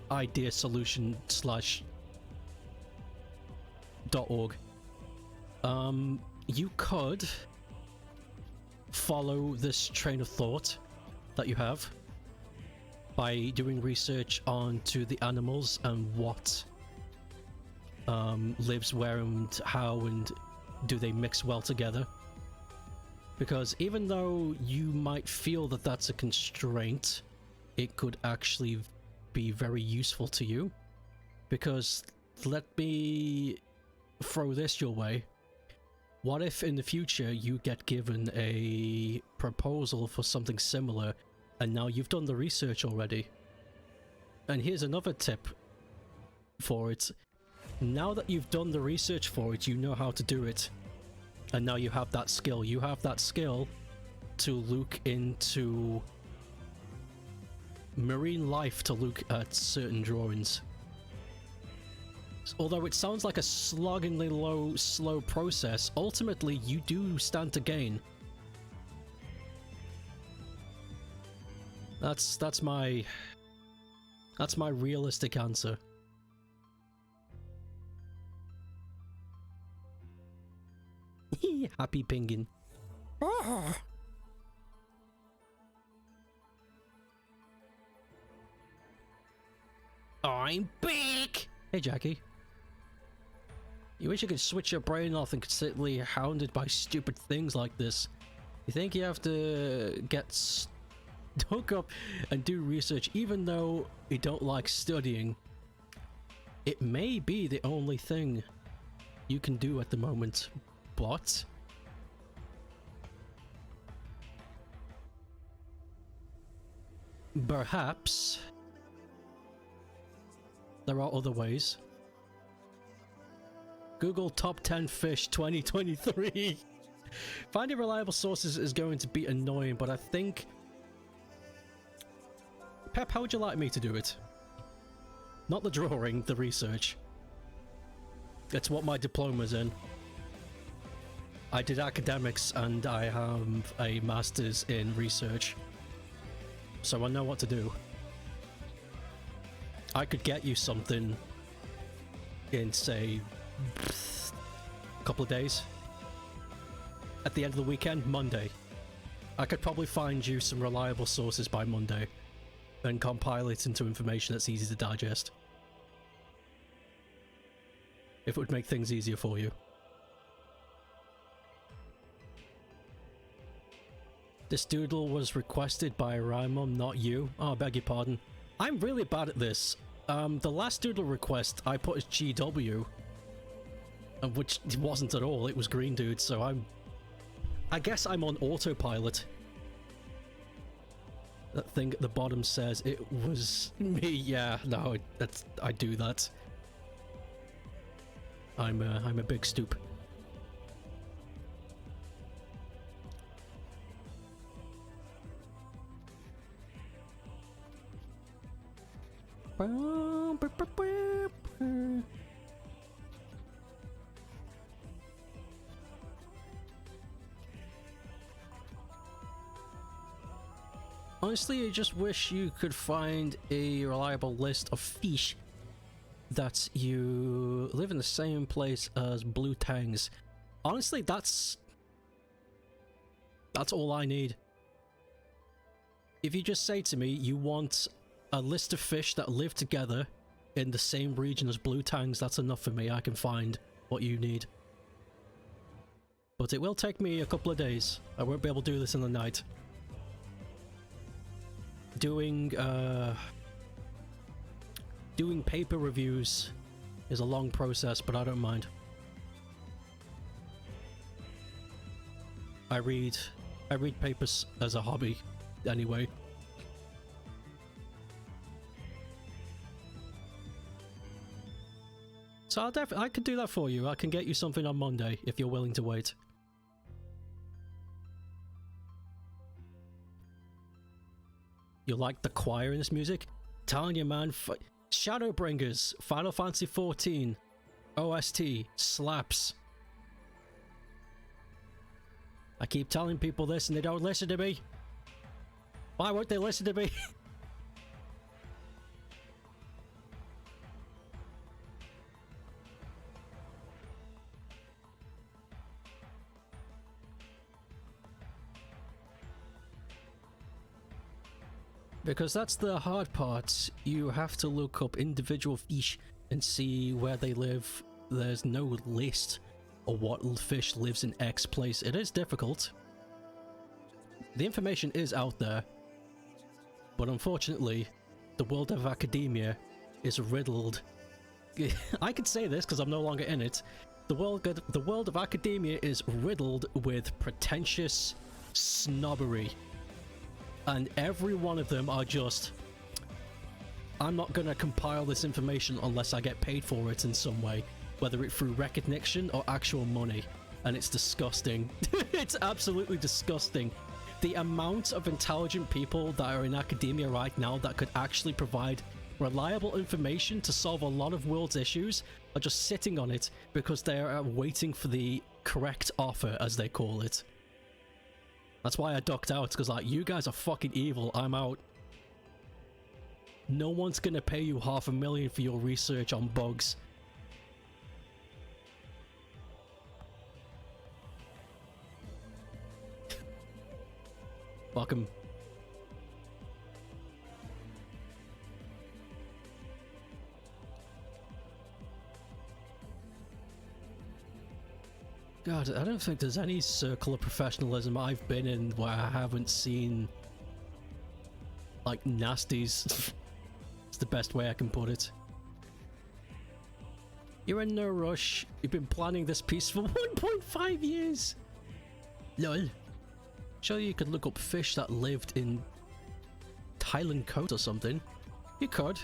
idea solution /.org. You could follow this train of thought that you have by doing research onto the animals and what lives where and how and do they mix well together. Because even though you might feel that that's a constraint, it could actually be very useful to you. Because let me throw this your way. What if in the future you get given a proposal for something similar and now you've done the research already? And here's another tip for it. Now that you've done the research for it, you know how to do it. And now you have that skill. You have that skill to look into marine life, to look at certain drawings. Although it sounds like a sloggingly slow process, ultimately you do stand to gain. That's my realistic answer. Happy penguin. I'm big! Hey, Jackie. You wish you could switch your brain off and constantly hounded by stupid things like this. You think you have to get stuck up and do research even though you don't like studying. It may be the only thing you can do at the moment, but perhaps there are other ways. Google top 10 fish 2023. Finding reliable sources is going to be annoying, but I think... Pep, how would you like me to do it? Not the drawing, the research. It's what my diploma's in. I did academics and I have a master's in research. So I know what to do. I could get you something in, say, a couple of days. At the end of the weekend, Monday. I could probably find you some reliable sources by Monday and compile it into information that's easy to digest. If it would make things easier for you. This doodle was requested by Raimon, not you. Oh, I beg your pardon. I'm really bad at this. The last doodle request I put as GW, which it wasn't at all. It was Green Dude, so I guess I'm on autopilot. That thing at the bottom says it was me. Yeah, no, I do that. I'm a big stoop. Honestly, I just wish you could find a reliable list of fish that you live in the same place as blue tangs. Honestly, that's all I need. If you just say to me you want a list of fish that live together in the same region as blue tangs, that's enough for me. I can find what you need. But it will take me a couple of days. I won't be able to do this in the night. Doing paper reviews is a long process, but I don't mind. I read papers as a hobby anyway. So I could do that for you. I can get you something on Monday if you're willing to wait. You like the choir in this music? Telling you, man. Shadowbringers, Final Fantasy XIV, OST, slaps. I keep telling people this and they don't listen to me. Why won't they listen to me? Because that's the hard part. You have to look up individual fish and see where they live. There's no list of what fish lives in X place. It is difficult. The information is out there. But unfortunately, the world of academia is riddled. I could say this because I'm no longer in it. The world of academia is riddled with pretentious snobbery. And every one of them are just, I'm not gonna compile this information unless I get paid for it in some way, whether it's through recognition or actual money. And it's disgusting. It's absolutely disgusting. The amount of intelligent people that are in academia right now that could actually provide reliable information to solve a lot of world's issues are just sitting on it because they are waiting for the correct offer, as they call it. That's why I ducked out, because like, you guys are fucking evil, I'm out. No one's gonna pay you $500,000 for your research on bugs. Fuck 'em. God, I don't think there's any circle of professionalism I've been in where I haven't seen, like, nasties. It's the best way I can put it. You're in no rush. You've been planning this piece for 1.5 years. Lol. Sure, you could look up fish that lived in Thailand coast or something. You could.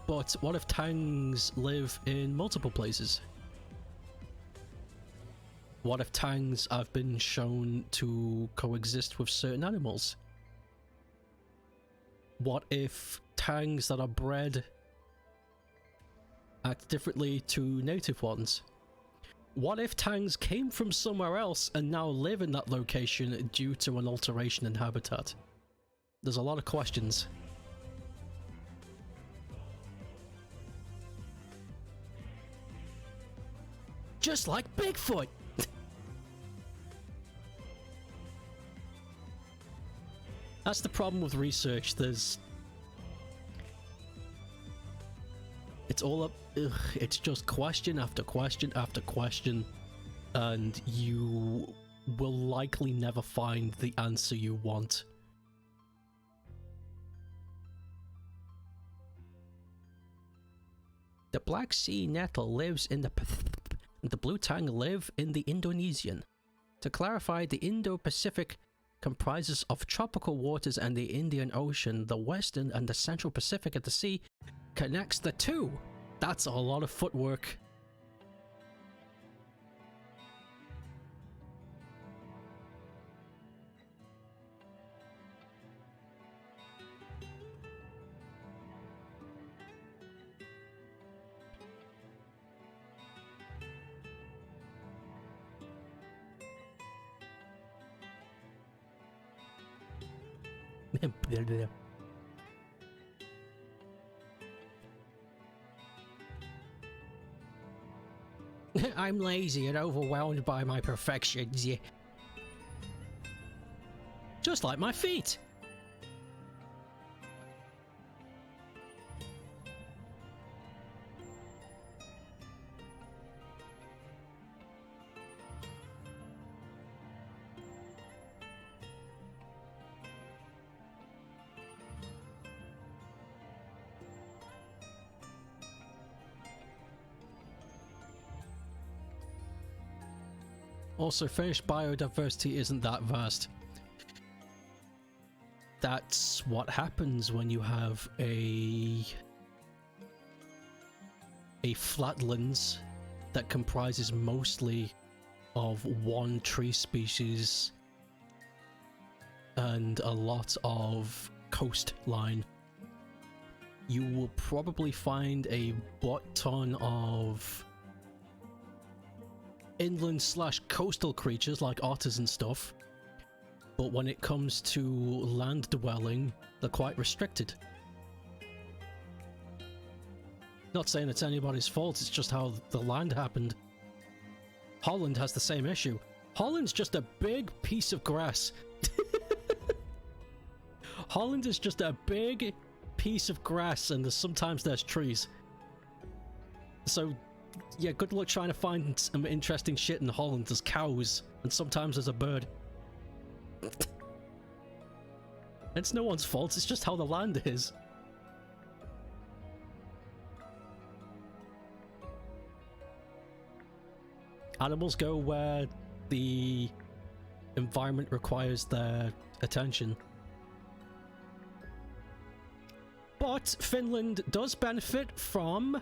But what if tangs live in multiple places? What if tangs have been shown to coexist with certain animals? What if tangs that are bred act differently to native ones? What if tangs came from somewhere else and now live in that location due to an alteration in habitat? There's a lot of questions. Just like Bigfoot! That's the problem with research. It's all up. It's just question after question after question, and you will likely never find the answer you want. The Black Sea nettle lives in the blue tang live in the Indonesian. To clarify, the Indo-Pacific comprises of tropical waters and the Indian Ocean. The Western and the Central Pacific at the sea connects the two. That's a lot of footwork. I'm lazy and overwhelmed by my perfections. Yeah. Just like my feet. Also, Finnish biodiversity isn't that vast. That's what happens when you have a flatlands that comprises mostly of one tree species and a lot of coastline. You will probably find a butt-ton of inland/coastal creatures like otters and stuff, but when it comes to land dwelling, they're quite restricted. Not saying it's anybody's fault, it's just how the land happened. Holland has the same issue. Holland's just a big piece of grass. Holland is just a big piece of grass, and sometimes there's trees. So yeah, good luck trying to find some interesting shit in Holland. There's cows, and sometimes there's a bird. It's no one's fault, it's just how the land is. Animals go where the environment requires their attention. But Finland does benefit from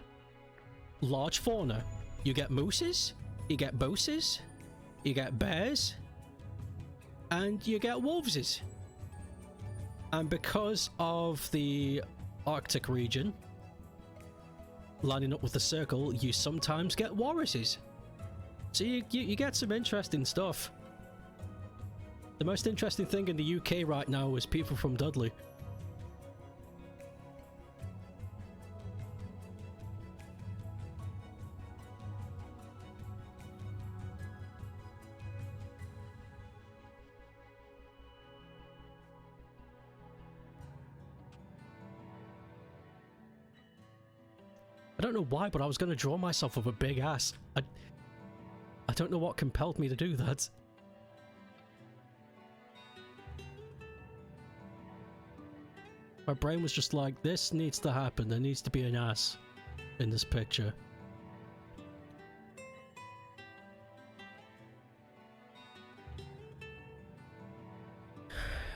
large fauna. You get mooses, you get booses, you get bears, and you get wolveses. And because of the Arctic region lining up with the circle, you sometimes get walruses. So you get some interesting stuff. The most interesting thing in the UK right now is people from Dudley. I don't know why, but I was going to draw myself with a big ass. I don't know what compelled me to do that. My brain was just like, this needs to happen. There needs to be an ass in this picture.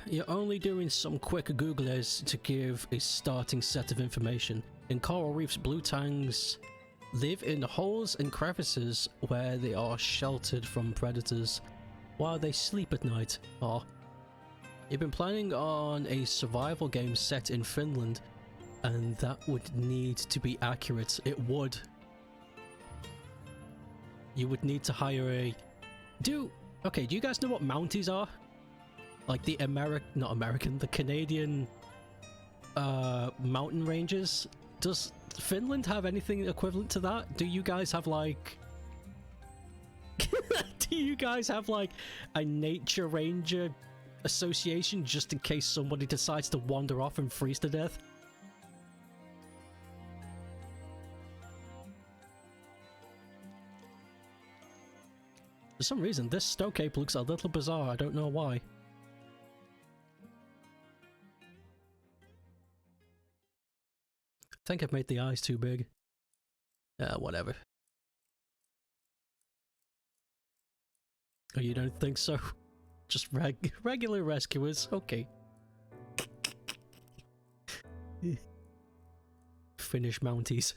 You're only doing some quick Googlers to give a starting set of information. In coral reefs, blue tangs live in holes and crevices where they are sheltered from predators while they sleep at night. Oh. You've been planning on a survival game set in Finland, and that would need to be accurate. It would. You would need to hire a... Okay, do you guys know what Mounties are? Like the the Canadian mountain ranges? Does Finland have anything equivalent to that? Do you guys have like... Do you guys have like a nature ranger association just in case somebody decides to wander off and freeze to death? For some reason, this StokeApe looks a little bizarre. I don't know why. I think I've made the eyes too big. Whatever. Oh, you don't think so? Just regular rescuers? Okay. Finnish Mounties.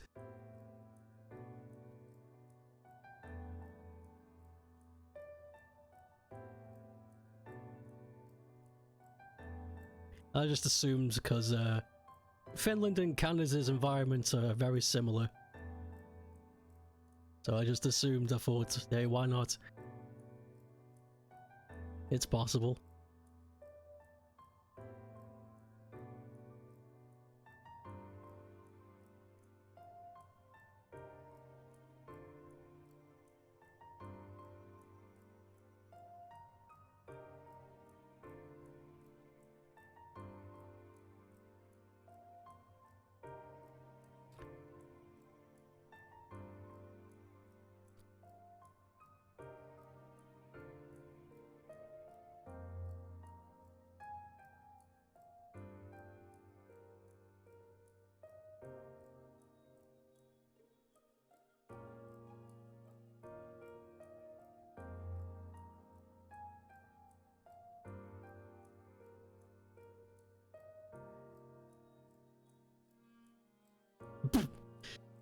I just assumed because Finland and Canada's environments are very similar. So I just assumed, I thought, hey, why not? It's possible.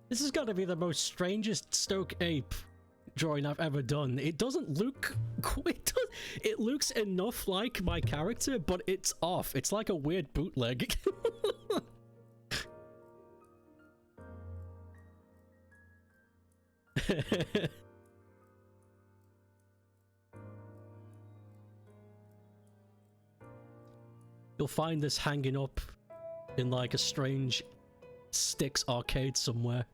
This has got to be the most strangest StokeApe drawing I've ever done. It doesn't look... It looks enough like my character, but it's off. It's like a weird bootleg. You'll find this hanging up in like a strange Styx arcade somewhere.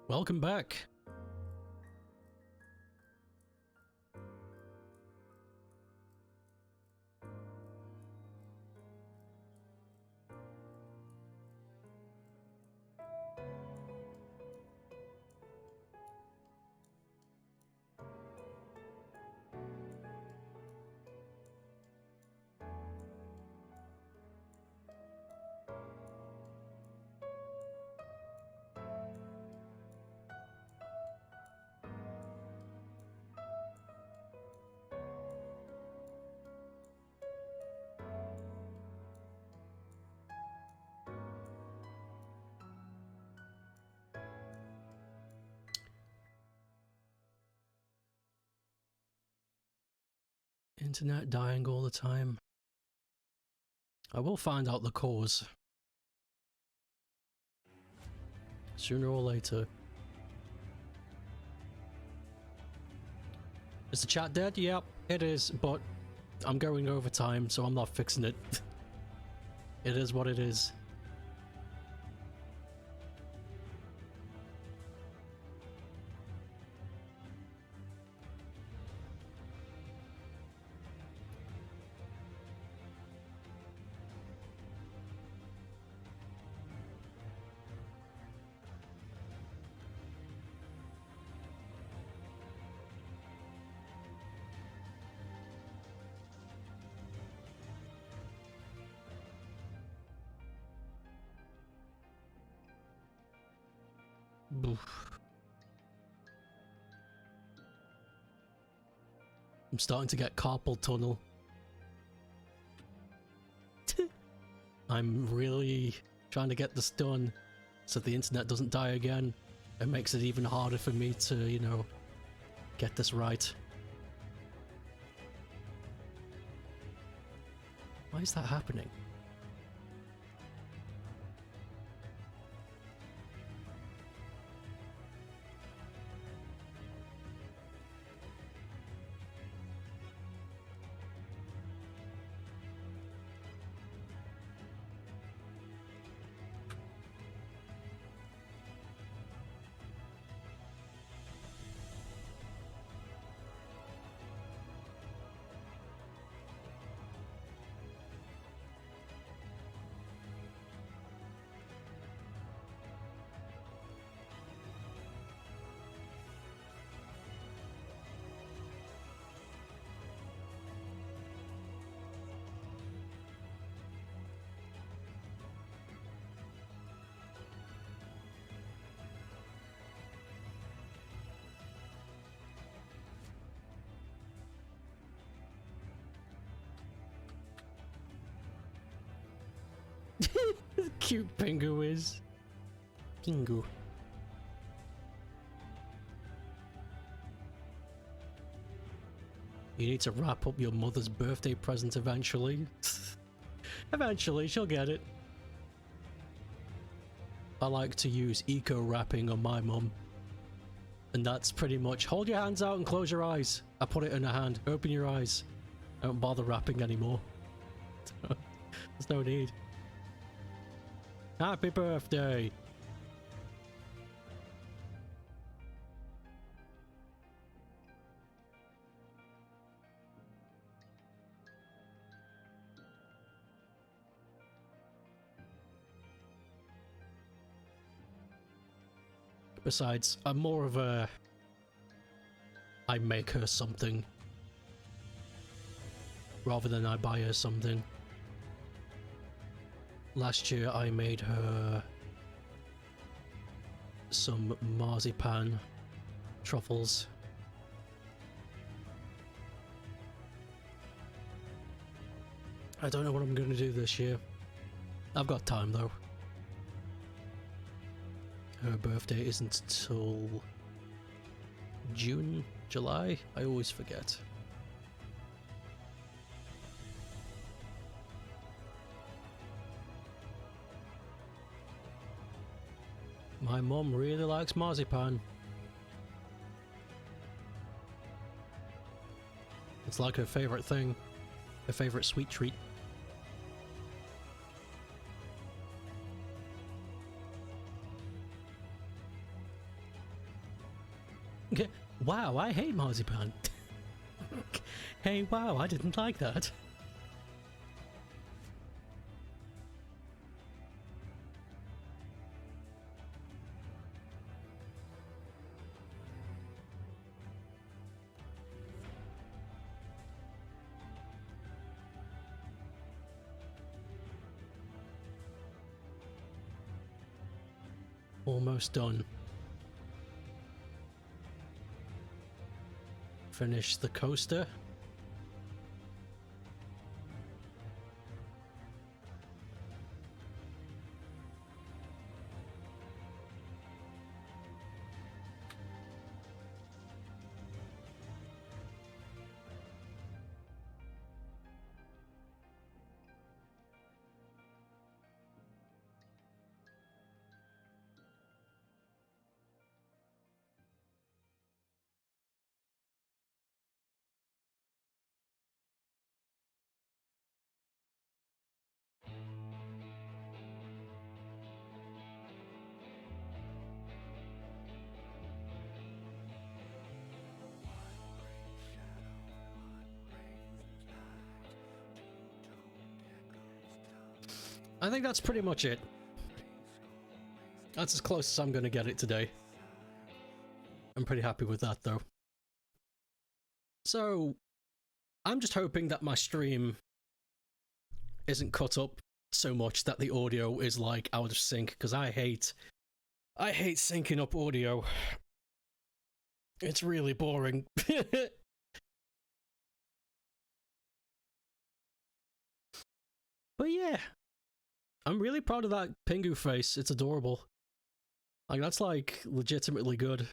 Welcome back. Internet dying all the time. I will find out the cause. Sooner or later. Is the chat dead? Yep, it is, but I'm going over time, so I'm not fixing it. It is what it is. Oof. I'm starting to get carpal tunnel. I'm really trying to get this done so the internet doesn't die again. It makes it even harder for me to, you know, get this right. Why is that happening? Cute Pingu is. Pingu. You need to wrap up your mother's birthday present eventually. Eventually, she'll get it. I like to use eco wrapping on my mum. And that's pretty much hold your hands out and close your eyes. I put it in her hand. Open your eyes. Don't bother wrapping anymore. There's no need. Happy birthday! Besides, I'm more of a... I make her something rather than I buy her something. Last year I made her some marzipan truffles. I don't know what I'm going to do this year. I've got time though. Her birthday isn't till June, July? I always forget. My mum really likes marzipan. It's like her favourite thing. Her favourite sweet treat. Wow, I hate marzipan. Hey, wow, I didn't like that. Almost done. Finish the coaster. I think that's pretty much it. That's as close as I'm going to get it today. I'm pretty happy with that though. So, I'm just hoping that my stream isn't cut up so much that the audio is like out of sync, because I hate I hate syncing up audio. It's really boring. But yeah, I'm really proud of that Pingu face. It's adorable. Like, that's like legitimately good.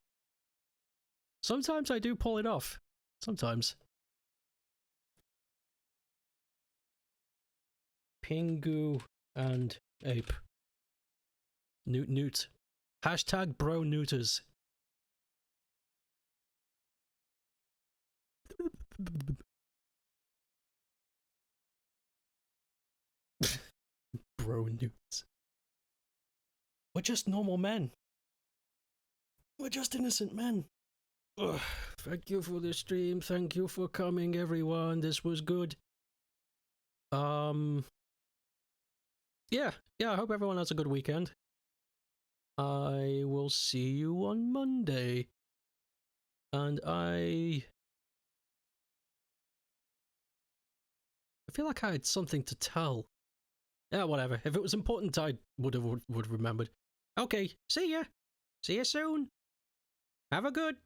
Sometimes I do pull it off. Sometimes. Pingu and ape. Newt. Hashtag bro neuters. Bro newts. We're just normal men. We're just innocent men. Ugh. Thank you for the stream. Thank you for coming, everyone. This was good. Yeah, I hope everyone has a good weekend. I will see you on Monday. And I feel like I had something to tell. Yeah, whatever. If it was important, I would have remembered. Okay, see ya. See you soon. Have a good